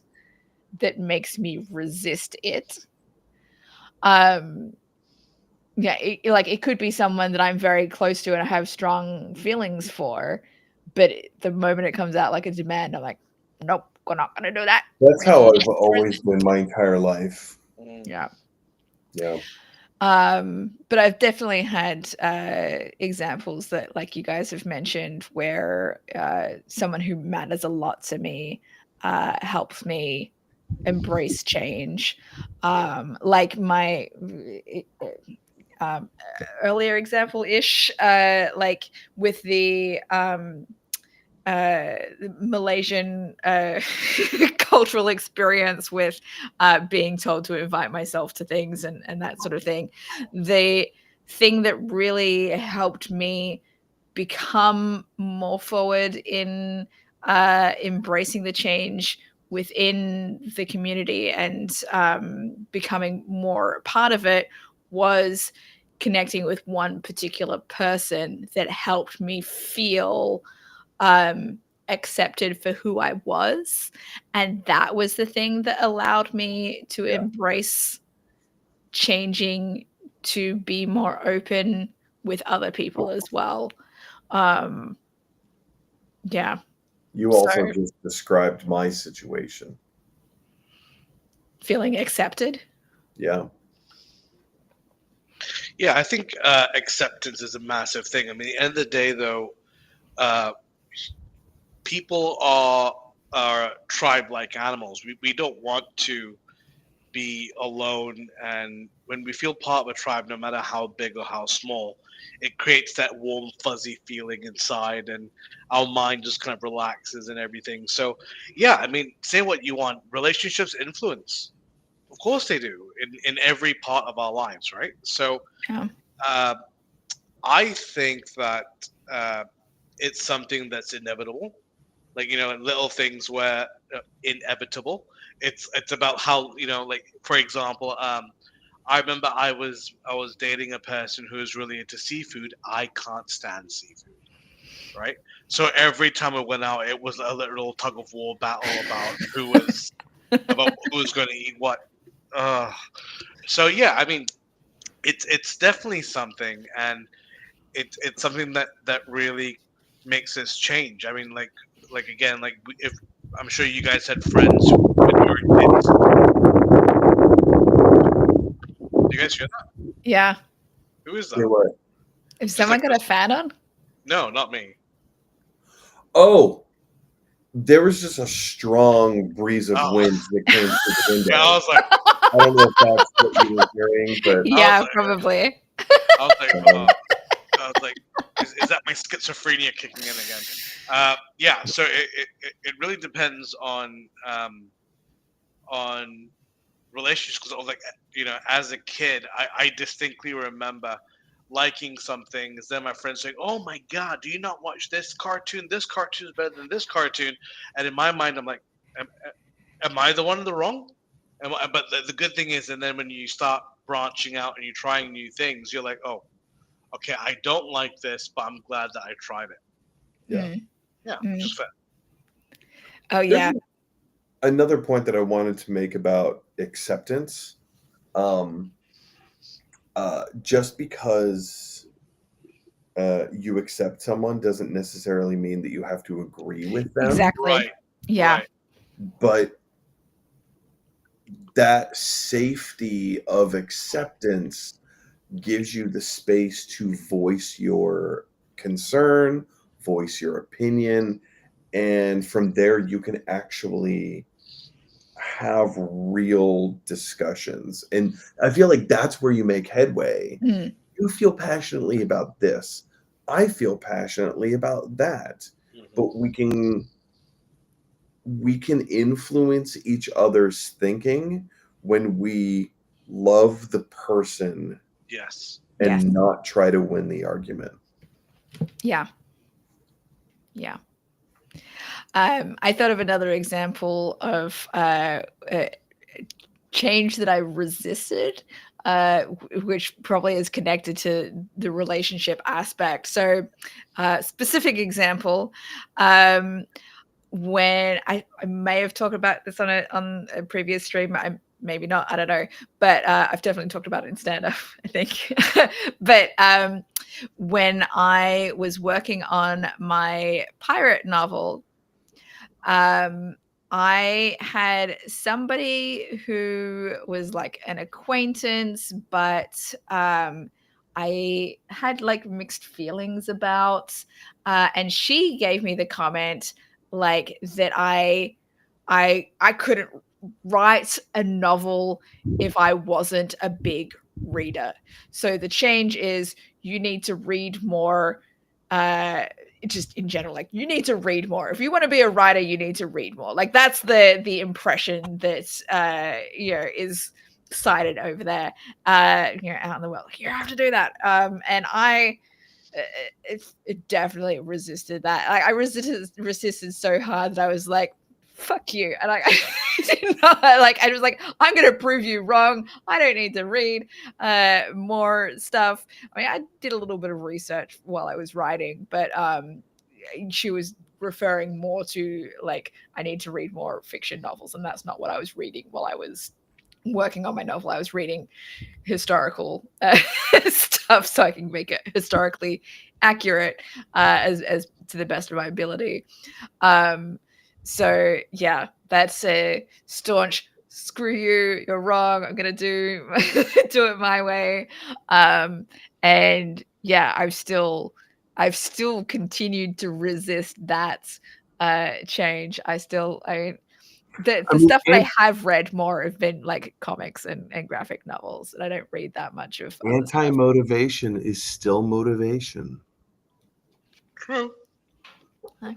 that makes me resist it. It could be someone that I'm very close to and I have strong feelings for, but the moment it comes out like a demand, I'm like, nope, we're not gonna do that. That's how I've always been my entire life. Yeah. Yeah. But I've definitely had examples that, like you guys have mentioned, where someone who matters a lot to me helps me embrace change. Like my earlier example-ish, like with the Malaysian cultural experience with being told to invite myself to things and that sort of thing. The thing that really helped me become more forward in embracing the change within the community and becoming more part of it was connecting with one particular person that helped me feel accepted for who I was. And that was the thing that allowed me to embrace changing to be more open with other people as well. Yeah. You also just described my situation. Feeling accepted. Yeah. Yeah, I think acceptance is a massive thing. I mean, at the end of the day, though, people are tribe-like animals. We don't want to be alone, and when we feel part of a tribe, no matter how big or how small, it creates that warm fuzzy feeling inside, and our mind just kind of relaxes and everything. So yeah, I mean, say what you want, relationships influence, of course they do, in every part of our lives, right? So Yeah. uh, I think that it's something that's inevitable, like, little things where inevitable. It's about how, like, for example, I remember I was dating a person who was really into seafood. I can't stand seafood, right? So every time I went out, it was a little tug of war battle about who was going to eat what. uh, so yeah, I mean, it's definitely something, and it's something that really makes us change. I mean, like again, like, if I'm sure you guys had friends when you were kids. Do you guys hear that? Yeah. Who is Hear that? what? If Just someone like got a this. fan on, No, not me. Oh, there was just a strong breeze of Oh, wind that came through the yeah, window. I was like, I don't know if that's what you were hearing, but I was yeah, like, probably. I was like, um, I was like, is that my schizophrenia kicking in again? Yeah. So it really depends on relationships. Because, like, as a kid, I distinctly remember liking some things. Then my friends saying, "Oh my God, do you not watch this cartoon? This cartoon is better than this cartoon." And in my mind, I'm like, "Am, am I the one in the wrong?" But the good thing is, and then when you start branching out and you're trying new things, you're like, "Oh, okay, I don't like this, but I'm glad that I tried it." yeah. Mm, Yeah, which mm. is fair. Oh There's yeah. another point that I wanted to make about acceptance. Um, just because you accept someone doesn't necessarily mean that you have to agree with them, Exactly. Right, Yeah. right. but that safety of acceptance gives you the space to voice your concern, voice your opinion, and from there you can actually have real discussions. And I feel like that's where you make headway. Mm, You feel passionately about this. I feel passionately about that. Hmm. But we can influence each other's thinking when we love the person Yes. yes. and not try to win the argument. Yeah. Yeah. I thought of another example of change that I resisted, which probably is connected to the relationship aspect. So, specific example, um, when I may have talked about this on a previous stream. Maybe not. I don't know, but I've definitely talked about it in stand up. I think, but when I was working on my pirate novel, um, I had somebody who was like an acquaintance, but I had like mixed feelings about, and she gave me the comment like that I couldn't write a novel if I wasn't a big reader. So the change is you need to read more. Just in general, like you need to read more. If you want to be a writer, you need to read more. Like that's the impression that is cited over there, out in the world. Like, you have to do that. And I it definitely resisted that. Like I resisted so hard that I was like, fuck you. And I did not like, I was like, I'm gonna prove you wrong. I don't need to read more stuff. I mean, I did a little bit of research while I was writing, but she was referring more to like I need to read more fiction novels, and that's not what I was reading while I was working on my novel. I was reading historical stuff so I can make it historically accurate as to the best of my ability. So yeah, that's a staunch screw you, you're wrong. I'm gonna do do it my way. And yeah, I've still continued to resist that change. I The I mean, stuff that I have read more have been like comics and graphic novels, and I don't read that much of other stuff. anti-motivation is still motivation. True. No.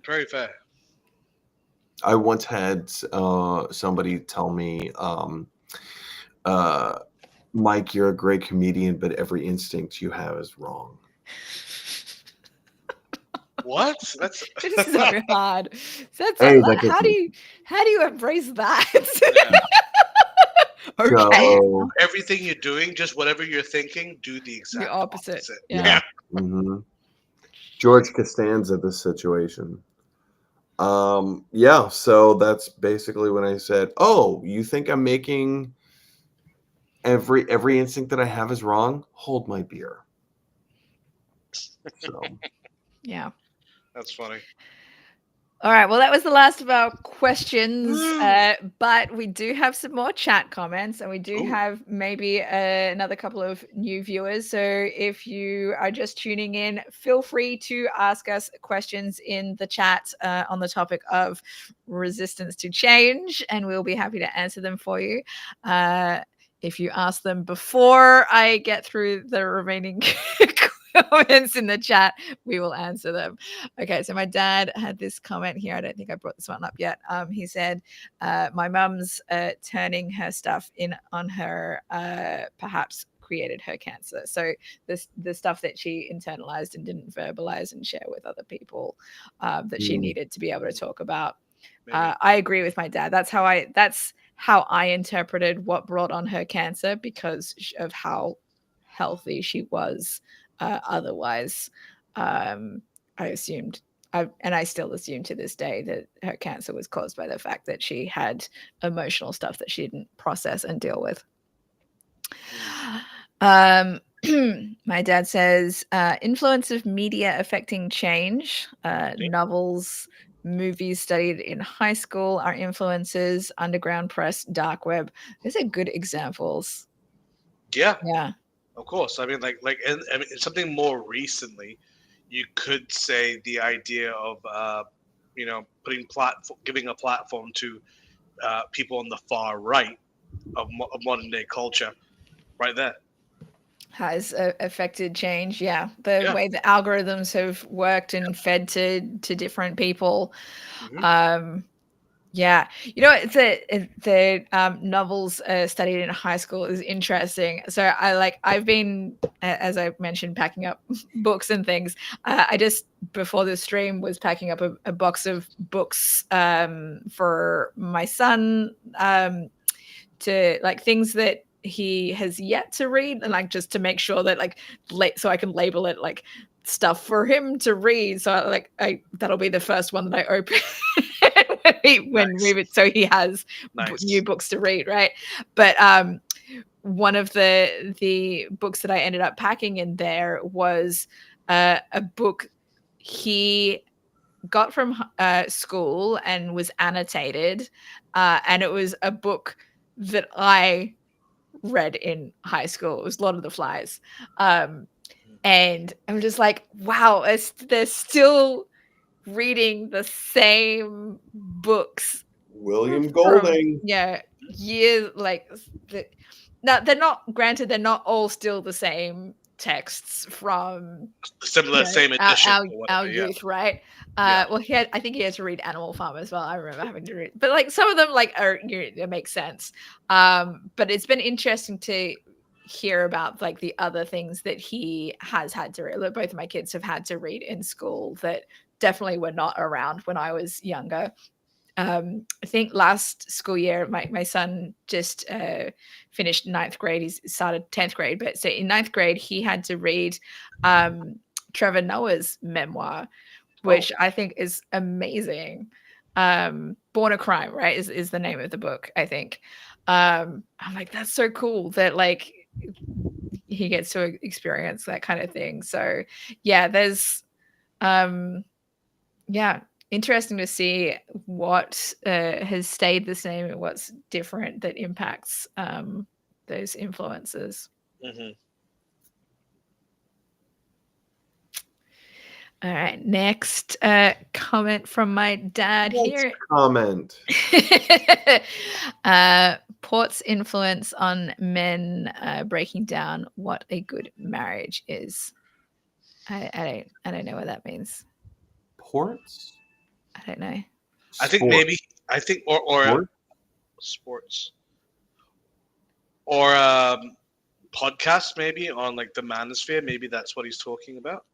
Very fair. I once had somebody tell me, Mike, you're a great comedian, but every instinct you have is wrong. What? That's It's so hard. That's Hey, like, that how do you embrace that? Okay. So, everything you're doing, just whatever you're thinking, do the exact The opposite. yeah. Yeah. Mhm. George Costanza, this situation. Yeah, so that's basically when I said, "Oh, you think I'm making every instinct that I have is wrong? Hold my beer." So, Yeah. That's funny. All right. Well, that was the last of our questions, but we do have some more chat comments, and we do Ooh. have maybe another couple of new viewers. So if you are just tuning in, feel free to ask us questions in the chat on the topic of resistance to change, and we'll be happy to answer them for you. If you ask them before I get through the remaining comments in the chat, we will answer them. Okay, so my dad had this comment here. I don't think I brought this one up yet. He said, my mum's turning her stuff in on her perhaps created her cancer. So the stuff that she internalized and didn't verbalize and share with other people that she needed to be able to talk about. I agree with my dad. That's how I interpreted what brought on her cancer, because of how healthy she was otherwise. I assumed, and I still assume to this day, that her cancer was caused by the fact that she had emotional stuff that she didn't process and deal with. My dad says, influence of media affecting change, novels, movies studied in high school are influences, underground press, dark web. These are good examples. Yeah, Yeah. of course. I mean, and I mean, something more recently, you could say the idea of, giving a platform to people on the far right of modern day culture, right there. Has affected change. Yeah, the Yeah. way the algorithms have worked and fed to different people. Mhm. Yeah, you know, the novels studied in high school is interesting. So I've been, as I mentioned, packing up books and things. I just, before the stream, was packing up a box of books for my son, to like things that he has yet to read, and like just to make sure that so I can label it like stuff for him to read. So that'll be the first one that I open when Nice. so he has Nice. new books to read, right? But one of the books that I ended up packing in there was a book he got from school and was annotated, and it was a book that I read in high school. It was Lord of the Flies. And I'm just like, wow, they're still reading the same books. William Golding. Yeah, years now they're not, granted, they're not all still the same texts from Similar, same edition. our youth, right? Yeah. Well, I think he had to read Animal Farm as well. I remember having to read, but like some of them it makes sense. But it's been interesting to hear about like the other things that he has had to read. Like, both of my kids have had to read in school that definitely were not around when I was younger. I think last school year, my son just finished 9th grade. He's started 10th grade, but so in 9th grade, he had to read Trevor Noah's memoir, which I think is amazing. Born a Crime, right, is the name of the book, I think. I'm like, that's so cool that like he gets to experience that kind of thing. So yeah, there's interesting to see what has stayed the same and what's different that impacts those influences. All right. Next comment from my dad here. Comment. Port's influence on men breaking down what a good marriage is. I don't know what that means. Ports? I don't know. I think Sport. maybe or Sport? sports or podcast maybe on like the manosphere. Maybe that's what he's talking about.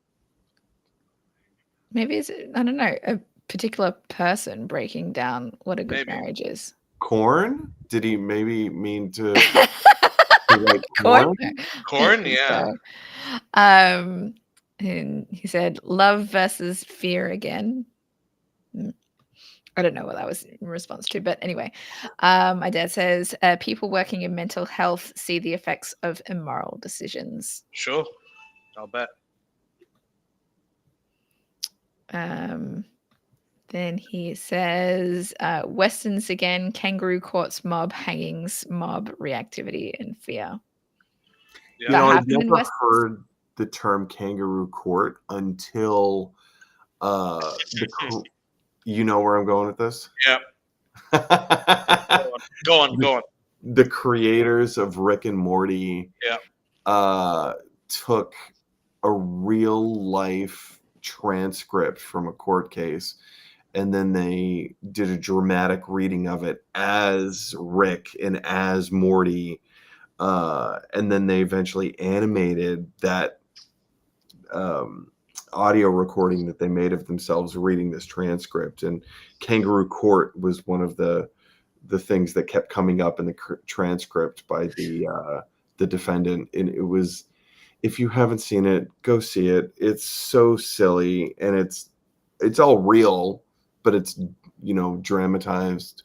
Maybe it's, I don't know, a particular person breaking down what a good Maybe. marriage is. Corn? Did he maybe mean to like Corn? corn? No, I Corn, don't think yeah. so. And he said, love versus fear again. I don't know what that was in response to, but anyway, my dad says people working in mental health see the effects of immoral decisions. Sure, I'll bet. Then he says westerns again, kangaroo courts, mob hangings, mob reactivity and fear. Yeah. You That know, I happened in never West- heard the term kangaroo court until you know where I'm going with this? Yeah. Go on. The creators of Rick and Morty took a real life transcript from a court case, and then they did a dramatic reading of it as Rick and as Morty, and then they eventually animated that audio recording that they made of themselves reading this transcript. And kangaroo court was one of the things that kept coming up in the transcript by the defendant. And it was, if you haven't seen it, go see it. It's so silly, and it's all real, but it's, you know, dramatized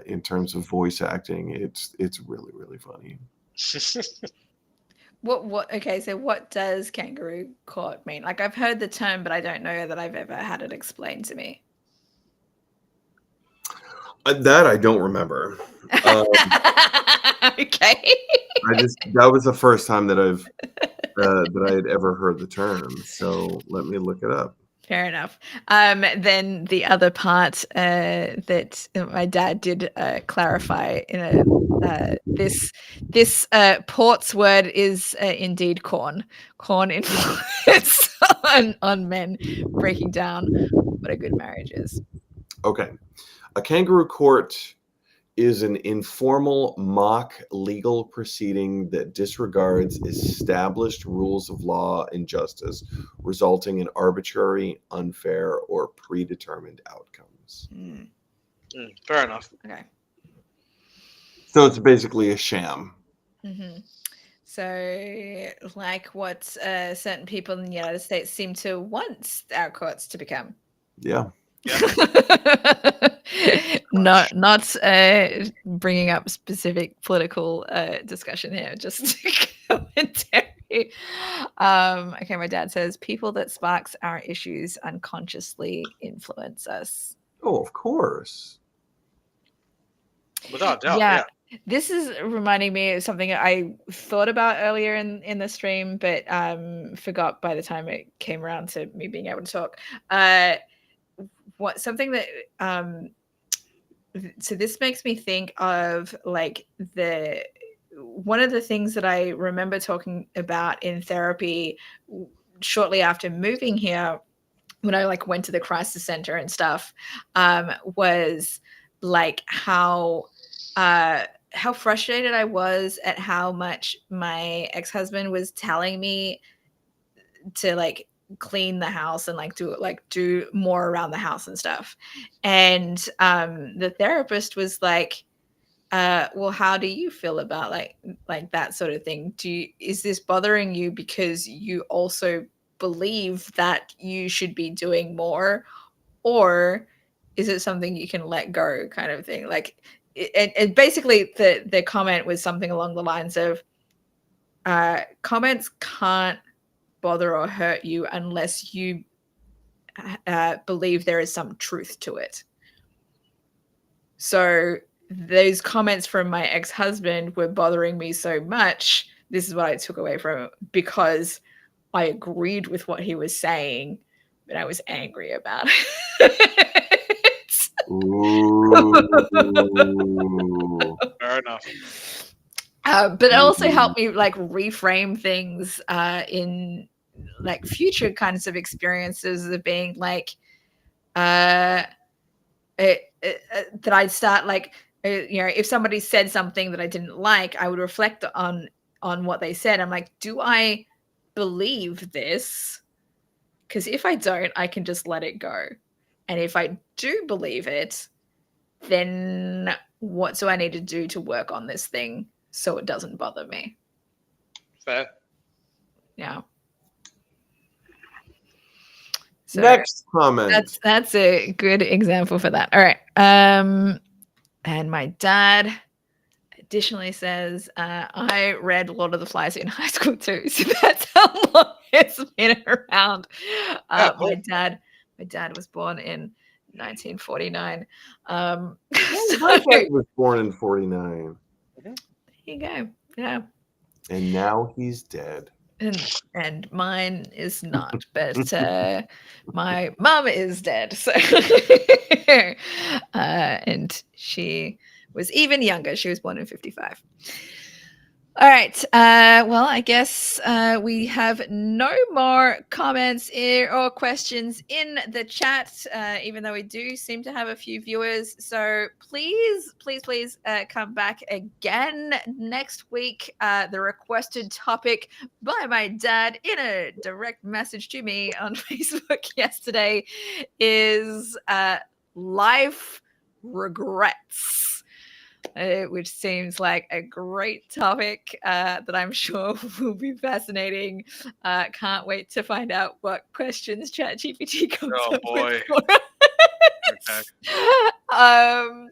in terms of voice acting. It's really, really funny. What okay, so what does kangaroo court mean? Like, I've heard the term, but I don't know that I've ever had it explained to me. That I don't remember. Okay. That was the first time that I had ever heard the term. So let me look it up. Fair enough. Then the other part that my dad did clarify in this port's word is indeed corn influence on men breaking down what a good marriage is. Okay. A kangaroo court is an informal mock legal proceeding that disregards established rules of law and justice, resulting in arbitrary, unfair, or predetermined outcomes. Fair enough. Okay. So it's basically a sham. Mm-hmm. So, like what certain people in the United States seem to want our courts to become. Yeah. Not bringing up specific political discussion here, just commentary. Okay, my dad says people that sparks our issues unconsciously influence us. Oh, of course. Without doubt, yeah. This is reminding me of something I thought about earlier in the stream, but forgot by the time it came around to me being able to talk. Something that so this makes me think of like one of the things that I remember talking about in therapy shortly after moving here, when I like went to the crisis center and stuff, was like how frustrated I was at how much my ex-husband was telling me to like clean the house and like do more around the house and stuff. And the therapist was like, well, how do you feel about like that sort of thing? Is this bothering you because you also believe that you should be doing more, or is it something you can let go, kind of thing? Like, and basically the comment was something along the lines of comments can't bother or hurt you unless you believe there is some truth to it. So those comments from my ex-husband were bothering me so much. This is what I took away from it, because I agreed with what he was saying, but I was angry about it. Ooh. Fair enough. But it also helped me like reframe things in like future kinds of experiences of being like that I'd start like if somebody said something that I didn't like, I would reflect on what they said. I'm like, do I believe this? Because if I don't, I can just let it go. And if I do believe it, then what do I need to do to work on this thing so it doesn't bother me? Fair. Yeah. So Next comment. that's a good example for that. All right. And my dad additionally says, I read Lord of the Flies in high school too. So that's how long it's been around. Cool. My dad was born in 1949. My So dad was born in 49. there you go. Yeah. And now he's dead. And mine is not, but my mom is dead. So and she was even younger. She was born in 55. All right. Well, I guess we have no more comments or questions in the chat, even though we do seem to have a few viewers. So please come back again next week. The requested topic by my dad in a direct message to me on Facebook yesterday is life regrets. Which seems like a great topic that I'm sure will be fascinating. Can't wait to find out what questions ChatGPT comes up with for us. Okay.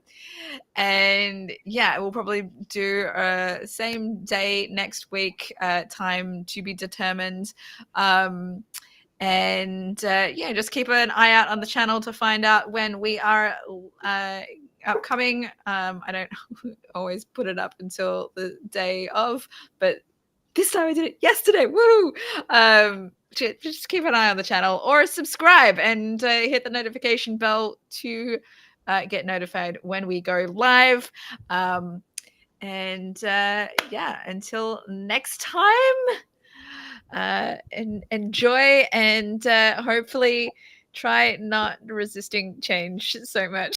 And yeah, we'll probably do same day next week, time to be determined. And yeah, just keep an eye out on the channel to find out when we are upcoming. I don't always put it up until the day of, but this time I did it yesterday. Woo! Just keep an eye on the channel or subscribe and hit the notification bell to get notified when we go live. And yeah, until next time, enjoy and hopefully try not resisting change so much.